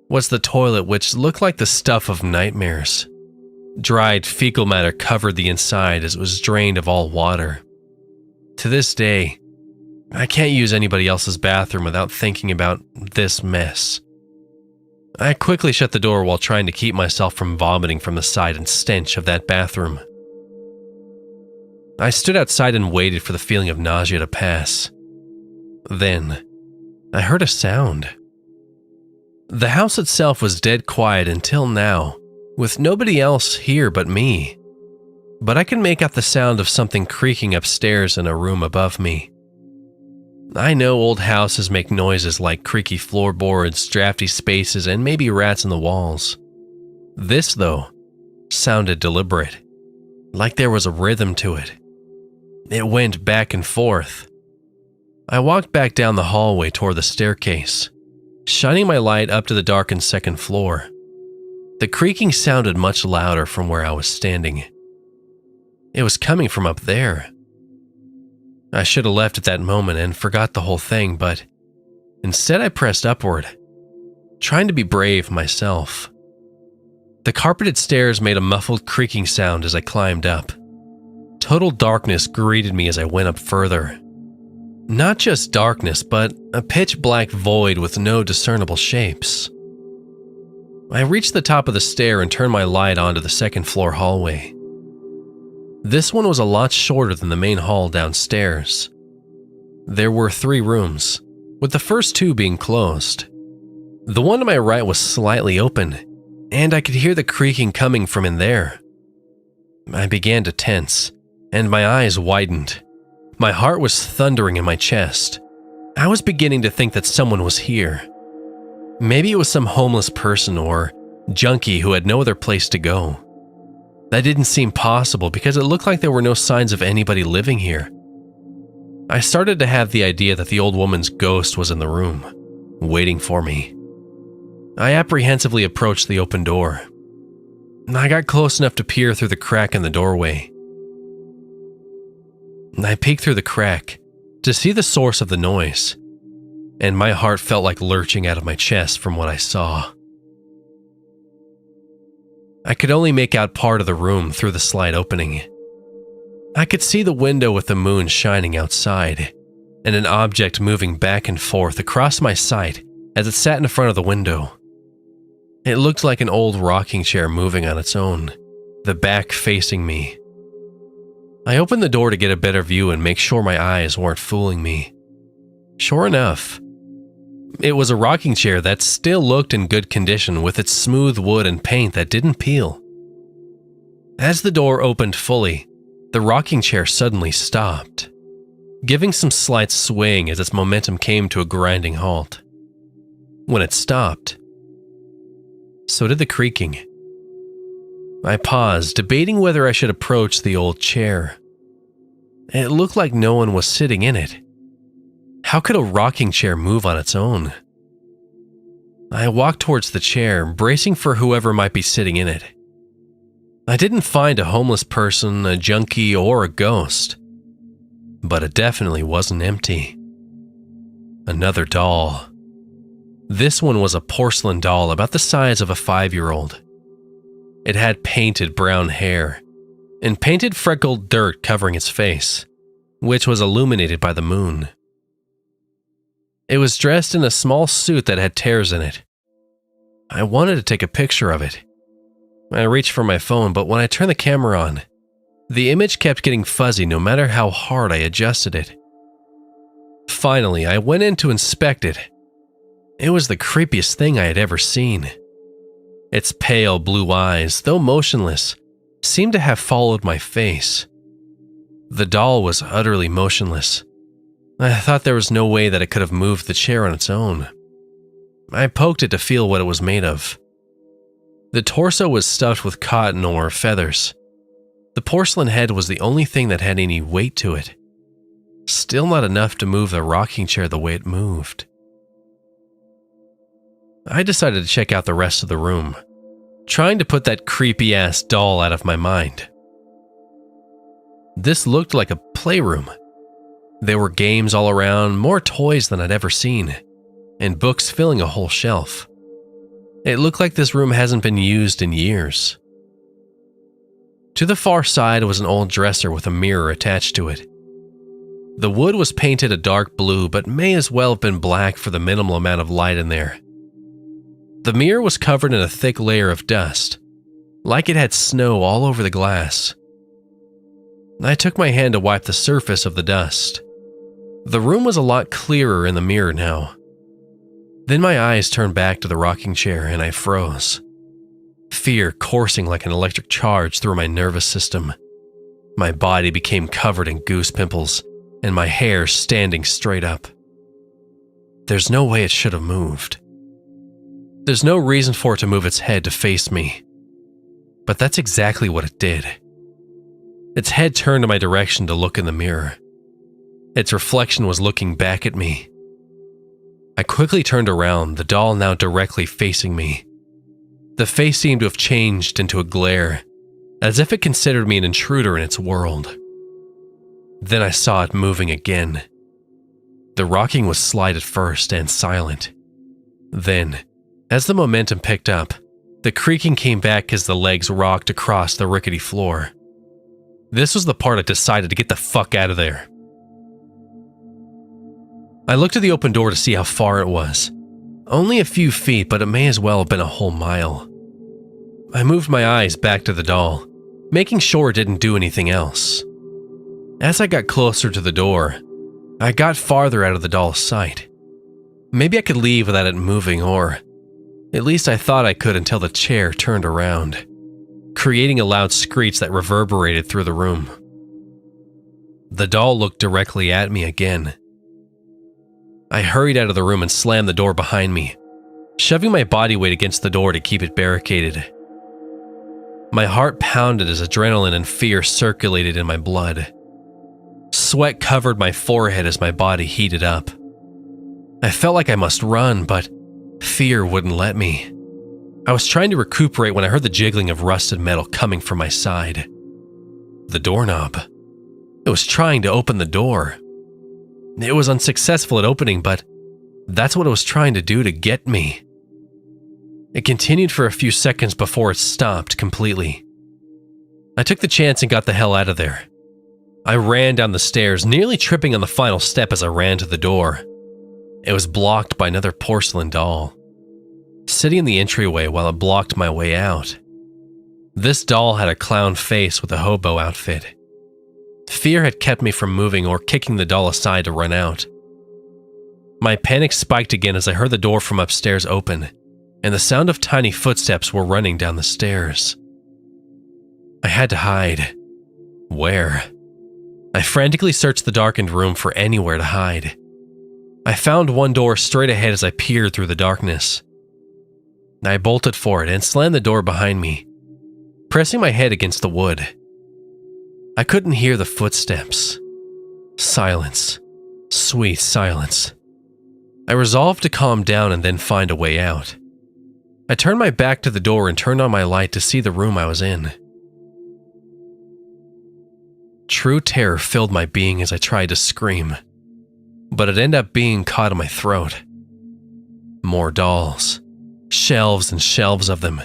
was the toilet, which looked like the stuff of nightmares. Dried fecal matter covered the inside as it was drained of all water. To this day, I can't use anybody else's bathroom without thinking about this mess. I quickly shut the door while trying to keep myself from vomiting from the sight and stench of that bathroom. I stood outside and waited for the feeling of nausea to pass. Then, I heard a sound. The house itself was dead quiet until now, with nobody else here but me. But I could make out the sound of something creaking upstairs in a room above me. I know old houses make noises like creaky floorboards, drafty spaces, and maybe rats in the walls. This, though, sounded deliberate, like there was a rhythm to it. It went back and forth. I walked back down the hallway toward the staircase, shining my light up to the darkened second floor. The creaking sounded much louder from where I was standing. It was coming from up there. I should have left at that moment and forgot the whole thing, but instead I pressed upward, trying to be brave myself. The carpeted stairs made a muffled creaking sound as I climbed up. Total darkness greeted me as I went up further. Not just darkness, but a pitch-black void with no discernible shapes. I reached the top of the stair and turned my light onto the second-floor hallway. This one was a lot shorter than the main hall downstairs. There were 3 rooms, with the first 2 being closed. The one to my right was slightly open, and I could hear the creaking coming from in there. I began to tense, and my eyes widened. My heart was thundering in my chest. I was beginning to think that someone was here. Maybe it was some homeless person or junkie who had no other place to go. That didn't seem possible because it looked like there were no signs of anybody living here. I started to have the idea that the old woman's ghost was in the room, waiting for me. I apprehensively approached the open door. I got close enough to peer through the crack in the doorway. I peeked through the crack to see the source of the noise, and my heart felt like lurching out of my chest from what I saw. I could only make out part of the room through the slight opening. I could see the window with the moon shining outside, and an object moving back and forth across my sight as it sat in front of the window. It looked like an old rocking chair moving on its own, the back facing me. I opened the door to get a better view and make sure my eyes weren't fooling me. Sure enough, it was a rocking chair that still looked in good condition with its smooth wood and paint that didn't peel. As the door opened fully, the rocking chair suddenly stopped, giving some slight swing as its momentum came to a grinding halt. When it stopped, so did the creaking. I paused, debating whether I should approach the old chair. It looked like no one was sitting in it. How could a rocking chair move on its own? I walked towards the chair, bracing for whoever might be sitting in it. I didn't find a homeless person, a junkie, or a ghost, but it definitely wasn't empty. Another doll. This one was a porcelain doll about the size of a 5-year-old. It had painted brown hair and painted freckled dirt covering its face, which was illuminated by the moon. It was dressed in a small suit that had tears in it. I wanted to take a picture of it. I reached for my phone, but when I turned the camera on, the image kept getting fuzzy no matter how hard I adjusted it. Finally, I went in to inspect it. It was the creepiest thing I had ever seen. Its pale blue eyes, though motionless, seemed to have followed my face. The doll was utterly motionless. I thought there was no way that it could have moved the chair on its own. I poked it to feel what it was made of. The torso was stuffed with cotton or feathers. The porcelain head was the only thing that had any weight to it. Still not enough to move the rocking chair the way it moved. I decided to check out the rest of the room, trying to put that creepy-ass doll out of my mind. This looked like a playroom. There were games all around, more toys than I'd ever seen, and books filling a whole shelf. It looked like this room hasn't been used in years. To the far side was an old dresser with a mirror attached to it. The wood was painted a dark blue, but may as well have been black for the minimal amount of light in there. The mirror was covered in a thick layer of dust, like it had snow all over the glass. I took my hand to wipe the surface of the dust. The room was a lot clearer in the mirror now. Then my eyes turned back to the rocking chair and I froze. Fear coursing like an electric charge through my nervous system. My body became covered in goose pimples and my hair standing straight up. There's no way it should have moved. There's no reason for it to move its head to face me. But that's exactly what it did. Its head turned in my direction to look in the mirror. Its reflection was looking back at me. I quickly turned around, the doll now directly facing me. The face seemed to have changed into a glare, as if it considered me an intruder in its world. Then I saw it moving again. The rocking was slight at first and silent. Then, as the momentum picked up, the creaking came back as the legs rocked across the rickety floor. This was the part I decided to get the fuck out of there. I looked at the open door to see how far it was. Only a few feet, but it may as well have been a whole mile. I moved my eyes back to the doll, making sure it didn't do anything else. As I got closer to the door, I got farther out of the doll's sight. Maybe I could leave without it moving, or at least I thought I could until the chair turned around, creating a loud screech that reverberated through the room. The doll looked directly at me again. I hurried out of the room and slammed the door behind me. shoving my body weight against the door to keep it barricaded. My heart pounded as adrenaline and fear circulated in my blood. Sweat covered my forehead as my body heated up. I felt like I must run, but fear wouldn't let me. I was trying to recuperate when I heard the jiggling of rusted metal coming from my side. The doorknob. It was trying to open the door. It was unsuccessful at opening, but that's what it was trying to do to get me. It continued for a few seconds before it stopped completely. I took the chance and got the hell out of there. I ran down the stairs, nearly tripping on the final step as I ran to the door. It was blocked by another porcelain doll, sitting in the entryway while it blocked my way out. This doll had a clown face with a hobo outfit. Fear had kept me from moving or kicking the doll aside to run out. My panic spiked again as I heard the door from upstairs open, and the sound of tiny footsteps were running down the stairs. I had to hide. Where? I frantically searched the darkened room for anywhere to hide. I found one door straight ahead as I peered through the darkness. I bolted for it and slammed the door behind me, pressing my head against the wood. I couldn't hear the footsteps. Silence. Sweet silence. I resolved to calm down and then find a way out. I turned my back to the door and turned on my light to see the room I was in. True terror filled my being as I tried to scream, but it ended up being caught in my throat. More dolls. Shelves and shelves of them.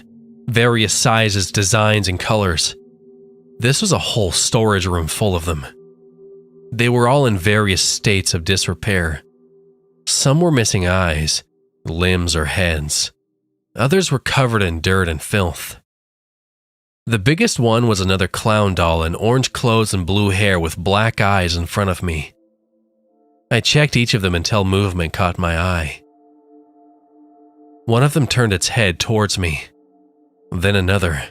Various sizes, designs, and colors. This was a whole storage room full of them. They were all in various states of disrepair. Some were missing eyes, limbs, or heads. Others were covered in dirt and filth. The biggest one was another clown doll in orange clothes and blue hair with black eyes in front of me. I checked each of them until movement caught my eye. One of them turned its head towards me, then another.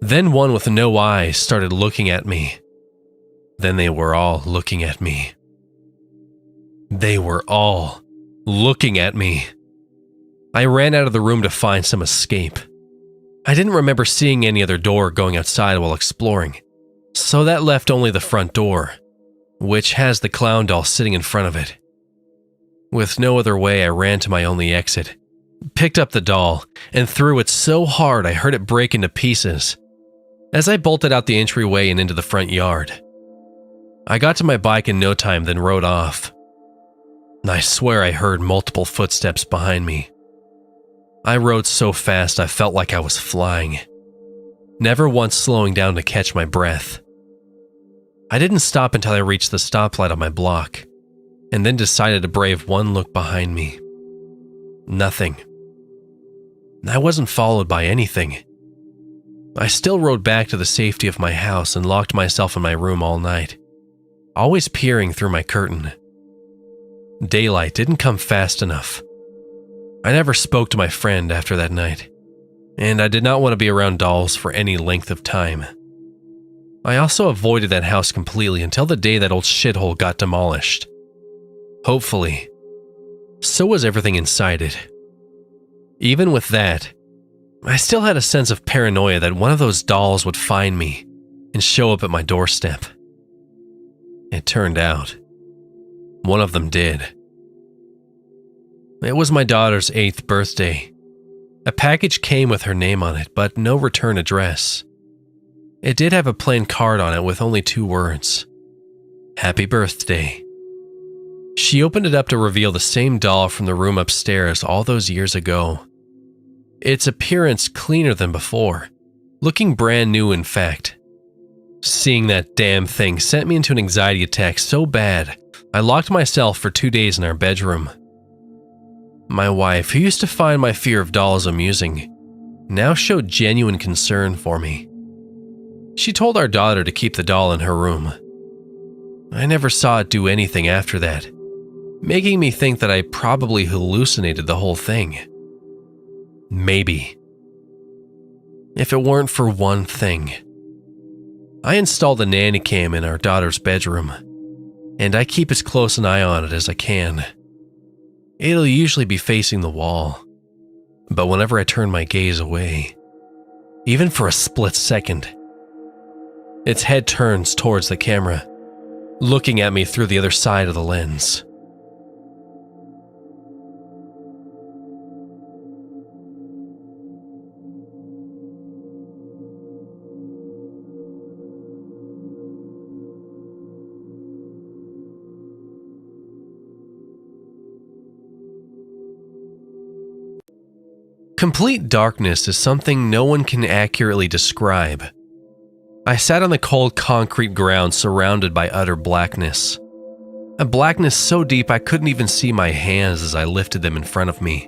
Then one with no eyes started looking at me. Then they were all looking at me. They were all looking at me. I ran out of the room to find some escape. I didn't remember seeing any other door going outside while exploring, so that left only the front door, which has the clown doll sitting in front of it. With no other way, I ran to my only exit, picked up the doll, and threw it so hard I heard it break into pieces. As I bolted out the entryway and into the front yard, I got to my bike in no time, then rode off. I swear I heard multiple footsteps behind me. I rode so fast I felt like I was flying, never once slowing down to catch my breath. I didn't stop until I reached the stoplight on my block, and then decided to brave one look behind me. Nothing. I wasn't followed by anything. I still rode back to the safety of my house and locked myself in my room all night, always peering through my curtain. Daylight didn't come fast enough. I never spoke to my friend after that night, and I did not want to be around dolls for any length of time. I also avoided that house completely until the day that old shithole got demolished. Hopefully. So was everything inside it. Even with that, I still had a sense of paranoia that one of those dolls would find me and show up at my doorstep. It turned out, one of them did. It was my daughter's 8th birthday. A package came with her name on it, but no return address. It did have a plain card on it with only 2 words: Happy Birthday. She opened it up to reveal the same doll from the room upstairs all those years ago. Its appearance cleaner than before, looking brand new in fact. Seeing that damn thing sent me into an anxiety attack so bad, I locked myself for 2 days in our bedroom. My wife, who used to find my fear of dolls amusing, now showed genuine concern for me. She told our daughter to keep the doll in her room. I never saw it do anything after that, making me think that I probably hallucinated the whole thing. Maybe. If it weren't for one thing. I installed a nanny cam in our daughter's bedroom, and I keep as close an eye on it as I can. It'll usually be facing the wall, But whenever I turned my gaze away, even for a split second, its head turns towards the camera, looking at me through the other side of the lens. Complete darkness is something no one can accurately describe. I sat on the cold concrete ground surrounded by utter blackness. A blackness so deep I couldn't even see my hands as I lifted them in front of me.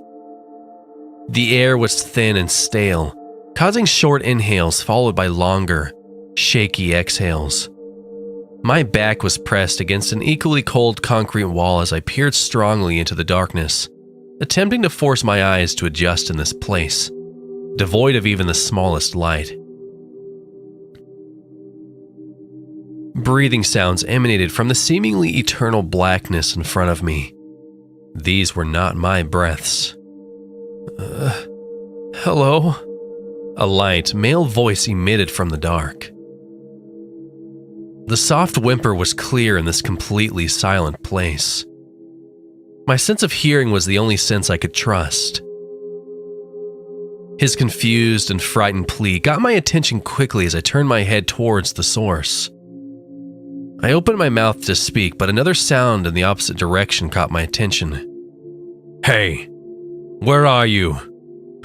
The air was thin and stale, causing short inhales followed by longer, shaky exhales. My back was pressed against an equally cold concrete wall as I peered strongly into the darkness, attempting to force my eyes to adjust in this place, devoid of even the smallest light. Breathing sounds emanated from the seemingly eternal blackness in front of me. These were not my breaths. Hello? A light, male voice emitted from the dark. The soft whimper was clear in this completely silent place. My sense of hearing was the only sense I could trust. His confused and frightened plea got my attention quickly as I turned my head towards the source. I opened my mouth to speak, but another sound in the opposite direction caught my attention. "Hey, where are you?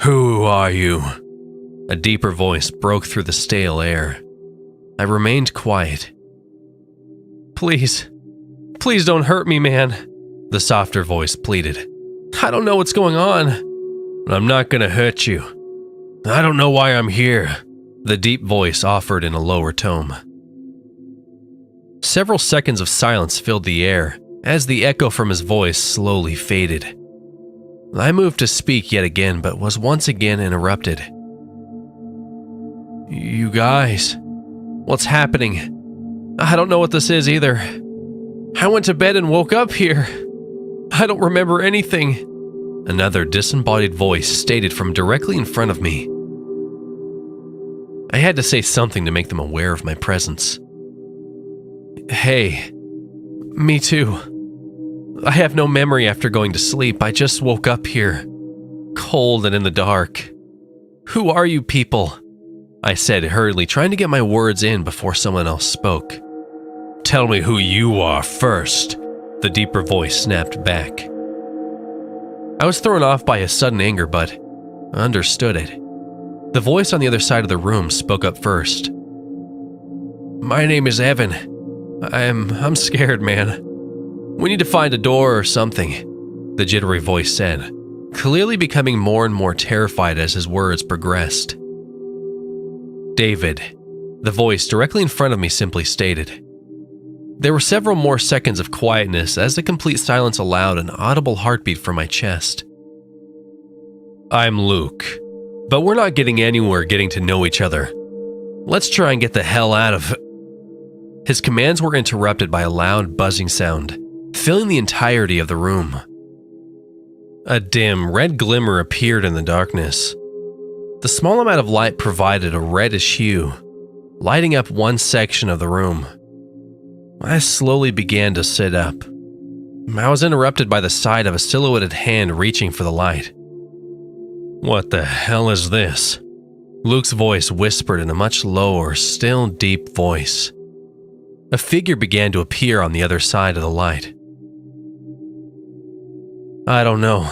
Who are you?" A deeper voice broke through the stale air. I remained quiet. Please don't hurt me, man," the softer voice pleaded. "I don't know what's going on." "I'm not gonna hurt you. I don't know why I'm here," the deep voice offered in a lower tone. Several seconds of silence filled the air as the echo from his voice slowly faded. I moved to speak yet again, but was once again interrupted. "You guys, what's happening? I don't know what this is either. I went to bed and woke up here. I don't remember anything," another disembodied voice stated from directly in front of me. I had to say something to make them aware of my presence. "Hey, me too. I have no memory after going to sleep. I just woke up here, cold and in the dark. Who are you people?" I said hurriedly, trying to get my words in before someone else spoke. "Tell me who you are first," the deeper voice snapped back. I was thrown off by his sudden anger, but I understood it. The voice on the other side of the room spoke up first. "My name is Evan. I'm scared, man. We need to find a door or something," the jittery voice said, clearly becoming more and more terrified as his words progressed. "David," the voice directly in front of me simply stated. There were several more seconds of quietness as the complete silence allowed an audible heartbeat from my chest. "I'm Luke, but we're not getting anywhere getting to know each other. Let's try and get the hell out of..." His commands were interrupted by a loud buzzing sound, filling the entirety of the room. A dim, red glimmer appeared in the darkness. The small amount of light provided a reddish hue, lighting up one section of the room. I slowly began to sit up. I was interrupted by the sight of a silhouetted hand reaching for the light. "What the hell is this?" Luke's voice whispered in a much lower, still deep voice. A figure began to appear on the other side of the light. "I don't know,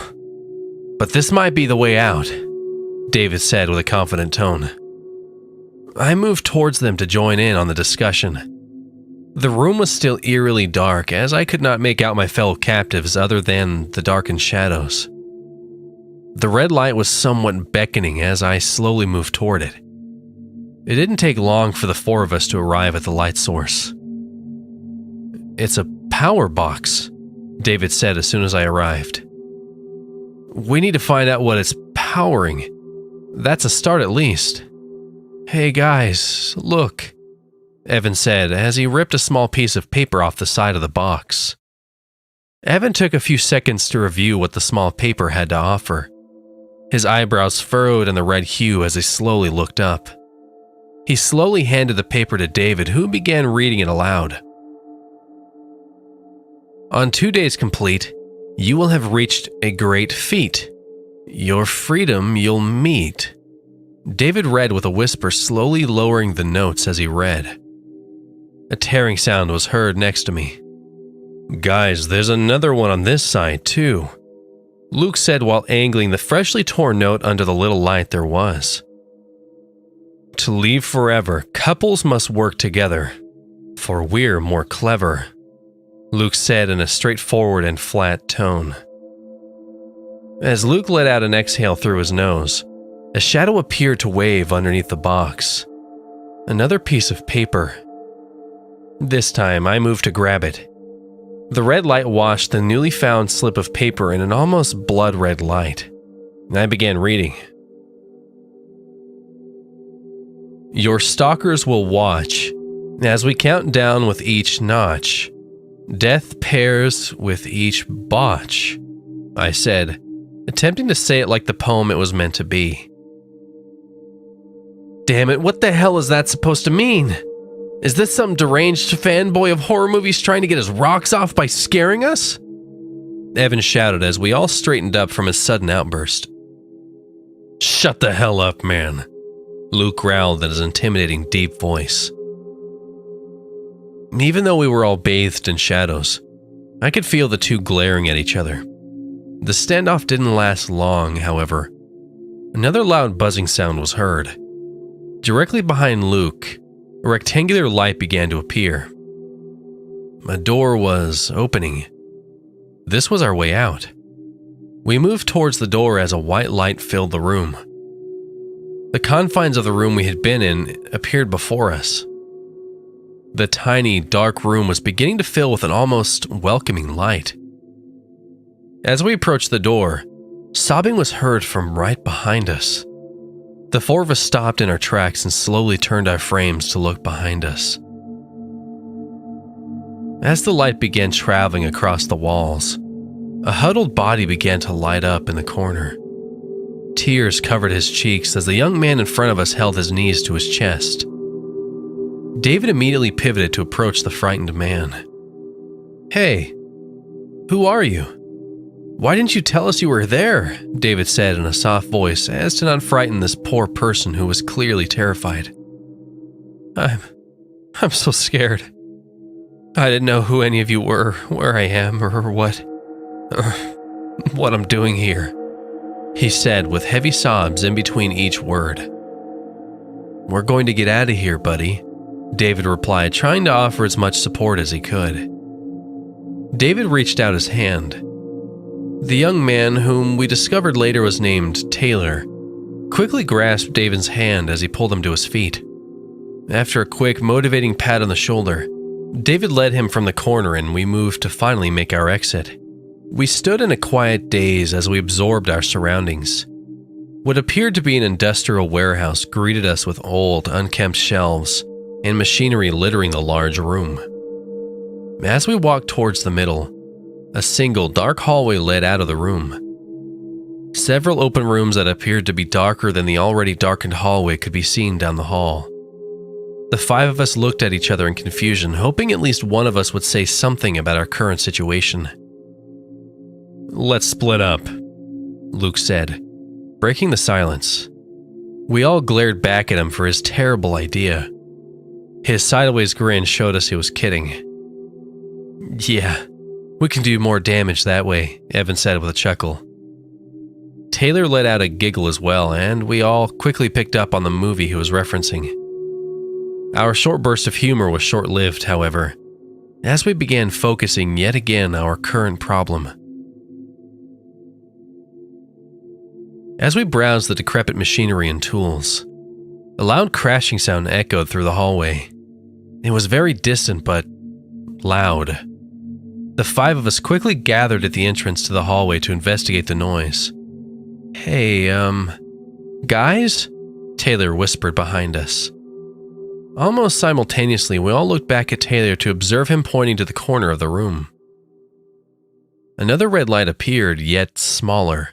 but this might be the way out," David said with a confident tone. I moved towards them to join in on the discussion. The room was still eerily dark, as I could not make out my fellow captives other than the darkened shadows. The red light was somewhat beckoning as I slowly moved toward it. It didn't take long for the four of us to arrive at the light source. "It's a power box," David said as soon as I arrived. "We need to find out what it's powering. That's a start at least." "Hey guys, look," Evan said as he ripped a small piece of paper off the side of the box. Evan took a few seconds to review what the small paper had to offer. his eyebrows furrowed in the red hue as he slowly looked up. He slowly handed the paper to David, who began reading it aloud. On 2 days complete, you will have reached a great feat. Your freedom you'll meet. David read with a whisper, slowly lowering the notes as he read. A tearing sound was heard next to me. Guys, there's another one on this side, too, Luke said while angling the freshly torn note under the little light there was. To leave forever, couples must work together, for we're more clever, Luke said in a straightforward and flat tone. As Luke let out an exhale through his nose, a shadow appeared to wave underneath the box. Another piece of paper. This time, I moved to grab it. The red light washed the newly found slip of paper in an almost blood-red light. I began reading. Your stalkers will watch as we count down with each notch. Death pairs with each botch, I said, attempting to say it like the poem it was meant to be. Damn it, what the hell is that supposed to mean? Is this some deranged fanboy of horror movies trying to get his rocks off by scaring us? Evan shouted as we all straightened up from his sudden outburst. Shut the hell up, man, Luke growled in his intimidating deep voice. Even though we were all bathed in shadows, I could feel the two glaring at each other. The standoff didn't last long, however. Another loud buzzing sound was heard. Directly behind Luke, a rectangular light began to appear. A door was opening. This was our way out. We moved towards the door as a white light filled the room. The confines of the room we had been in appeared before us. The tiny, dark room was beginning to fill with an almost welcoming light. As we approached the door, sobbing was heard from right behind us. The four of us stopped in our tracks and slowly turned our frames to look behind us. As the light began traveling across the walls, a huddled body began to light up in the corner. Tears covered his cheeks as the young man in front of us held his knees to his chest. David immediately pivoted to approach the frightened man. Hey, who are you? Why didn't you tell us you were there? David said in a soft voice as to not frighten this poor person who was clearly terrified. I'm so scared. I didn't know who any of you were, where I am, or what I'm doing here, he said with heavy sobs in between each word. We're going to get out of here, buddy, David replied, trying to offer as much support as he could. David reached out his hand. The young man, whom we discovered later was named Taylor, quickly grasped David's hand as he pulled him to his feet. After a quick, motivating pat on the shoulder, David led him from the corner and we moved to finally make our exit. We stood in a quiet daze as we absorbed our surroundings. What appeared to be an industrial warehouse greeted us with old, unkempt shelves and machinery littering the large room. As we walked towards the middle, a single dark hallway led out of the room. Several open rooms that appeared to be darker than the already darkened hallway could be seen down the hall. The five of us looked at each other in confusion, hoping at least one of us would say something about our current situation. Let's split up, Luke said, breaking the silence. We all glared back at him for his terrible idea. His sideways grin showed us he was kidding. Yeah, we can do more damage that way, Evan said with a chuckle. Taylor let out a giggle as well, and we all quickly picked up on the movie he was referencing. Our short burst of humor was short-lived, however, as we began focusing yet again our current problem. As we browsed the decrepit machinery and tools, a loud crashing sound echoed through the hallway. It was very distant, but loud. The five of us quickly gathered at the entrance to the hallway to investigate the noise. Hey, guys? Taylor whispered behind us. Almost simultaneously, we all looked back at Taylor to observe him pointing to the corner of the room. Another red light appeared, yet smaller.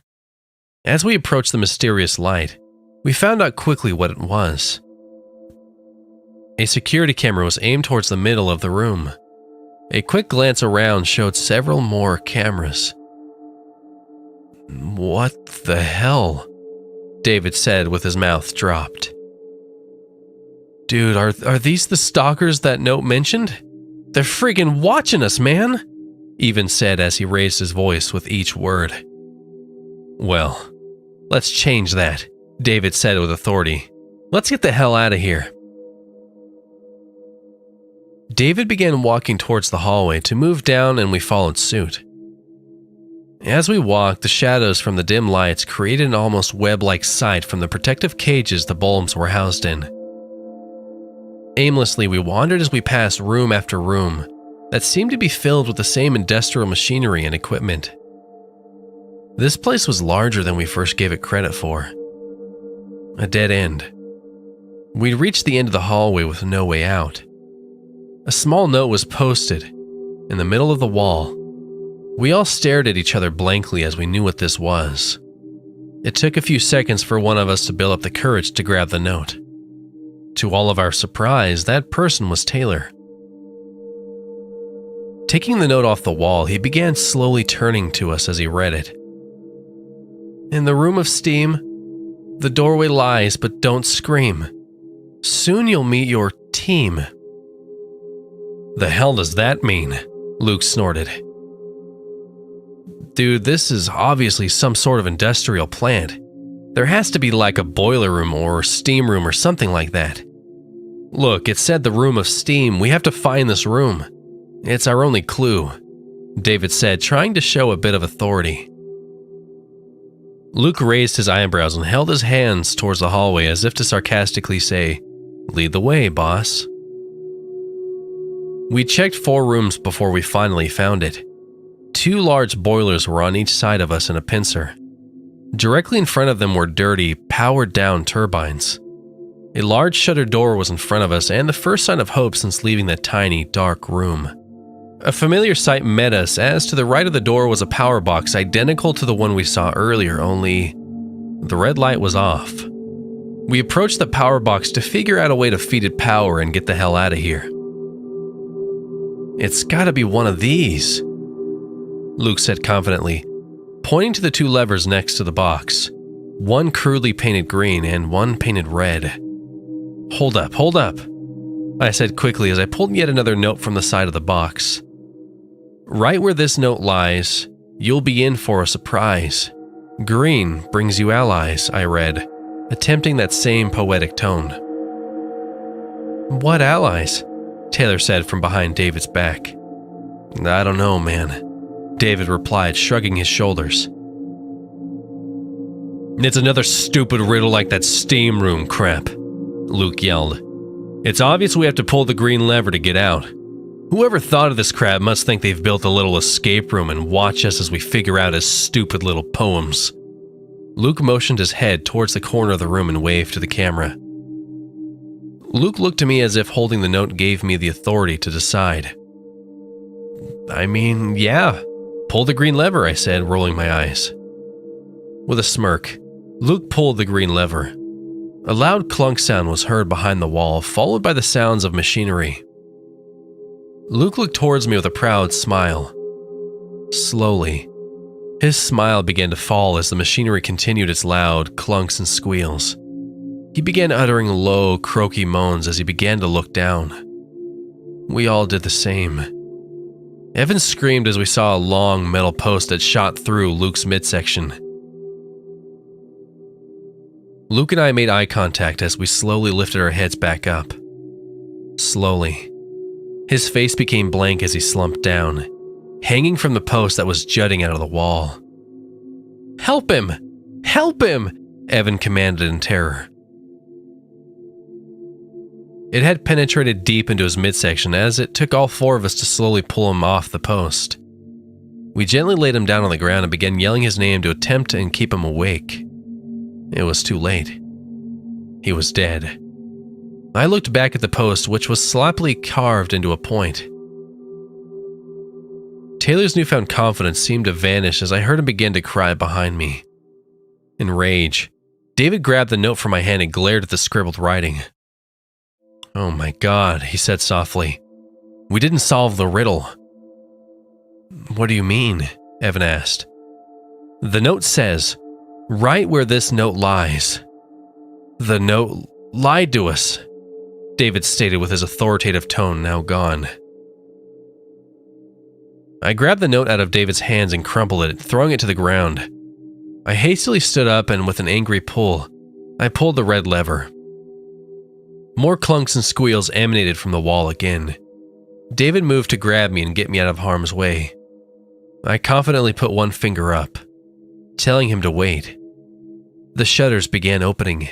As we approached the mysterious light, we found out quickly what it was. A security camera was aimed towards the middle of the room. A quick glance around showed several more cameras. "What the hell?" David said with his mouth dropped. "Dude, are these the stalkers that note mentioned? They're freaking watching us, man," Even said as he raised his voice with each word. "Well, let's change that," David said with authority. "Let's get the hell out of here." David began walking towards the hallway to move down, and we followed suit. As we walked, the shadows from the dim lights created an almost web-like sight from the protective cages the bulbs were housed in. Aimlessly, we wandered as we passed room after room that seemed to be filled with the same industrial machinery and equipment. This place was larger than we first gave it credit for. A dead end. We'd reached the end of the hallway with no way out. A small note was posted in the middle of the wall. We all stared at each other blankly as we knew what this was. It took a few seconds for one of us to build up the courage to grab the note. To all of our surprise, that person was Taylor. Taking the note off the wall, he began slowly turning to us as he read it. "In the room of steam, the doorway lies, but don't scream. Soon you'll meet your team." "The hell does that mean?" Luke snorted. "Dude, this is obviously some sort of industrial plant. There has to be like a boiler room or steam room or something like that. Look, it said the room of steam. We have to find this room. It's our only clue," David said, trying to show a bit of authority. Luke raised his eyebrows and held his hands towards the hallway as if to sarcastically say, "Lead the way, boss." We checked 4 rooms before we finally found it. 2 large boilers were on each side of us in a pincer. Directly in front of them were dirty, powered-down turbines. A large shuttered door was in front of us, and the first sign of hope since leaving that tiny, dark room. A familiar sight met us, as to the right of the door was a power box identical to the one we saw earlier, only the red light was off. We approached the power box to figure out a way to feed it power and get the hell out of here. "It's gotta be one of these," Luke said confidently, pointing to the 2 levers next to the box, one crudely painted green and one painted red. Hold up, I said quickly as I pulled yet another note from the side of the box. "Right where this note lies, you'll be in for a surprise. Green brings you allies," I read, attempting that same poetic tone. "What allies?" Taylor said from behind David's back. "I don't know, man," David replied, shrugging his shoulders. "It's another stupid riddle like that steam room crap," Luke yelled. "It's obvious we have to pull the green lever to get out. Whoever thought of this crap must think they've built a little escape room and watch us as we figure out his stupid little poems." Luke motioned his head towards the corner of the room and waved to the camera. Luke looked to me as if holding the note gave me the authority to decide. "I mean, yeah, pull the green lever," I said, rolling my eyes. With a smirk, Luke pulled the green lever. A loud clunk sound was heard behind the wall, followed by the sounds of machinery. Luke looked towards me with a proud smile. Slowly, his smile began to fall as the machinery continued its loud clunks and squeals. He began uttering low, croaky moans as he began to look down. We all did the same. Evan screamed as we saw a long metal post that shot through Luke's midsection. Luke and I made eye contact as we slowly lifted our heads back up. Slowly. His face became blank as he slumped down, hanging from the post that was jutting out of the wall. "Help him! Help him!" Evan commanded in terror. It had penetrated deep into his midsection as it took all 4 of us to slowly pull him off the post. We gently laid him down on the ground and began yelling his name to attempt and keep him awake. It was too late. He was dead. I looked back at the post, which was sloppily carved into a point. Taylor's newfound confidence seemed to vanish as I heard him begin to cry behind me. In rage, David grabbed the note from my hand and glared at the scribbled writing. "Oh my God," he said softly. "We didn't solve the riddle." "What do you mean?" Evan asked. "The note says, right where this note lies." "The note lied to us," David stated with his authoritative tone now gone. I grabbed the note out of David's hands and crumpled it, throwing it to the ground. I hastily stood up and with an angry pull, I pulled the red lever. More clunks and squeals emanated from the wall again. David moved to grab me and get me out of harm's way. I confidently put one finger up, telling him to wait. The shutters began opening.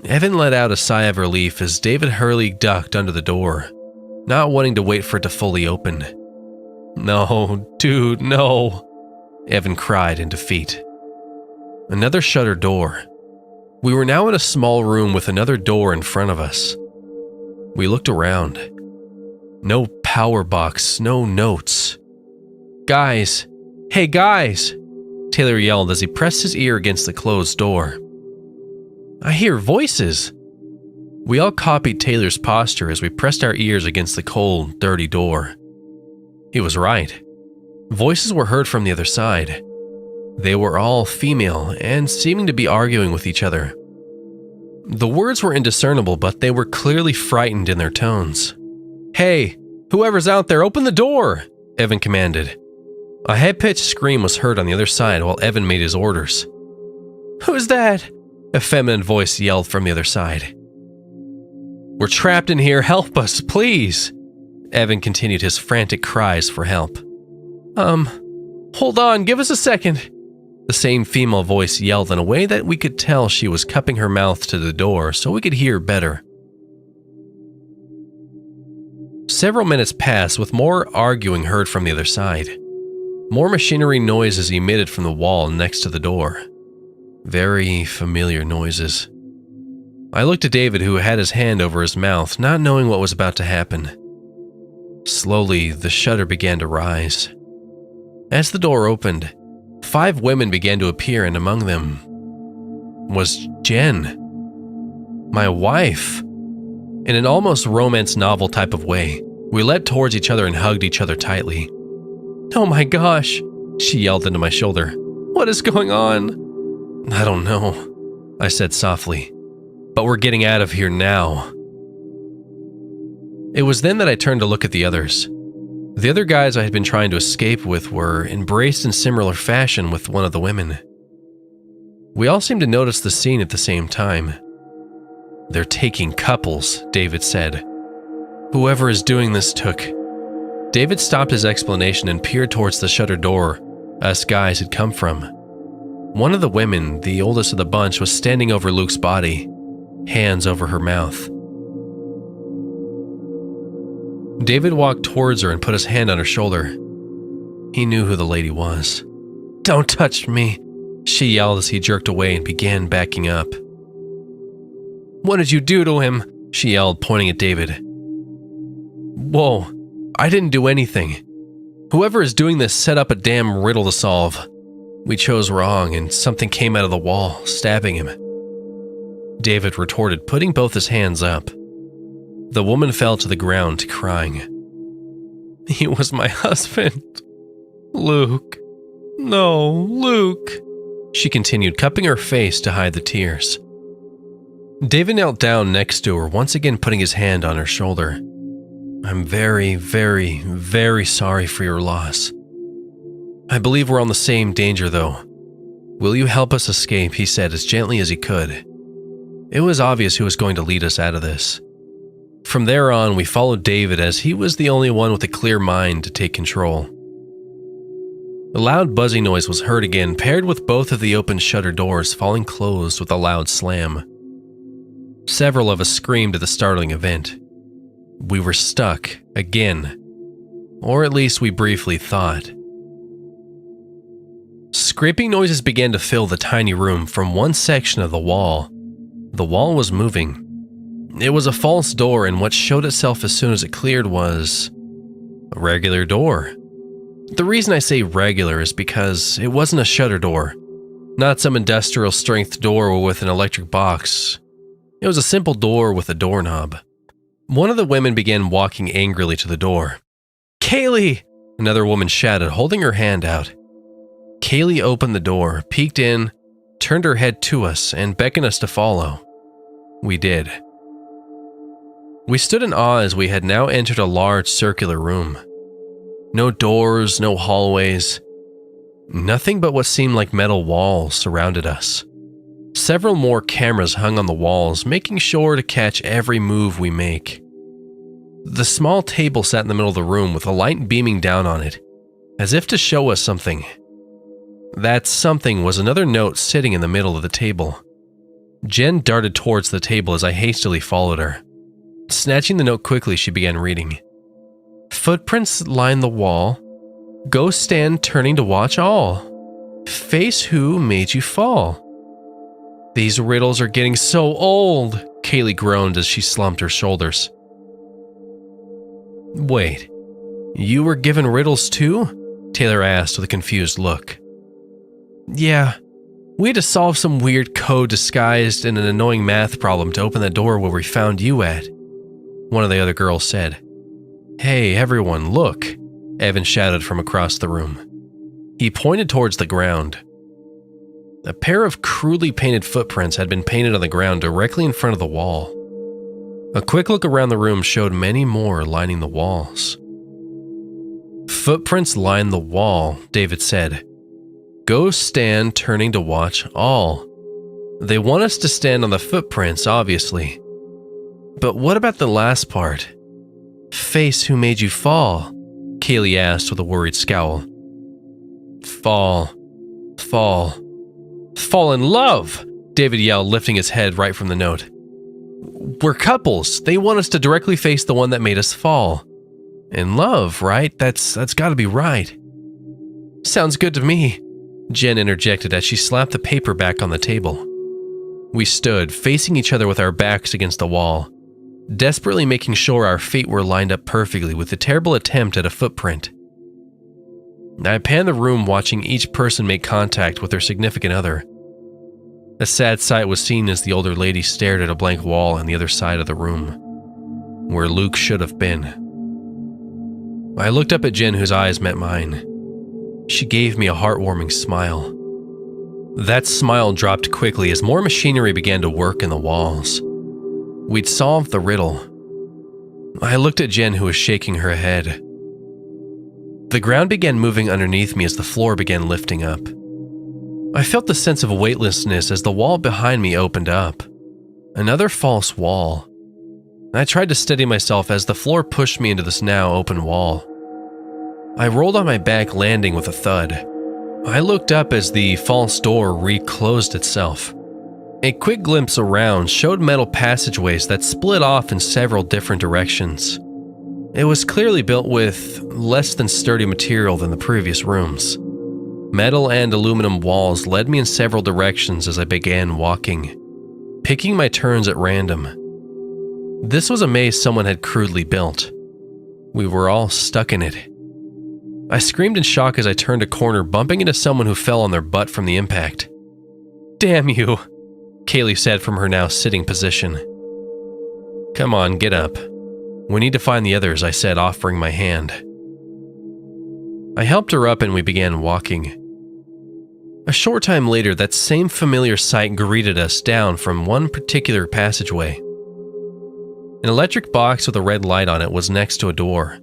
Evan let out a sigh of relief as David hurriedly ducked under the door, not wanting to wait for it to fully open. "No, dude, no," Evan cried in defeat. Another shutter door. We were now in a small room with another door in front of us. We looked around. No power box, no notes. "Guys! Hey guys!" Taylor yelled as he pressed his ear against the closed door. "I hear voices!" We all copied Taylor's posture as we pressed our ears against the cold, dirty door. He was right. Voices were heard from the other side. They were all female and seeming to be arguing with each other. The words were indiscernible, but they were clearly frightened in their tones. "Hey, whoever's out there, open the door!" Evan commanded. A high-pitched scream was heard on the other side while Evan made his orders. "Who's that?" a feminine voice yelled from the other side. "We're trapped in here, help us, please!" Evan continued his frantic cries for help. Hold on, give us a second." The same female voice yelled in a way that we could tell she was cupping her mouth to the door so we could hear better. Several minutes passed with more arguing heard from the other side. More machinery noises emitted from the wall next to the door. Very familiar noises. I looked at David, who had his hand over his mouth, not knowing what was about to happen. Slowly, the shutter began to rise. As the door opened, 5 women began to appear, and among them was Jen, my wife. In an almost romance novel type of way, we leapt towards each other and hugged each other tightly. "Oh my gosh," she yelled into my shoulder. "What is going on?" "I don't know," I said softly, "but we're getting out of here now." It was then that I turned to look at the others. The other guys I had been trying to escape with were embraced in similar fashion with one of the women. We all seemed to notice the scene at the same time. "They're taking couples," David said. "Whoever is doing this took..." David stopped his explanation and peered towards the shutter door us guys had come from. One of the women, the oldest of the bunch, was standing over Luke's body, hands over her mouth. David walked towards her and put his hand on her shoulder. He knew who the lady was. "Don't touch me," she yelled as he jerked away and began backing up. "What did you do to him?" she yelled, pointing at David. "Whoa, I didn't do anything. Whoever is doing this set up a damn riddle to solve. We chose wrong and something came out of the wall, stabbing him," David retorted, putting both his hands up. The woman fell to the ground, crying. "He was my husband. Luke. No, Luke," she continued, cupping her face to hide the tears. David knelt down next to her, once again putting his hand on her shoulder. "I'm very, very, very sorry for your loss. I believe we're on the same danger, though. Will you help us escape?" he said as gently as he could. It was obvious who was going to lead us out of this. From there on, we followed David as he was the only one with a clear mind to take control. A loud buzzing noise was heard again, paired with both of the open shutter doors falling closed with a loud slam. Several of us screamed at the startling event. We were stuck, again. Or at least we briefly thought. Scraping noises began to fill the tiny room from one section of the wall. The wall was moving. It was a false door, and what showed itself as soon as it cleared was a regular door. The reason I say regular is because it wasn't a shutter door, Not some industrial strength door with an electric box. It was a simple door with a doorknob. One of the women began walking angrily to the door. "Kaylee!" another woman shouted, holding her hand out. Kaylee opened the door, peeked in, turned her head to us, and beckoned us to follow. We did. We stood in awe as we had now entered a large circular room. No doors, no hallways. Nothing but what seemed like metal walls surrounded us. Several more cameras hung on the walls, making sure to catch every move we make. The small table sat in the middle of the room with a light beaming down on it, as if to show us something. That something was another note sitting in the middle of the table. Jen darted towards the table as I hastily followed her. Snatching the note quickly, she began reading. "Footprints line the wall. Go stand turning to watch all. Face who made you fall." "These riddles are getting so old," Kaylee groaned as she slumped her shoulders. "Wait, you were given riddles too?" Taylor asked with a confused look. "Yeah, we had to solve some weird code disguised in an annoying math problem to open the door where we found you at," one of the other girls said. "Hey, everyone, look," Evan shouted from across the room. He pointed towards the ground. A pair of crudely painted footprints had been painted on the ground directly in front of the wall. A quick look around the room showed many more lining the walls. "Footprints line the wall," David said. "Go stand turning to watch all." They want us to stand on the footprints, obviously. But what about the last part? "Face who made you fall?" Kaylee asked with a worried scowl. Fall in love!" David yelled, lifting his head right from the note. "We're couples. They want us to directly face the one that made us fall. In love, right? That's gotta be right." "Sounds good to me," Jen interjected as she slapped the paper back on the table. We stood, facing each other with our backs against the wall, desperately making sure our feet were lined up perfectly with the terrible attempt at a footprint. I panned the room, watching each person make contact with their significant other. A sad sight was seen as the older lady stared at a blank wall on the other side of the room, where Luke should have been. I looked up at Jen, whose eyes met mine. She gave me a heartwarming smile. That smile dropped quickly as more machinery began to work in the walls. We'd solved the riddle. I looked at Jen, who was shaking her head. The ground began moving underneath me as the floor began lifting up. I felt the sense of weightlessness as the wall behind me opened up. Another false wall. I tried to steady myself as the floor pushed me into this now open wall. I rolled on my back, landing with a thud. I looked up as the false door reclosed itself. A quick glimpse around showed metal passageways that split off in several different directions. It was clearly built with less than sturdy material than the previous rooms. Metal and aluminum walls led me in several directions as I began walking, picking my turns at random. This was a maze someone had crudely built. We were all stuck in it. I screamed in shock as I turned a corner, bumping into someone who fell on their butt from the impact. "Damn you," Kaylee said from her now sitting position. "Come on, get up. We need to find the others," I said, offering my hand. I helped her up and we began walking. A short time later, that same familiar sight greeted us down from one particular passageway. An electric box with a red light on it was next to a door.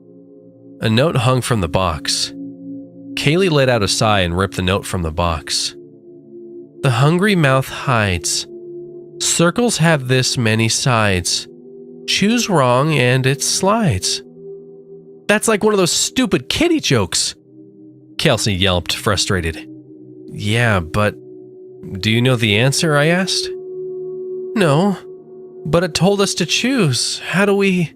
A note hung from the box. Kaylee let out a sigh and ripped the note from the box. "The hungry mouth hides. Circles have this many sides. Choose wrong and it slides." "That's like one of those stupid kitty jokes," Kelsey yelped, frustrated. "Yeah, but do you know the answer?" I asked. "No, but it told us to choose. How do we—"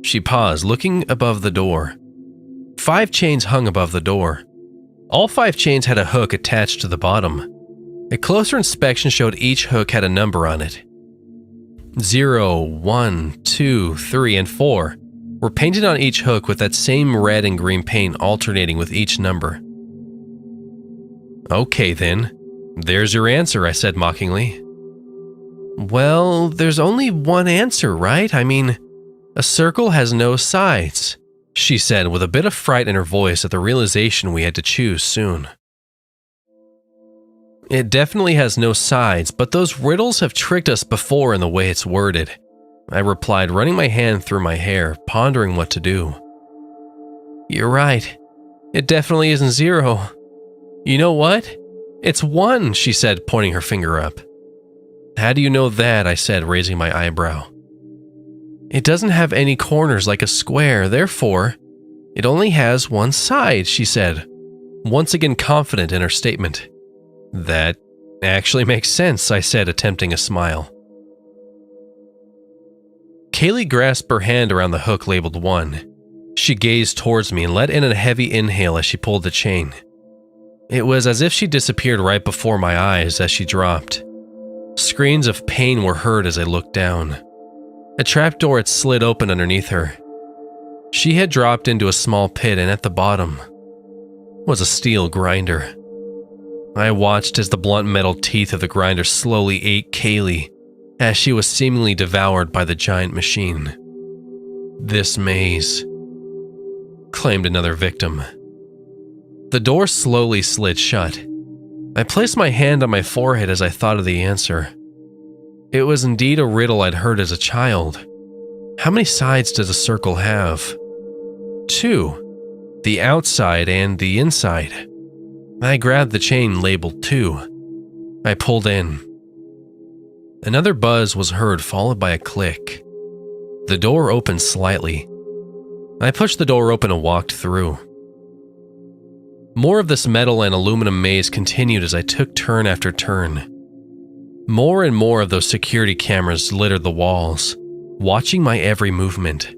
She paused, looking above the door. 5 chains hung above the door. All 5 chains had a hook attached to the bottom. A closer inspection showed each hook had a number on it. 0, 1, 2, 3, and 4 were painted on each hook with that same red and green paint alternating with each number. "Okay then," "There's your answer," I said mockingly. "Well, there's only one answer, right? I mean, a circle has no sides," she said with a bit of fright in her voice at the realization we had to choose soon. "It definitely has no sides, but those riddles have tricked us before in the way it's worded," I replied, running my hand through my hair, pondering what to do. "You're right. It definitely isn't 0. You know what? It's 1, she said, pointing her finger up. "How do you know that?" I said, raising my eyebrow. "It doesn't have any corners like a square, therefore, it only has one side," she said, once again confident in her statement. "That actually makes sense," I said, attempting a smile. Kaylee grasped her hand around the hook labeled 1. She gazed towards me and let in a heavy inhale as she pulled the chain. It was as if she disappeared right before my eyes as she dropped. Screams of pain were heard as I looked down. A trapdoor had slid open underneath her. She had dropped into a small pit, and at the bottom was a steel grinder. I watched as the blunt metal teeth of the grinder slowly ate Kaylee as she was seemingly devoured by the giant machine. "This maze," claimed another victim. The door slowly slid shut. I placed my hand on my forehead as I thought of the answer. It was indeed a riddle I'd heard as a child. How many sides does a circle have? 2. The outside and the inside. I grabbed the chain labeled 2. I pulled in. Another buzz was heard, followed by a click. The door opened slightly. I pushed the door open and walked through. More of this metal and aluminum maze continued as I took turn after turn. More and more of those security cameras littered the walls, watching my every movement.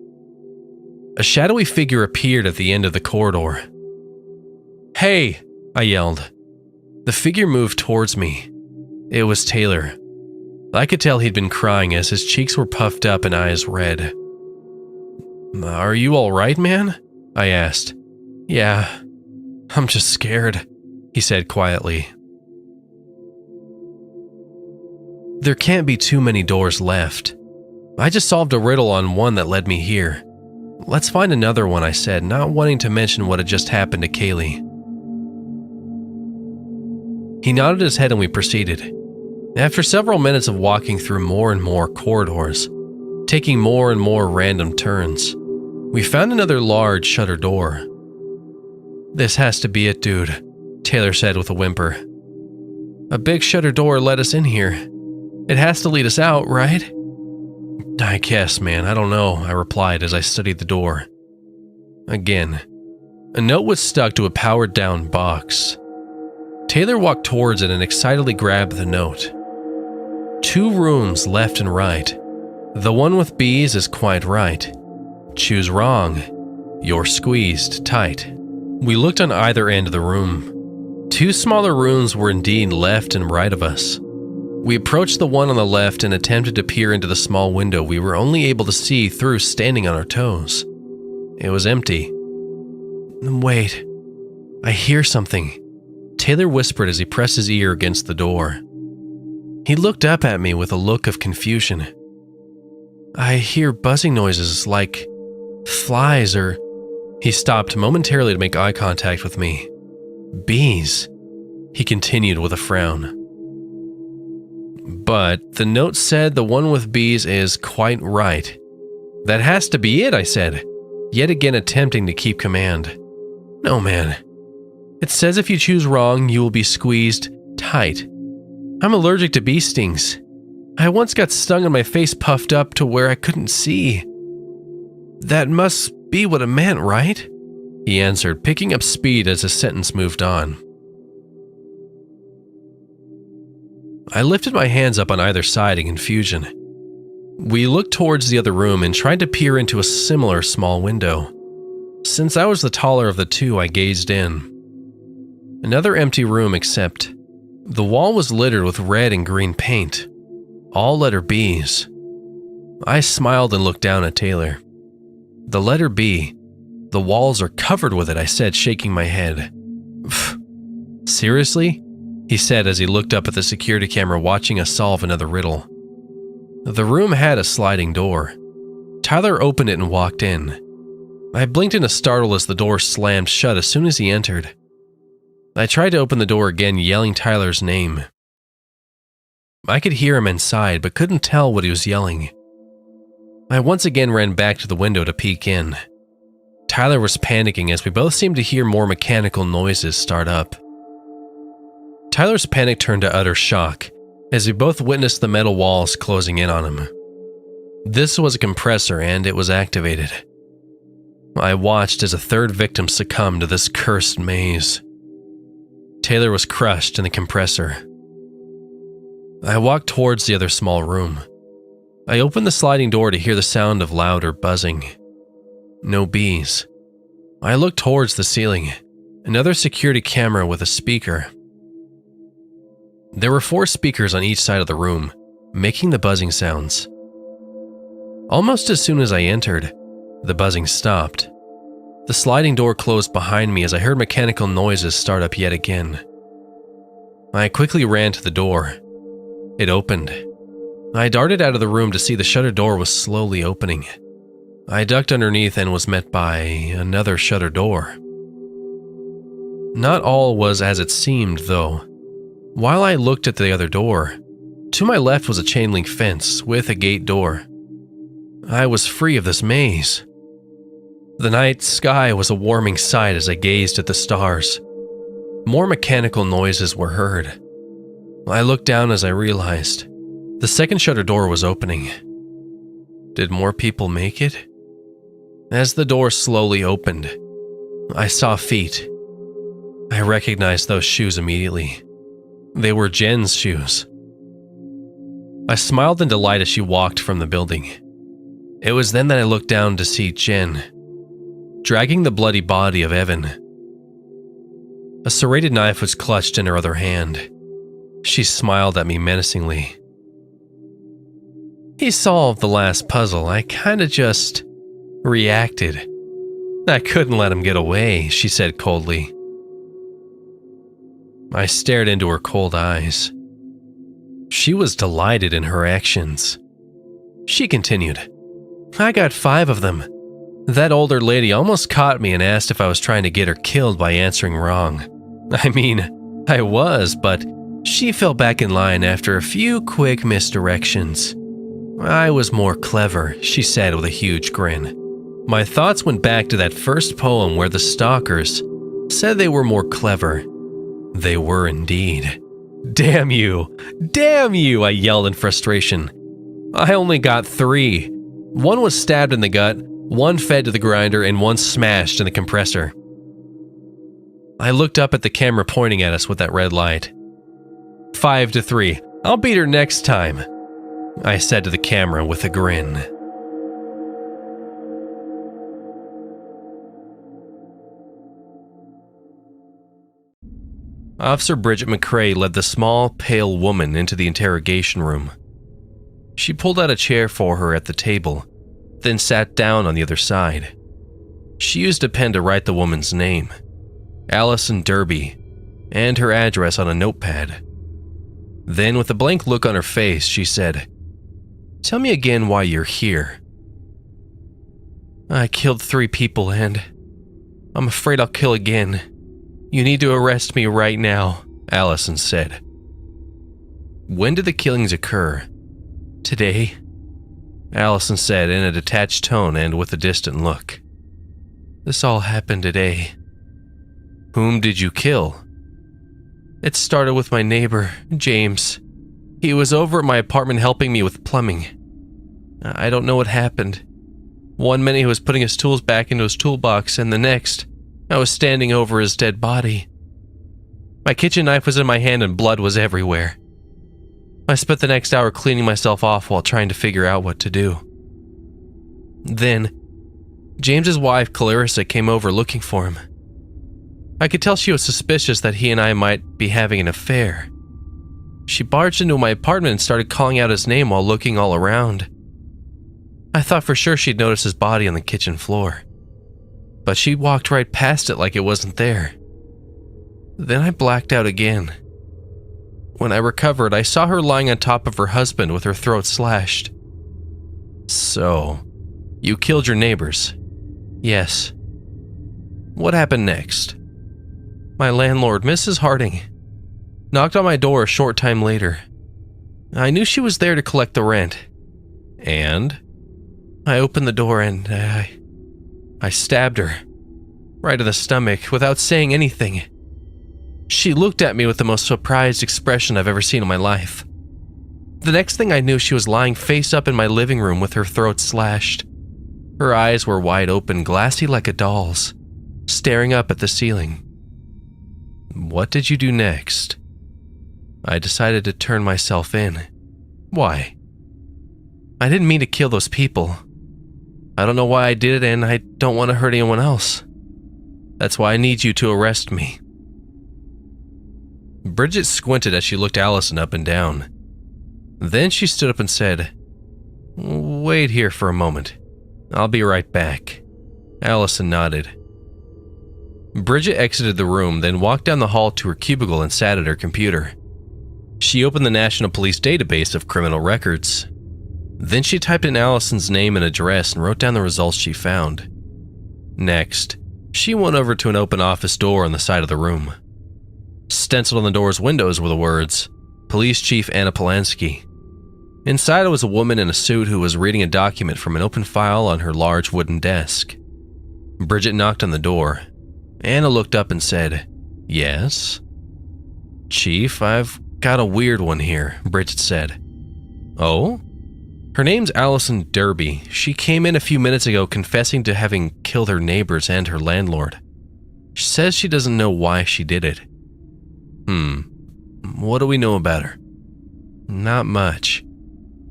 A shadowy figure appeared at the end of the corridor. "Hey!" I yelled. The figure moved towards me. It was Taylor. I could tell he'd been crying as his cheeks were puffed up and eyes red. "Are you all right, man?" I asked. "Yeah, I'm just scared," he said quietly. There can't be too many doors left. I just solved a riddle on one that led me here. Let's find another one, I said, not wanting to mention what had just happened to Kaylee. He nodded his head and we proceeded. After several minutes of walking through more and more corridors, taking more and more random turns, we found another large shutter door. "This has to be it, dude," Taylor said with a whimper. "A big shutter door let us in here. It has to lead us out, right?" "I guess, man, I don't know," I replied as I studied the door. Again, a note was stuck to a powered-down box. Taylor walked towards it and excitedly grabbed the note. 2 rooms left and right. The one with bees is quite right. Choose wrong. You're squeezed tight. We looked on either end of the room. 2 smaller rooms were indeed left and right of us. We approached the one on the left and attempted to peer into the small window we were only able to see through standing on our toes. It was empty. "Wait, I hear something," Taylor whispered as he pressed his ear against the door. He looked up at me with a look of confusion. "I hear buzzing noises like flies or..." He stopped momentarily to make eye contact with me. "Bees," he continued with a frown. "But the note said the one with bees is quite right." "That has to be it," I said, yet again attempting to keep command. "No, man. It says if you choose wrong, you will be squeezed tight. I'm allergic to bee stings. I once got stung and my face puffed up to where I couldn't see." "That must be what it meant, right?" he answered, picking up speed as his sentence moved on. I lifted my hands up on either side in confusion. We looked towards the other room and tried to peer into a similar small window. Since I was the taller of the 2, I gazed in. Another empty room except the wall was littered with red and green paint, all letter B's. I smiled and looked down at Taylor. "The letter B. The walls are covered with it," I said, shaking my head. "Seriously?" he said as he looked up at the security camera watching us solve another riddle. The room had a sliding door. Tyler opened it and walked in. I blinked in a startle as the door slammed shut as soon as he entered. I tried to open the door again, yelling Tyler's name. I could hear him inside, but couldn't tell what he was yelling. I once again ran back to the window to peek in. Tyler was panicking as we both seemed to hear more mechanical noises start up. Tyler's panic turned to utter shock as we both witnessed the metal walls closing in on him. This was a compressor and it was activated. I watched as a third victim succumbed to this cursed maze. Taylor was crushed in the compressor. I walked towards the other small room. I opened the sliding door to hear the sound of louder buzzing. No bees. I looked towards the ceiling, another security camera with a speaker. There were 4 speakers on each side of the room, making the buzzing sounds. Almost as soon as I entered, the buzzing stopped. The sliding door closed behind me as I heard mechanical noises start up yet again. I quickly ran to the door. It opened. I darted out of the room to see the shutter door was slowly opening. I ducked underneath and was met by another shutter door. Not all was as it seemed, though. While I looked at the other door, to my left was a chain link fence with a gate door. I was free of this maze. The night sky was a warming sight as I gazed at the stars. More mechanical noises were heard. I looked down as I realized the second shutter door was opening. Did more people make it? As the door slowly opened, I saw feet. I recognized those shoes immediately. They were Jen's shoes. I smiled in delight as she walked from the building. It was then that I looked down to see Jen, dragging the bloody body of Evan. A serrated knife was clutched in her other hand. She smiled at me menacingly. He solved the last puzzle. I kinda just reacted. I couldn't let him get away, she said coldly. I stared into her cold eyes. She was delighted in her actions. She continued, I got 5 of them. That older lady almost caught me and asked if I was trying to get her killed by answering wrong. I mean, I was, but she fell back in line after a few quick misdirections. I was more clever, she said with a huge grin. My thoughts went back to that first poem where the stalkers said they were more clever. They were indeed. Damn you! Damn you! I yelled in frustration. I only got 3. 1 was stabbed in the gut, 1 fed to the grinder, and 1 smashed in the compressor. I looked up at the camera pointing at us with that red light. 5-3. I'll beat her next time, I said to the camera with a grin. Officer Bridget McCrae led the small, pale woman into the interrogation room. She pulled out a chair for her at the table, then sat down on the other side. She used a pen to write the woman's name, Allison Derby, and her address on a notepad. Then, with a blank look on her face, she said, Tell me again why you're here. I killed 3 people and I'm afraid I'll kill again. You need to arrest me right now, Allison said. When did the killings occur? Today, Allison said in a detached tone and with a distant look. This all happened today. Whom did you kill? It started with my neighbor, James. He was over at my apartment helping me with plumbing. I don't know what happened. One minute he was putting his tools back into his toolbox, and the next, I was standing over his dead body. My kitchen knife was in my hand and blood was everywhere. I spent the next hour cleaning myself off while trying to figure out what to do. Then, James's wife, Clarissa, came over looking for him. I could tell she was suspicious that he and I might be having an affair. She barged into my apartment and started calling out his name while looking all around. I thought for sure she'd noticed his body on the kitchen floor, but she walked right past it like it wasn't there. Then I blacked out again. When I recovered, I saw her lying on top of her husband with her throat slashed. So, you killed your neighbors? Yes. What happened next? My landlord, Mrs. Harding, knocked on my door a short time later. I knew she was there to collect the rent. And? I opened the door and I stabbed her. Right in the stomach, without saying anything. She looked at me with the most surprised expression I've ever seen in my life. The next thing I knew, she was lying face up in my living room with her throat slashed. Her eyes were wide open, glassy like a doll's, staring up at the ceiling. What did you do next? I decided to turn myself in. Why? I didn't mean to kill those people. I don't know why I did it, and I don't want to hurt anyone else. That's why I need you to arrest me. Bridget squinted as she looked Allison up and down. Then she stood up and said, "Wait here for a moment. I'll be right back." Allison nodded. Bridget exited the room, then walked down the hall to her cubicle and sat at her computer. She opened the National Police Database of criminal records. Then she typed in Allison's name and address and wrote down the results she found. Next, she went over to an open office door on the side of the room. Stenciled on the door's windows were the words, "Police Chief Anna Polanski." Inside was a woman in a suit who was reading a document from an open file on her large wooden desk. Bridget knocked on the door. Anna looked up and said, "Yes?" "Chief, I've got a weird one here," Bridget said. "Oh?" "Her name's Allison Derby. She came in a few minutes ago confessing to having killed her neighbors and her landlord. She says she doesn't know why she did it." What do we know about her?" "Not much.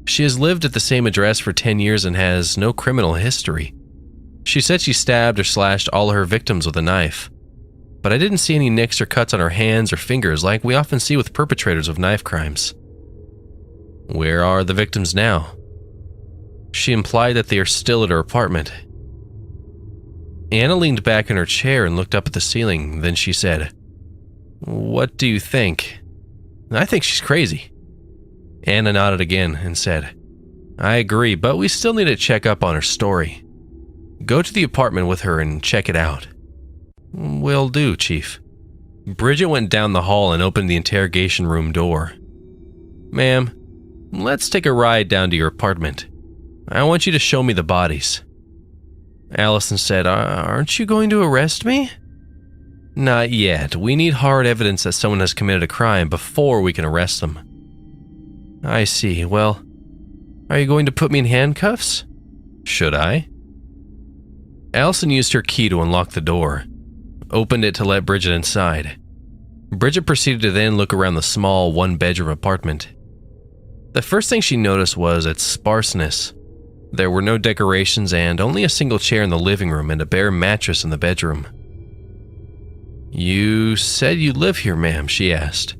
She has lived at the same address for 10 years and has no criminal history. She said she stabbed or slashed all her victims with a knife. But I didn't see any nicks or cuts on her hands or fingers like we often see with perpetrators of knife crimes." "Where are the victims now?" She implied that they are still at her apartment. Anna leaned back in her chair and looked up at the ceiling. Then she said, "What do you think?" "I think she's crazy." Anna nodded again and said, "I agree, but we still need to check up on her story. Go to the apartment with her and check it out." "Will do, Chief." Bridget went down the hall and opened the interrogation room door. "Ma'am, let's take a ride down to your apartment. I want you to show me the bodies." Allison said, "Aren't you going to arrest me?" "Not yet. We need hard evidence that someone has committed a crime before we can arrest them." "I see. Well, are you going to put me in handcuffs?" "Should I?" Allison used her key to unlock the door, opened it to let Bridget inside. Bridget proceeded to then look around the small one-bedroom apartment. The first thing she noticed was its sparseness. There were no decorations and only a single chair in the living room and a bare mattress in the bedroom. "You said you live here, ma'am?" she asked.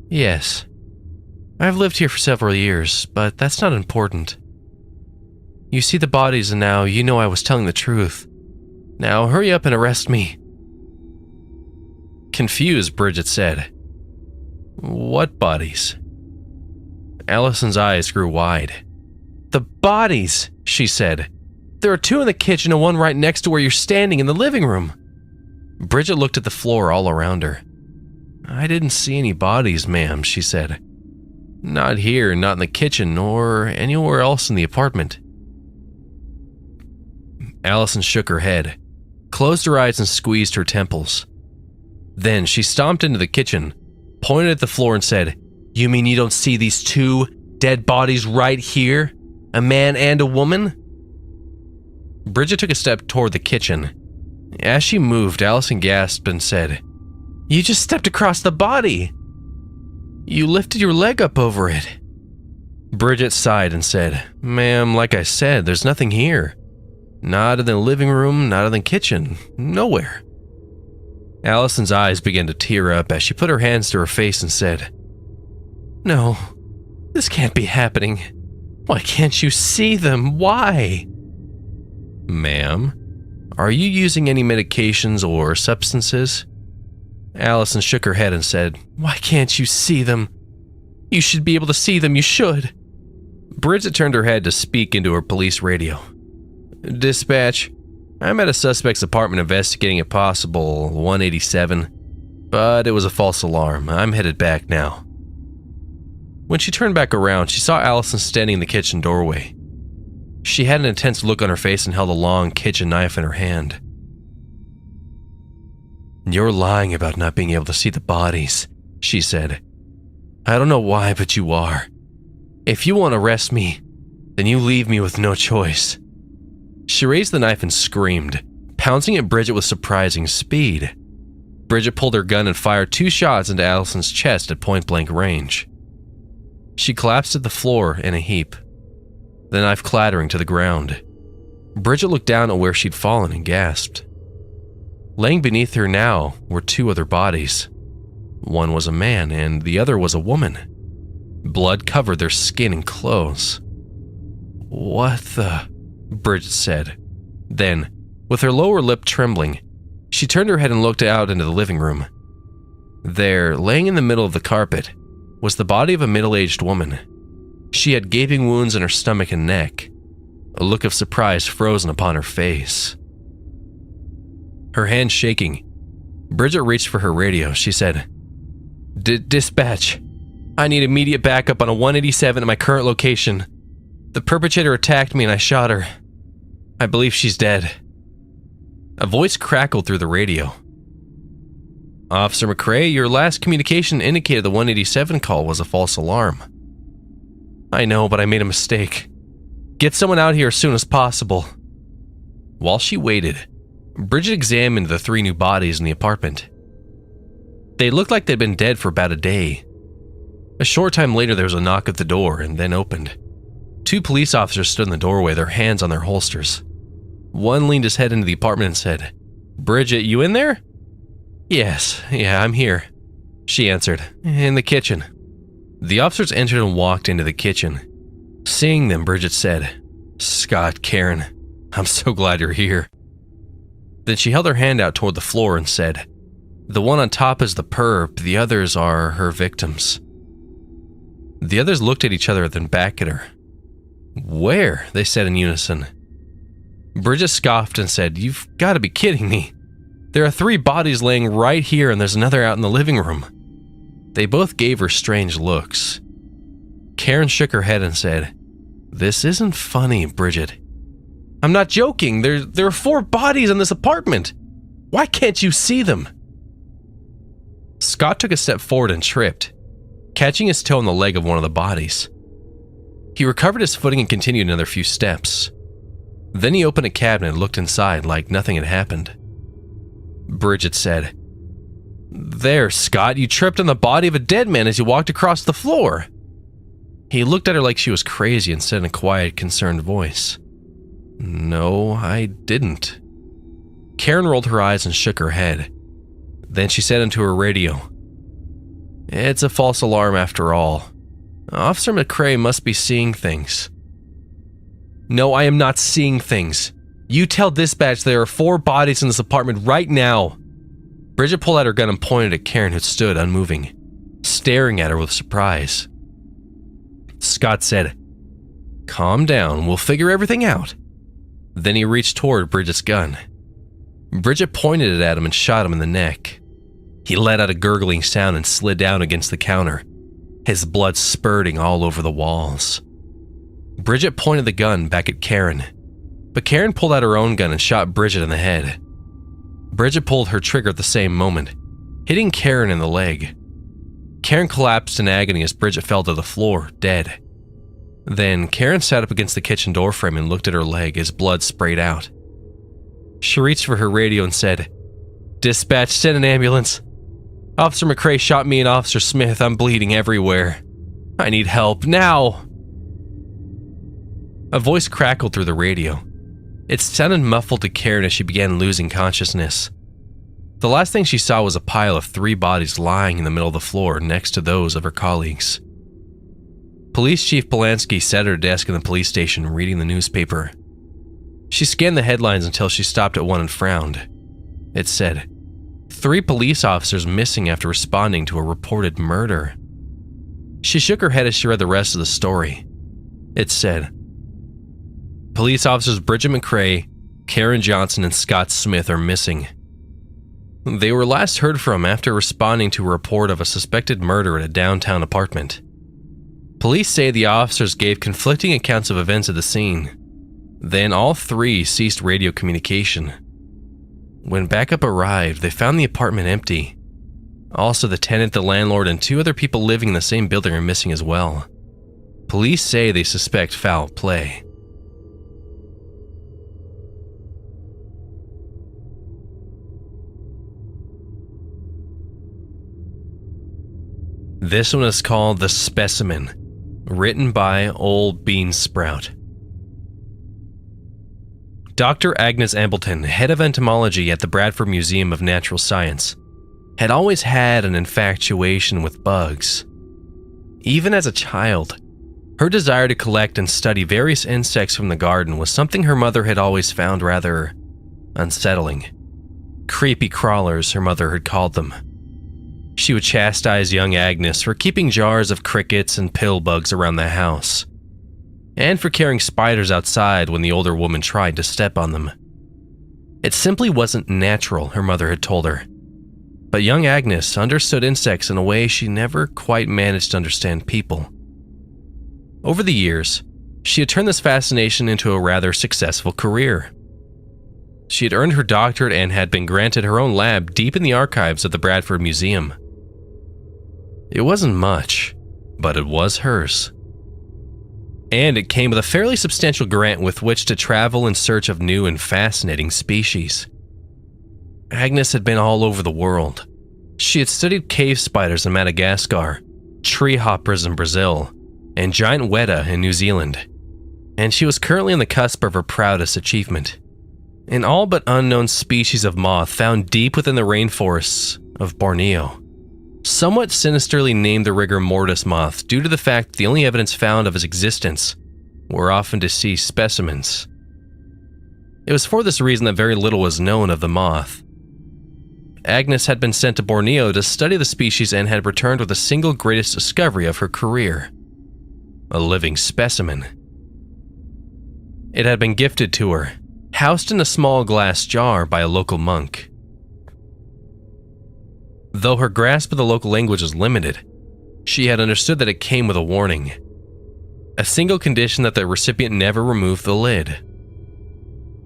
"Yes. I've lived here for several years, but that's not important. You see the bodies and now you know I was telling the truth. Now hurry up and arrest me." Confused, Bridget said, "What bodies?" Allison's eyes grew wide. "The bodies," she said. "There are 2 in the kitchen and 1 right next to where you're standing in the living room." Bridget looked at the floor all around her. "I didn't see any bodies, ma'am," she said. "Not here, not in the kitchen, or anywhere else in the apartment." Allison shook her head, closed her eyes and squeezed her temples. Then she stomped into the kitchen, pointed at the floor and said, "You mean you don't see these 2 dead bodies right here? A man and a woman?" Bridget took a step toward the kitchen. As she moved, Allison gasped and said, "You just stepped across the body. You lifted your leg up over it." Bridget sighed and said, "Ma'am, like I said, there's nothing here. Not in the living room, not in the kitchen, nowhere." Allison's eyes began to tear up as she put her hands to her face and said, "No, this can't be happening. Why can't you see them? Why?" "Ma'am, are you using any medications or substances?" Allison shook her head and said, "Why can't you see them? You should be able to see them, you should. Bridget turned her head to speak into her police radio. Dispatch, I'm at a suspect's apartment investigating a possible 187, but it was a false alarm. I'm headed back now. When she turned back around, she saw Allison standing in the kitchen doorway. She had an intense look on her face and held a long kitchen knife in her hand. You're lying about not being able to see the bodies, she said. I don't know why, but you are. If you want to arrest me, then you leave me with no choice. She raised the knife and screamed, pouncing at Bridget with surprising speed. Bridget pulled her gun and fired 2 shots into Allison's chest at point-blank range. She collapsed at the floor in a heap, the knife clattering to the ground. Bridget looked down at where she'd fallen and gasped. Laying beneath her now were 2 other bodies. One was a man and the other was a woman. Blood covered their skin and clothes. What the? Bridget said. Then, with her lower lip trembling, she turned her head and looked out into the living room. There, laying in the middle of the carpet, was the body of a middle-aged woman. She had gaping wounds in her stomach and neck, a look of surprise frozen upon her face. Her hand shaking, Bridget reached for her radio. She said, Dispatch, I need immediate backup on a 187 at my current location. The perpetrator attacked me and I shot her. I believe she's dead. A voice crackled through the radio. Officer McRae, your last communication indicated the 187 call was a false alarm. I know, but I made a mistake. Get someone out here as soon as possible. While she waited, Bridget examined the 3 new bodies in the apartment. They looked like they'd been dead for about a day. A short time later, there was a knock at the door and then opened. 2 police officers stood in the doorway, their hands on their holsters. One leaned his head into the apartment and said, Bridget, you in there? Yes, I'm here, she answered, in the kitchen. The officers entered and walked into the kitchen. Seeing them, Bridget said, Scott, Karen, I'm so glad you're here. Then she held her hand out toward the floor and said, The one on top is the perp, the others are her victims. The others looked at each other, then back at her. Where? They said in unison. Bridget scoffed and said, You've got to be kidding me. There are 3 bodies laying right here and there's another out in the living room. They both gave her strange looks. Karen shook her head and said, This isn't funny, Bridget. I'm not joking. There are 4 bodies in this apartment. Why can't you see them? Scott took a step forward and tripped, catching his toe on the leg of one of the bodies. He recovered his footing and continued another few steps. Then he opened a cabinet and looked inside like nothing had happened. Bridget said, There, Scott, you tripped on the body of a dead man as you walked across the floor. He looked at her like she was crazy and said in a quiet, concerned voice, No, I didn't. Karen rolled her eyes and shook her head. Then she said into her radio, It's a false alarm after all. Officer McRae must be seeing things. No, I am not seeing things. You tell dispatch there are 4 bodies in this apartment right now. Bridget pulled out her gun and pointed at Karen, who stood unmoving, staring at her with surprise. Scott said, Calm down, we'll figure everything out. Then he reached toward Bridget's gun. Bridget pointed it at him and shot him in the neck. He let out a gurgling sound and slid down against the counter, his blood spurting all over the walls. Bridget pointed the gun back at Karen, but Karen pulled out her own gun and shot Bridget in the head. Bridget pulled her trigger at the same moment, hitting Karen in the leg. Karen collapsed in agony as Bridget fell to the floor, dead. Then Karen sat up against the kitchen doorframe and looked at her leg as blood sprayed out. She reached for her radio and said, Dispatch, send an ambulance. Officer McRae shot me and Officer Smith. I'm bleeding everywhere. I need help, now. A voice crackled through the radio. It sounded muffled to Karen as she began losing consciousness. The last thing she saw was a pile of 3 bodies lying in the middle of the floor next to those of her colleagues. Police Chief Polanski sat at her desk in the police station reading the newspaper. She scanned the headlines until she stopped at one and frowned. It said, 3 police officers missing after responding to a reported murder. She shook her head as she read the rest of the story. It said, Police officers Bridget McCrae, Karen Johnson, and Scott Smith are missing. They were last heard from after responding to a report of a suspected murder at a downtown apartment. Police say the officers gave conflicting accounts of events at the scene. Then all three ceased radio communication. When backup arrived, they found the apartment empty. Also, the tenant, the landlord, and 2 other people living in the same building are missing as well. Police say they suspect foul play. This one is called The Specimen, written by Old Bean Sprout. Dr. Agnes Ambleton, head of entomology at the Bradford Museum of Natural Science, had always had an infatuation with bugs. Even as a child, her desire to collect and study various insects from the garden was something her mother had always found rather unsettling. Creepy crawlers, her mother had called them. She would chastise young Agnes for keeping jars of crickets and pill bugs around the house, and for carrying spiders outside when the older woman tried to step on them. It simply wasn't natural, her mother had told her. But young Agnes understood insects in a way she never quite managed to understand people. Over the years, she had turned this fascination into a rather successful career. She had earned her doctorate and had been granted her own lab deep in the archives of the Bradford Museum. It wasn't much, but it was hers. And it came with a fairly substantial grant with which to travel in search of new and fascinating species. Agnes had been all over the world. She had studied cave spiders in Madagascar, tree hoppers in Brazil, and giant weta in New Zealand. And she was currently on the cusp of her proudest achievement: an all but unknown species of moth found deep within the rainforests of Borneo. Somewhat sinisterly named the rigor mortis moth due to the fact that the only evidence found of its existence were often deceased specimens. It was for this reason that very little was known of the moth. Agnes had been sent to Borneo to study the species and had returned with the single greatest discovery of her career: a living specimen. It had been gifted to her, housed in a small glass jar by a local monk. Though her grasp of the local language was limited, she had understood that it came with a warning: a single condition that the recipient never remove the lid.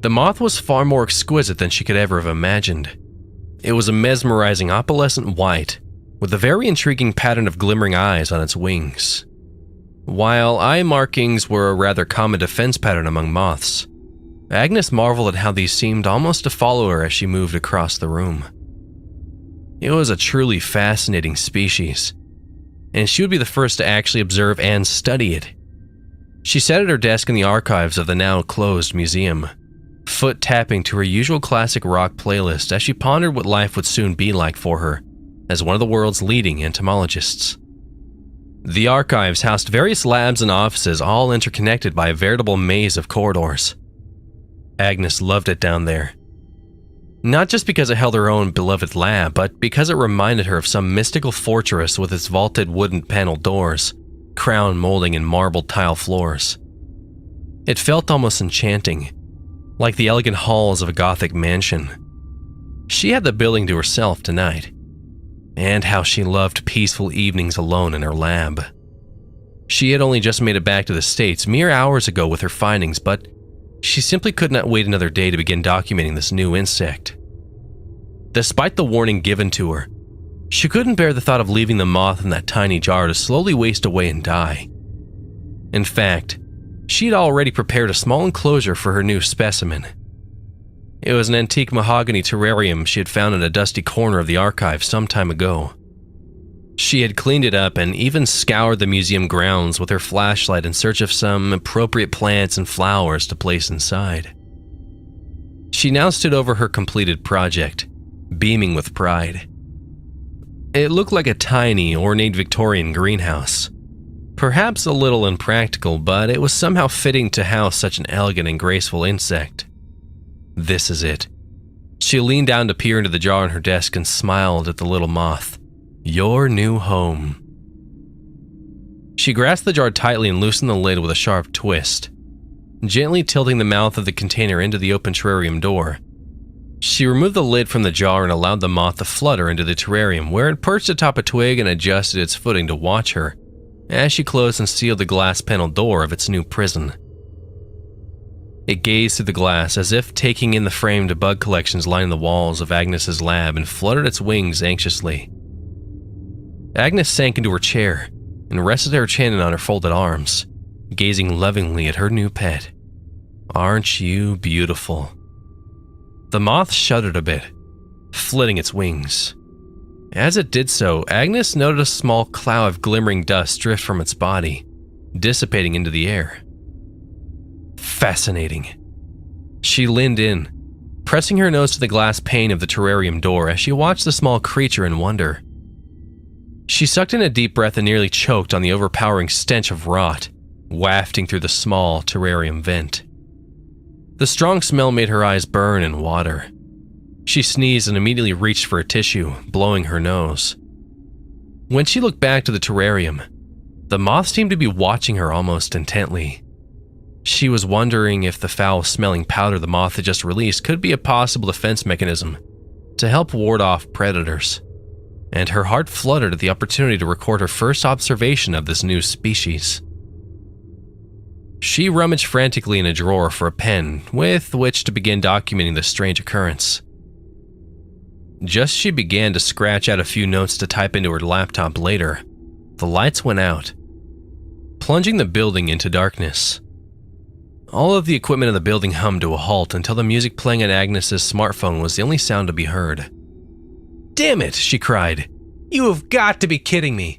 The moth was far more exquisite than she could ever have imagined. It was a mesmerizing opalescent white, with a very intriguing pattern of glimmering eyes on its wings. While eye markings were a rather common defense pattern among moths, Agnes marveled at how these seemed almost to follow her as she moved across the room. It was a truly fascinating species, and she would be the first to actually observe and study it. She sat at her desk in the archives of the now closed museum, foot tapping to her usual classic rock playlist as she pondered what life would soon be like for her as one of the world's leading entomologists. The archives housed various labs and offices, all interconnected by a veritable maze of corridors. Agnes loved it down there. Not just because it held her own beloved lab, but because it reminded her of some mystical fortress with its vaulted wooden paneled doors, crown molding, and marble tile floors. It felt almost enchanting, like the elegant halls of a Gothic mansion. She had the building to herself tonight, and how she loved peaceful evenings alone in her lab. She had only just made it back to the States mere hours ago with her findings, but she simply could not wait another day to begin documenting this new insect. Despite the warning given to her, she couldn't bear the thought of leaving the moth in that tiny jar to slowly waste away and die. In fact, she had already prepared a small enclosure for her new specimen. It was an antique mahogany terrarium she had found in a dusty corner of the archive some time ago. She had cleaned it up and even scoured the museum grounds with her flashlight in search of some appropriate plants and flowers to place inside. She now stood over her completed project, beaming with pride. It looked like a tiny, ornate Victorian greenhouse. Perhaps a little impractical, but it was somehow fitting to house such an elegant and graceful insect. This is it. She leaned down to peer into the jar on her desk and smiled at the little moth. Your new home. She grasped the jar tightly and loosened the lid with a sharp twist, gently tilting the mouth of the container into the open terrarium door. She removed the lid from the jar and allowed the moth to flutter into the terrarium, where it perched atop a twig and adjusted its footing to watch her as she closed and sealed the glass-paneled door of its new prison. It gazed through the glass as if taking in the framed bug collections lining the walls of Agnes's lab and fluttered its wings anxiously. Agnes sank into her chair and rested her chin on her folded arms, gazing lovingly at her new pet. "Aren't you beautiful?" The moth shuddered a bit, flitting its wings. As it did so, Agnes noted a small cloud of glimmering dust drift from its body, dissipating into the air. Fascinating. She leaned in, pressing her nose to the glass pane of the terrarium door as she watched the small creature in wonder. She sucked in a deep breath and nearly choked on the overpowering stench of rot, wafting through the small terrarium vent. The strong smell made her eyes burn and water. She sneezed and immediately reached for a tissue, blowing her nose. When she looked back to the terrarium, the moth seemed to be watching her almost intently. She was wondering if the foul-smelling powder the moth had just released could be a possible defense mechanism to help ward off predators, and her heart fluttered at the opportunity to record her first observation of this new species. She rummaged frantically in a drawer for a pen with which to begin documenting the strange occurrence. Just as she began to scratch out a few notes to type into her laptop later, the lights went out, plunging the building into darkness. All of the equipment in the building hummed to a halt until the music playing on Agnes's smartphone was the only sound to be heard. "Damn it," she cried. "You have got to be kidding me."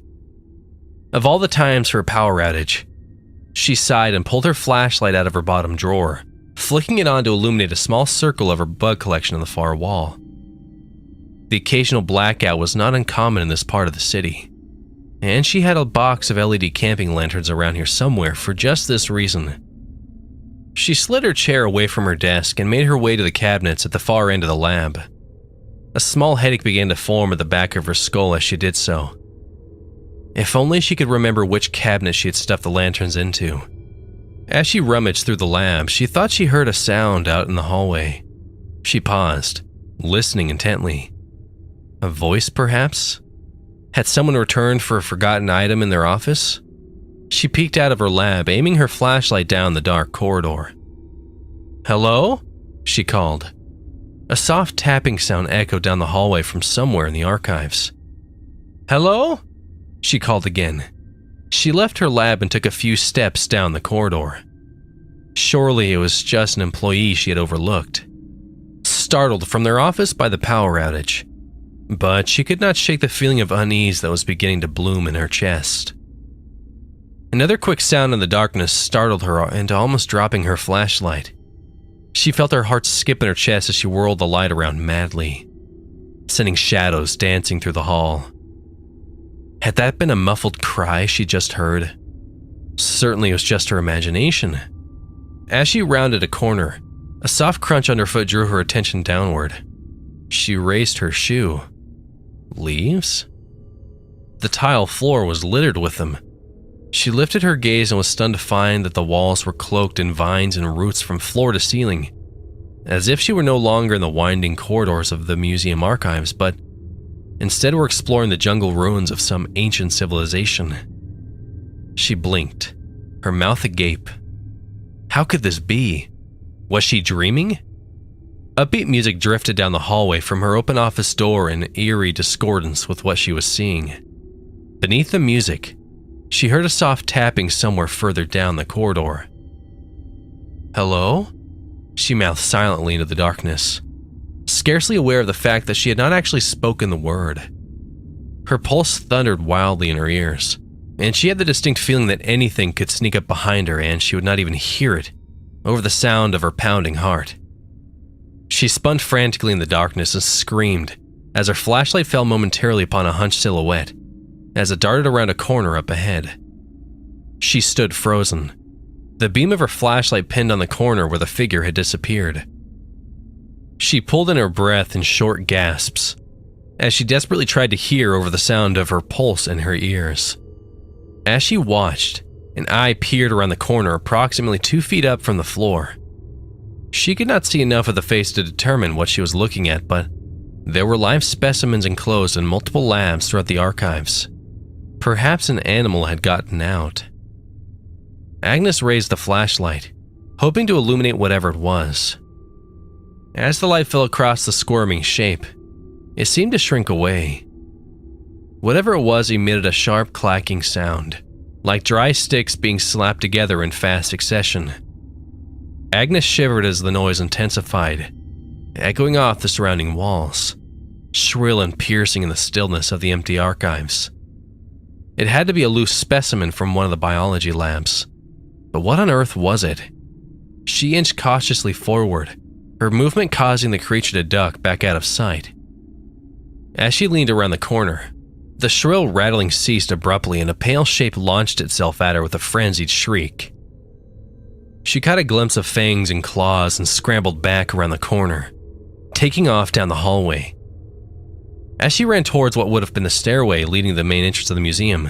Of all the times for a power outage, she sighed and pulled her flashlight out of her bottom drawer, flicking it on to illuminate a small circle of her bug collection on the far wall. The occasional blackout was not uncommon in this part of the city, and she had a box of LED camping lanterns around here somewhere for just this reason. She slid her chair away from her desk and made her way to the cabinets at the far end of the lab. A small headache began to form at the back of her skull as she did so. If only she could remember which cabinet she had stuffed the lanterns into. As she rummaged through the lab, she thought she heard a sound out in the hallway. She paused, listening intently. A voice, perhaps? Had someone returned for a forgotten item in their office? She peeked out of her lab, aiming her flashlight down the dark corridor. "Hello?" she called. A soft tapping sound echoed down the hallway from somewhere in the archives. "Hello?" she called again. She left her lab and took a few steps down the corridor. Surely it was just an employee she had overlooked, startled from their office by the power outage. But she could not shake the feeling of unease that was beginning to bloom in her chest. Another quick sound in the darkness startled her into almost dropping her flashlight. She felt her heart skip in her chest as she whirled the light around madly, sending shadows dancing through the hall. Had that been a muffled cry she just heard? Certainly it was just her imagination. As she rounded a corner, a soft crunch underfoot drew her attention downward. She raised her shoe. Leaves? The tile floor was littered with them. She lifted her gaze and was stunned to find that the walls were cloaked in vines and roots from floor to ceiling, as if she were no longer in the winding corridors of the museum archives, but instead were exploring the jungle ruins of some ancient civilization. She blinked, her mouth agape. How could this be? Was she dreaming? Upbeat music drifted down the hallway from her open office door in eerie discordance with what she was seeing. Beneath the music, she heard a soft tapping somewhere further down the corridor. "Hello?" she mouthed silently into the darkness, scarcely aware of the fact that she had not actually spoken the word. Her pulse thundered wildly in her ears, and she had the distinct feeling that anything could sneak up behind her and she would not even hear it over the sound of her pounding heart. She spun frantically in the darkness and screamed as her flashlight fell momentarily upon a hunched silhouette as it darted around a corner up ahead. She stood frozen, the beam of her flashlight pinned on the corner where the figure had disappeared. She pulled in her breath in short gasps as she desperately tried to hear over the sound of her pulse in her ears. As she watched, an eye peered around the corner approximately 2 feet up from the floor. She could not see enough of the face to determine what she was looking at, but there were live specimens enclosed in multiple labs throughout the archives. Perhaps an animal had gotten out. Agnes raised the flashlight, hoping to illuminate whatever it was. As the light fell across the squirming shape, it seemed to shrink away. Whatever it was emitted a sharp clacking sound, like dry sticks being slapped together in fast succession. Agnes shivered as the noise intensified, echoing off the surrounding walls, shrill and piercing in the stillness of the empty archives. It had to be a loose specimen from one of the biology labs. But what on earth was it? She inched cautiously forward, her movement causing the creature to duck back out of sight. As she leaned around the corner, the shrill rattling ceased abruptly and a pale shape launched itself at her with a frenzied shriek. She caught a glimpse of fangs and claws and scrambled back around the corner, taking off down the hallway. As she ran towards what would have been the stairway leading to the main entrance of the museum,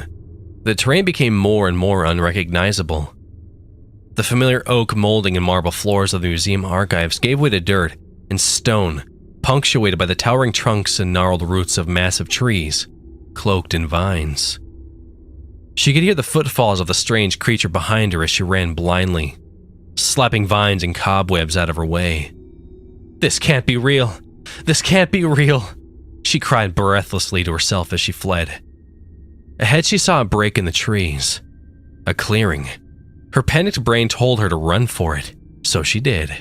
the terrain became more and more unrecognizable. The familiar oak molding and marble floors of the museum archives gave way to dirt and stone, punctuated by the towering trunks and gnarled roots of massive trees, cloaked in vines. She could hear the footfalls of the strange creature behind her as she ran blindly, slapping vines and cobwebs out of her way. "This can't be real! This can't be real!" she cried breathlessly to herself as she fled. Ahead she saw a break in the trees, a clearing. Her panicked brain told her to run for it, so she did.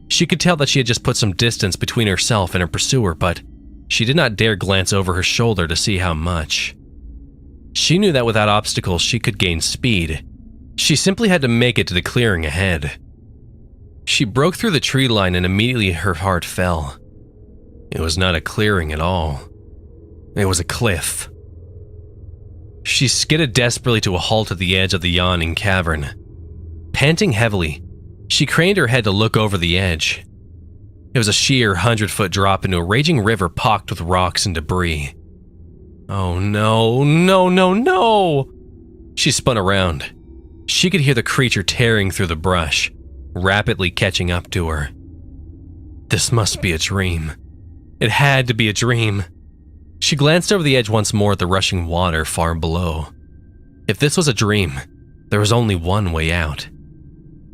She could tell that she had just put some distance between herself and her pursuer, but she did not dare glance over her shoulder to see how much. She knew that without obstacles she could gain speed. She simply had to make it to the clearing ahead. She broke through the tree line and immediately her heart fell. It was not a clearing at all. It was a cliff. She skidded desperately to a halt at the edge of the yawning cavern. Panting heavily, she craned her head to look over the edge. It was a sheer 100-foot drop into a raging river pocked with rocks and debris. Oh no, no, no, no! She spun around. She could hear the creature tearing through the brush, rapidly catching up to her. This must be a dream. It had to be a dream. She glanced over the edge once more at the rushing water far below. If this was a dream, there was only one way out.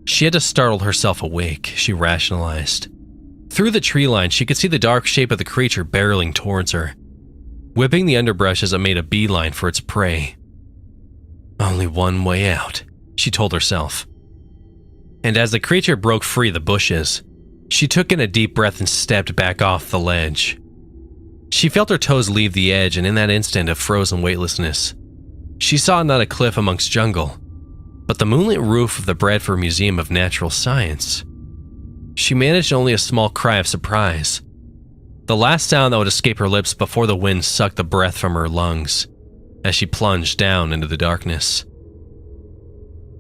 She had to startle herself awake, she rationalized. Through the tree line, she could see the dark shape of the creature barreling towards her, whipping the underbrush as it made a beeline for its prey. Only one way out, she told herself. And as the creature broke free of the bushes, she took in a deep breath and stepped back off the ledge. She felt her toes leave the edge, and in that instant of frozen weightlessness, she saw not a cliff amongst jungle, but the moonlit roof of the Bradford Museum of Natural Science. She managed only a small cry of surprise, the last sound that would escape her lips before the wind sucked the breath from her lungs as she plunged down into the darkness.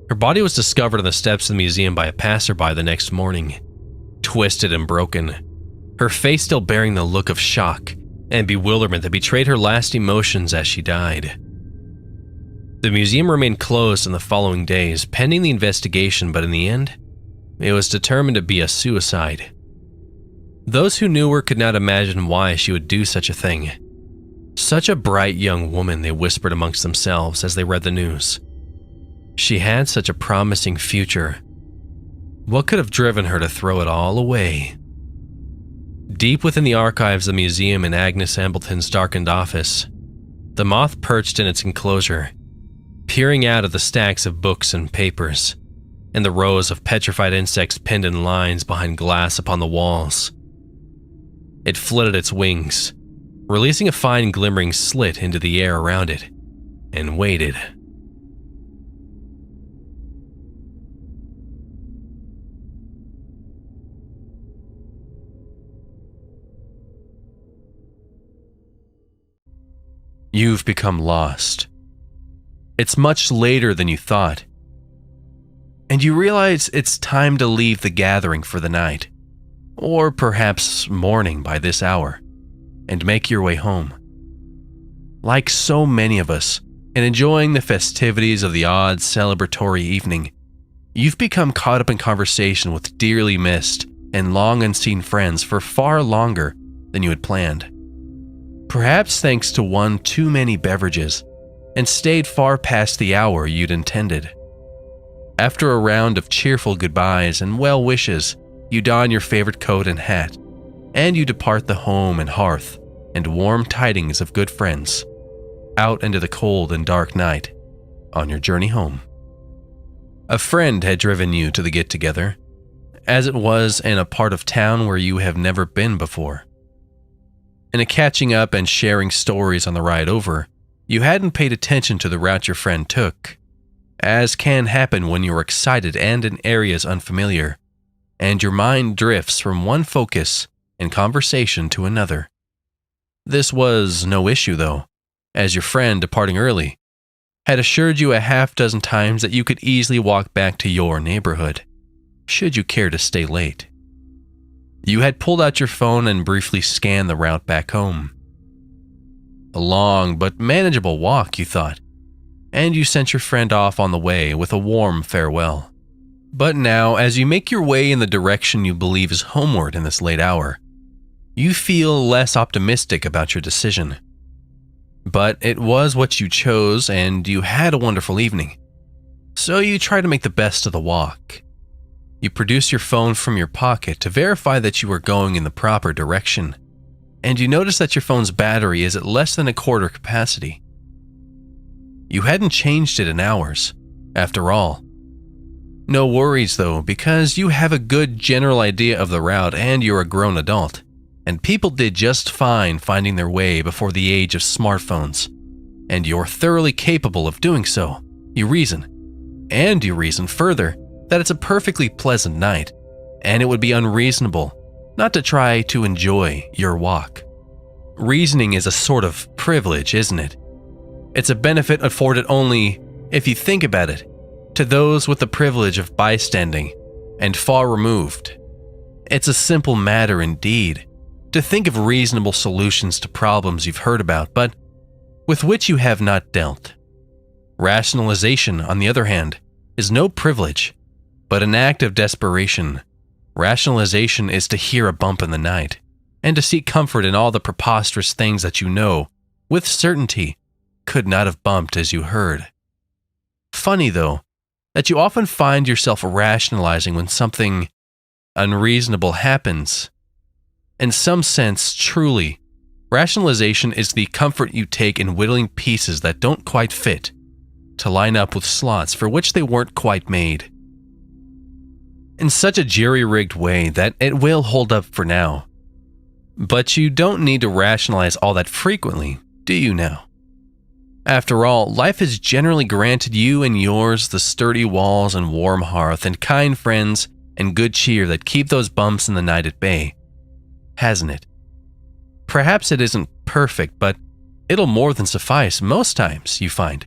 Her body was discovered on the steps of the museum by a passerby the next morning, twisted and broken, her face still bearing the look of shock and bewilderment that betrayed her last emotions as she died. The museum remained closed in the following days, pending the investigation, but in the end, it was determined to be a suicide. Those who knew her could not imagine why she would do such a thing. Such a bright young woman, they whispered amongst themselves as they read the news. She had such a promising future. What could have driven her to throw it all away? Deep within the archives of the museum in Agnes Ambleton's darkened office, the moth perched in its enclosure, peering out at the stacks of books and papers, and the rows of petrified insects pinned in lines behind glass upon the walls. It flitted its wings, releasing a fine glimmering slit into the air around it, and waited. You've become lost. It's much later than you thought, and you realize it's time to leave the gathering for the night, or perhaps morning by this hour, and make your way home. Like so many of us, and enjoying the festivities of the odd celebratory evening, you've become caught up in conversation with dearly missed and long unseen friends for far longer than you had planned. Perhaps thanks to one too many beverages, and stayed far past the hour you'd intended. After a round of cheerful goodbyes and well wishes, you don your favorite coat and hat, and you depart the home and hearth and warm tidings of good friends, out into the cold and dark night on your journey home. A friend had driven you to the get-together, as it was in a part of town where you have never been before. In a catching up and sharing stories on the ride over, you hadn't paid attention to the route your friend took, as can happen when you're excited and in areas unfamiliar, and your mind drifts from one focus and conversation to another. This was no issue, though, as your friend, departing early, had assured you a half dozen times that you could easily walk back to your neighborhood, should you care to stay late. You had pulled out your phone and briefly scanned the route back home. A long but manageable walk, you thought, and you sent your friend off on the way with a warm farewell. But now, as you make your way in the direction you believe is homeward in this late hour, you feel less optimistic about your decision. But it was what you chose, and you had a wonderful evening. So you try to make the best of the walk. You produce your phone from your pocket to verify that you are going in the proper direction, and you notice that your phone's battery is at less than a quarter capacity. You hadn't changed it in hours, after all. No worries though, because you have a good general idea of the route and you're a grown adult, and people did just fine finding their way before the age of smartphones, and you're thoroughly capable of doing so. You reason, and you reason further that it's a perfectly pleasant night, and it would be unreasonable not to try to enjoy your walk. Reasoning is a sort of privilege, isn't it? It's a benefit afforded only, if you think about it, to those with the privilege of bystanding and far removed. It's a simple matter indeed to think of reasonable solutions to problems you've heard about, but with which you have not dealt. Rationalization, on the other hand, is no privilege, but an act of desperation. Rationalization is to hear a bump in the night, and to seek comfort in all the preposterous things that you know, with certainty, could not have bumped as you heard. Funny, though, that you often find yourself rationalizing when something unreasonable happens. In some sense, truly, rationalization is the comfort you take in whittling pieces that don't quite fit, to line up with slots for which they weren't quite made. In such a jury-rigged way that it will hold up for now. But you don't need to rationalize all that frequently, do you now? After all, life has generally granted you and yours the sturdy walls and warm hearth and kind friends and good cheer that keep those bumps in the night at bay, hasn't it? Perhaps it isn't perfect, but it'll more than suffice most times, you find.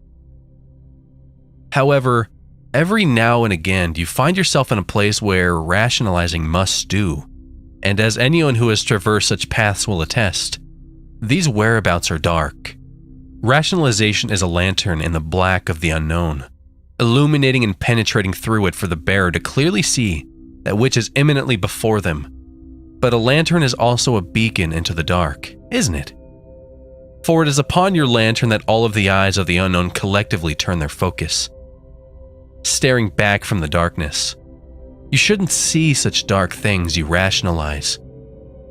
However, every now and again you find yourself in a place where rationalizing must do, and as anyone who has traversed such paths will attest, these whereabouts are dark. Rationalization is a lantern in the black of the unknown, illuminating and penetrating through it for the bearer to clearly see that which is imminently before them. But a lantern is also a beacon into the dark, isn't it? For it is upon your lantern that all of the eyes of the unknown collectively turn their focus. Staring back from the darkness, you shouldn't see such dark things you rationalize.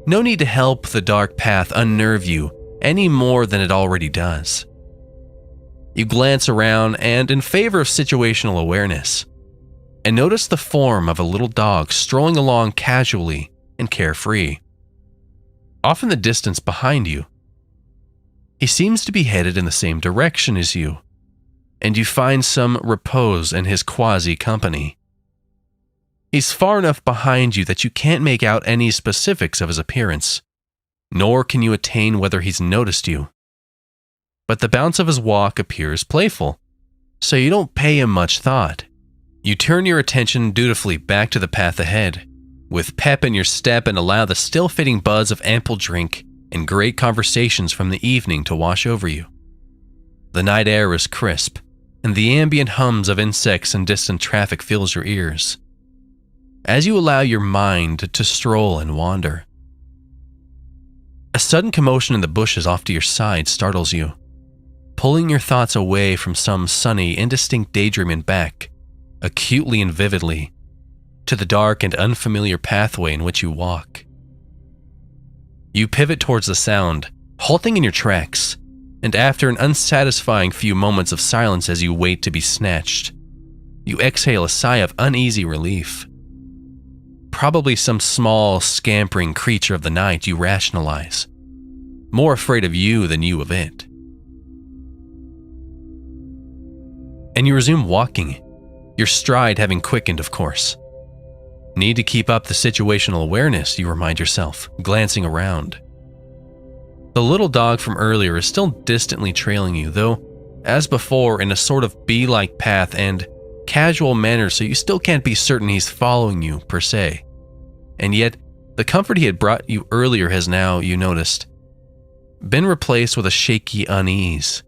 No need to help the dark path unnerve you any more than it already does. You glance around and, in favor of situational awareness, and notice the form of a little dog strolling along casually and carefree. Off in the distance behind you, he seems to be headed in the same direction as you, and you find some repose in his quasi-company. He's far enough behind you that you can't make out any specifics of his appearance, nor can you attain whether he's noticed you. But the bounce of his walk appears playful, so you don't pay him much thought. You turn your attention dutifully back to the path ahead, with pep in your step, and allow the still-fitting buzz of ample drink and great conversations from the evening to wash over you. The night air is crisp, and the ambient hums of insects and distant traffic fills your ears. As you allow your mind to stroll and wander, a sudden commotion in the bushes off to your side startles you, pulling your thoughts away from some sunny, indistinct daydream and back, acutely and vividly, to the dark and unfamiliar pathway in which you walk. You pivot towards the sound, halting in your tracks, and after an unsatisfying few moments of silence as you wait to be snatched, you exhale a sigh of uneasy relief. Probably some small, scampering creature of the night, you rationalize, more afraid of you than you of it. And you resume walking, your stride having quickened, of course. Need to keep up the situational awareness, you remind yourself, glancing around. The little dog from earlier is still distantly trailing you, though, as before, in a sort of bee-like path and casual manner, so you still can't be certain he's following you, per se. And yet, the comfort he had brought you earlier has now, you noticed, been replaced with a shaky unease.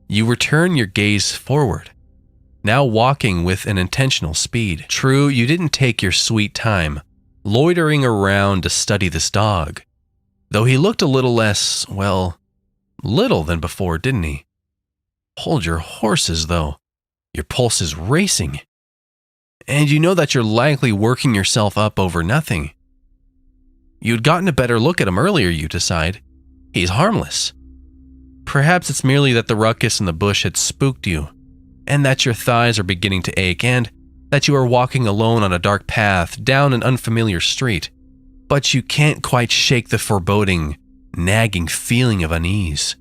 You return your gaze forward, now walking with an intentional speed. True, you didn't take your sweet time, loitering around to study this dog, though he looked a little less, well, little than before, didn't he? Hold your horses, though. Your pulse is racing. And you know that you're likely working yourself up over nothing. You'd gotten a better look at him earlier, you decide. He's harmless. Perhaps it's merely that the ruckus in the bush had spooked you, and that your thighs are beginning to ache, and that you are walking alone on a dark path down an unfamiliar street, but you can't quite shake the foreboding, nagging feeling of unease.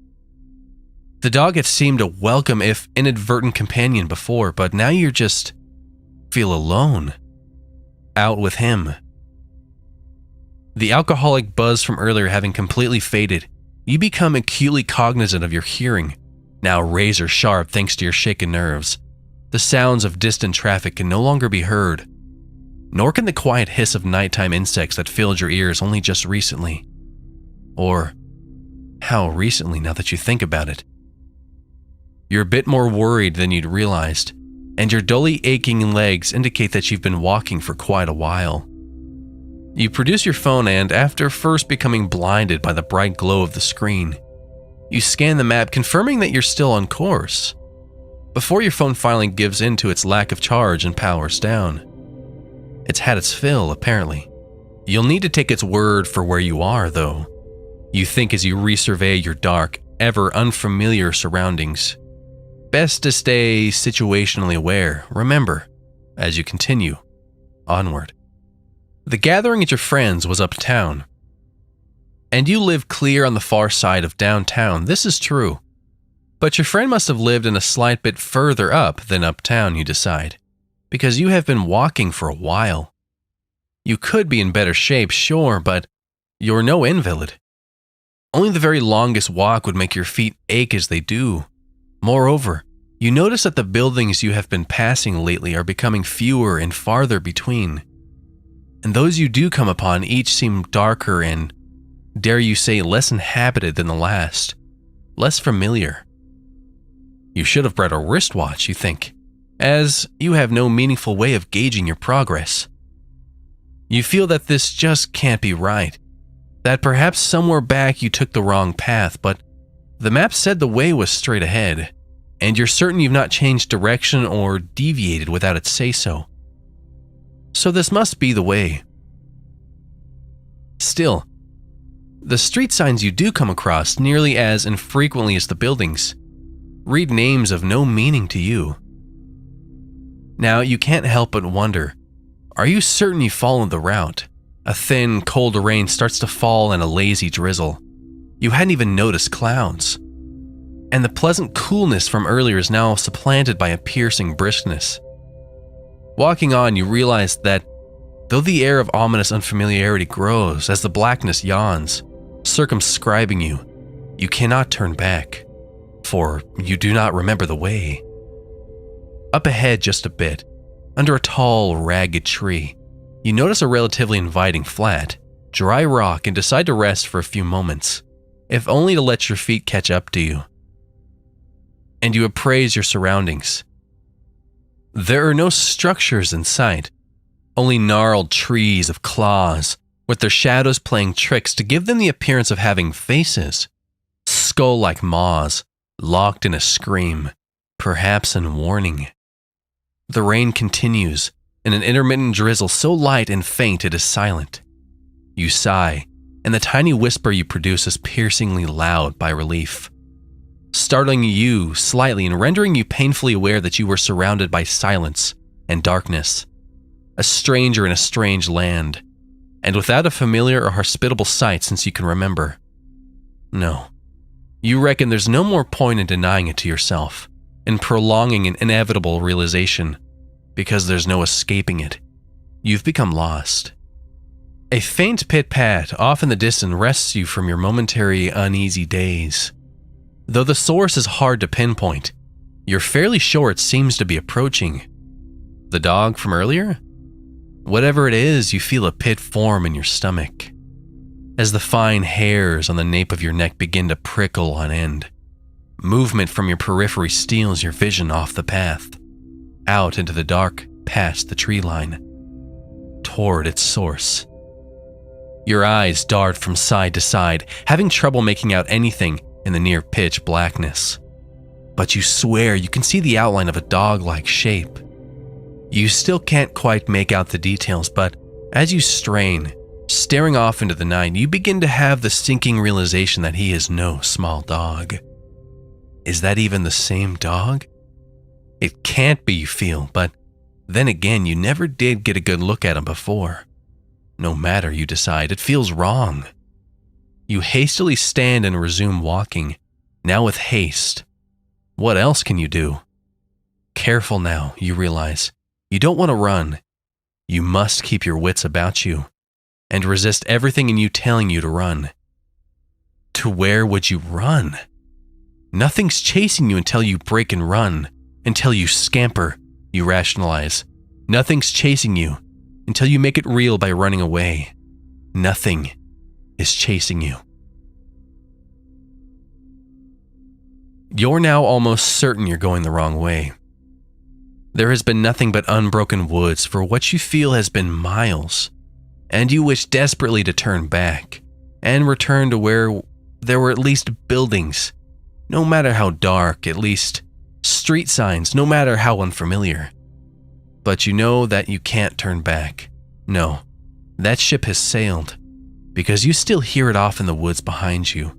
The dog had seemed a welcome if inadvertent companion before, but now you just feel alone, out with him. The alcoholic buzz from earlier having completely faded, you become acutely cognizant of your hearing, now razor sharp thanks to your shaken nerves. The sounds of distant traffic can no longer be heard, nor can the quiet hiss of nighttime insects that filled your ears only just recently. Or how recently now that you think about it. You're a bit more worried than you'd realized, and your dully aching legs indicate that you've been walking for quite a while. You produce your phone and, after first becoming blinded by the bright glow of the screen, you scan the map, confirming that you're still on course, before your phone finally gives in to its lack of charge and powers down. It's had its fill, apparently. You'll need to take its word for where you are, though, you think as you resurvey your dark, ever unfamiliar surroundings. Best to stay situationally aware, remember, as you continue onward. The gathering at your friends was uptown, and you live clear on the far side of downtown. This is true, but your friend must have lived in a slight bit further up than uptown, you decide, because you have been walking for a while. You could be in better shape, sure, but you're no invalid. Only the very longest walk would make your feet ache as they do. Moreover, you notice that the buildings you have been passing lately are becoming fewer and farther between. And those you do come upon each seem darker and, dare you say, less inhabited than the last, less familiar. You should have brought a wristwatch, you think, as you have no meaningful way of gauging your progress. You feel that this just can't be right, that perhaps somewhere back you took the wrong path, but the map said the way was straight ahead, and you're certain you've not changed direction or deviated without it say-so. So this must be the way. Still, the street signs you do come across nearly as infrequently as the buildings read names of no meaning to you. Now, you can't help but wonder, are you certain you followed the route? A thin, cold rain starts to fall in a lazy drizzle. You hadn't even noticed clouds. And the pleasant coolness from earlier is now supplanted by a piercing briskness. Walking on, you realize that, though the air of ominous unfamiliarity grows as the blackness yawns, circumscribing you, you cannot turn back, for you do not remember the way. Up ahead just a bit, under a tall, ragged tree, you notice a relatively inviting flat, dry rock and decide to rest for a few moments, if only to let your feet catch up to you. and you appraise your surroundings. There are no structures in sight, only gnarled trees of claws, with their shadows playing tricks to give them the appearance of having faces, skull-like maws, locked in a scream, perhaps in warning. The rain continues, in an intermittent drizzle so light and faint it is silent. You sigh, and the tiny whisper you produce is piercingly loud by relief, startling you slightly and rendering you painfully aware that you were surrounded by silence and darkness, a stranger in a strange land, and without a familiar or hospitable sight since you can remember. No, you reckon there's no more point in denying it to yourself, in prolonging an inevitable realization, because there's no escaping it. You've become lost. A faint pit-pat off in the distance rests you from your momentary uneasy daze. Though the source is hard to pinpoint, you're fairly sure it seems to be approaching. The dog from earlier? Whatever it is, you feel a pit form in your stomach, as the fine hairs on the nape of your neck begin to prickle on end. Movement from your periphery steals your vision off the path, out into the dark past the tree line, toward its source. Your eyes dart from side to side, having trouble making out anything in the near pitch blackness. But you swear you can see the outline of a dog-like shape. You still can't quite make out the details, but as you strain, staring off into the night, you begin to have the sinking realization that he is no small dog. Is that even the same dog? It can't be, you feel, but then again, you never did get a good look at him before. No matter, you decide, it feels wrong. You hastily stand and resume walking, now with haste. What else can you do? Careful now, you realize. You don't want to run. You must keep your wits about you, and resist everything in you telling you to run. To where would you run? Nothing's chasing you until you break and run, until you scamper, you rationalize. Nothing's chasing you until you make it real by running away. Nothing is chasing you. You're now almost certain you're going the wrong way. There has been nothing but unbroken woods for what you feel has been miles, and you wish desperately to turn back and return to where there were at least buildings, no matter how dark, at least street signs, no matter how unfamiliar. But you know that you can't turn back. No, that ship has sailed, because you still hear it off in the woods behind you.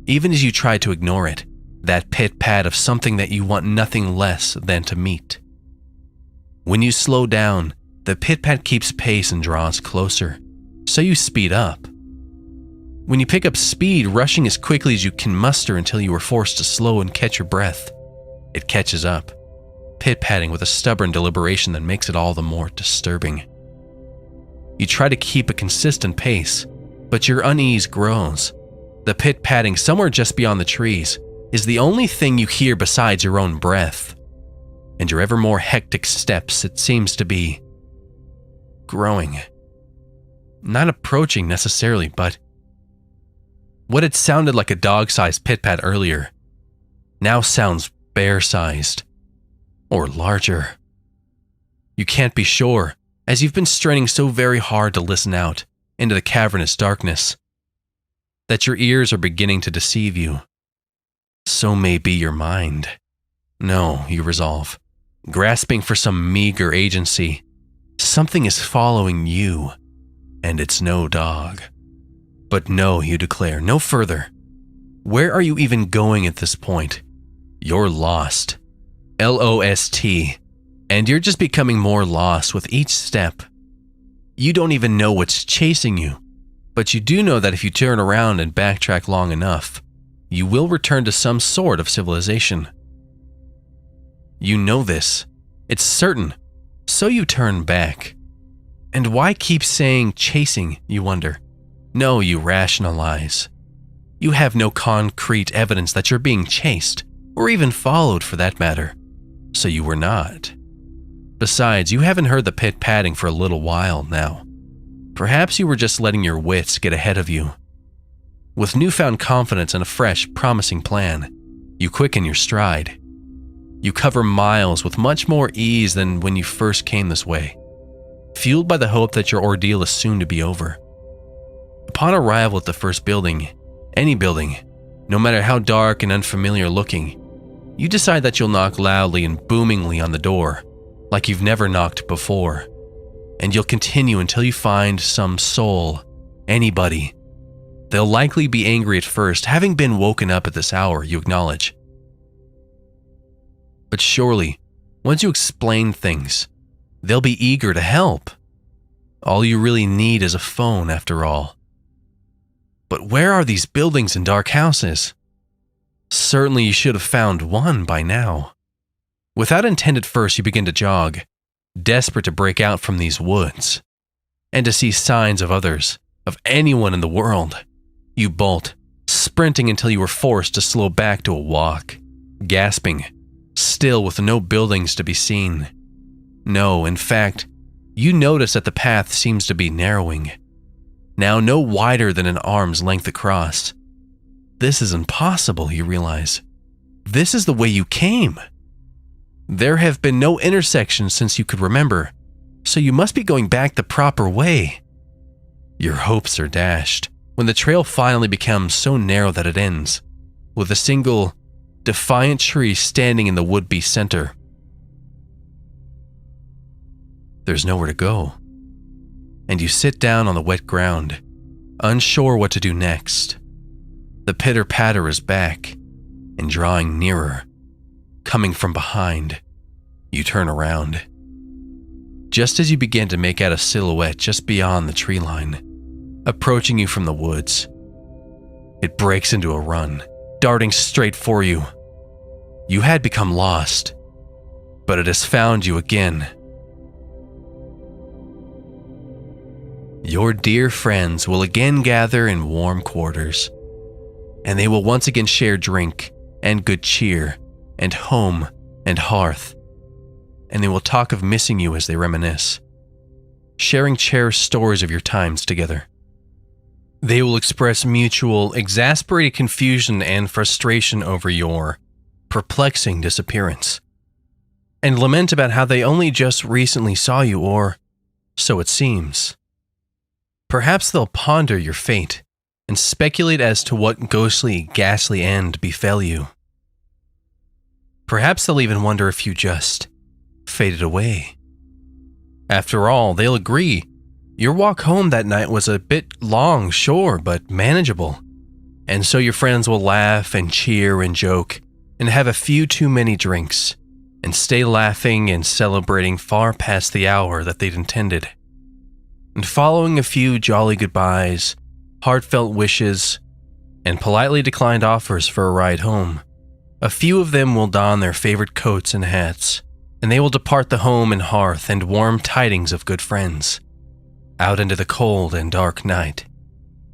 Even as you try to ignore it, that pit-pat of something that you want nothing less than to meet. When you slow down, the pit-pat keeps pace and draws closer, so you speed up. When you pick up speed, rushing as quickly as you can muster until you are forced to slow and catch your breath, it catches up, pit-patting with a stubborn deliberation that makes it all the more disturbing. You try to keep a consistent pace, but your unease grows. The pit-patting somewhere just beyond the trees is the only thing you hear besides your own breath, and your ever more hectic steps, it seems to be growing. Not approaching necessarily, but what had sounded like a dog-sized pit-pat earlier now sounds bear-sized or larger. You can't be sure, as you've been straining so very hard to listen out into the cavernous darkness, that your ears are beginning to deceive you. So may be your mind. No, you resolve, grasping for some meager agency. Something is following you, and it's no dog. But no, you declare, no further. Where are you even going at this point? You're lost. L-O-S-T. And you're just becoming more lost with each step. You don't even know what's chasing you, but you do know that if you turn around and backtrack long enough, you will return to some sort of civilization. You know this. It's certain. So you turn back. And why keep saying chasing, you wonder? No, you rationalize. You have no concrete evidence that you're being chased, or even followed for that matter. So you were not. Besides, you haven't heard the pit-patting for a little while now. Perhaps you were just letting your wits get ahead of you. With newfound confidence and a fresh, promising plan, You quicken your stride. You cover miles with much more ease than when you first came this way, fueled by the hope that your ordeal is soon to be over. Upon arrival at the first building, any building, no matter how dark and unfamiliar looking, you decide that you'll knock loudly and boomingly on the door, like you've never knocked before, and you'll continue until you find some soul, anybody. They'll likely be angry at first, having been woken up at this hour, you acknowledge. But surely, once you explain things, they'll be eager to help. All you really need is a phone, after all. But where are these buildings and dark houses? Certainly you should have found one by now. Without intent at first, you begin to jog, desperate to break out from these woods, and to see signs of others, of anyone in the world. You bolt, sprinting until you were forced to slow back to a walk, gasping, still with no buildings to be seen. No, in fact, you notice that the path seems to be narrowing, now no wider than an arm's length across. This is impossible, you realize. This is the way you came. There have been no intersections since you could remember, so you must be going back the proper way. Your hopes are dashed when the trail finally becomes so narrow that it ends, with a single, defiant tree standing in the would-be center. There's nowhere to go, and you sit down on the wet ground, unsure what to do next. The pitter-patter is back and drawing nearer. Coming from behind, you turn around. Just as you begin to make out a silhouette just beyond the tree line, approaching you from the woods, it breaks into a run, darting straight for you. You had become lost, but it has found you again. Your dear friends will again gather in warm quarters, and they will once again share drink and good cheer and home and hearth, and they will talk of missing you as they reminisce, sharing cherished stories of your times together. They will express mutual, exasperated confusion and frustration over your perplexing disappearance, and lament about how they only just recently saw you, or so it seems. Perhaps they'll ponder your fate and speculate as to what ghostly, ghastly end befell you. Perhaps they'll even wonder if you just faded away. After all, they'll agree your walk home that night was a bit long, sure, but manageable. And so your friends will laugh and cheer and joke and have a few too many drinks and stay laughing and celebrating far past the hour that they'd intended. And following a few jolly goodbyes, heartfelt wishes, and politely declined offers for a ride home, a few of them will don their favorite coats and hats, and they will depart the home and hearth and warm tidings of good friends, out into the cold and dark night,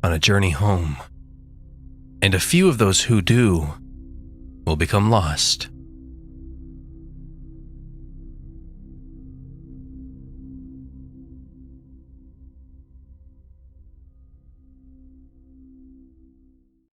on a journey home. And a few of those who do will become lost.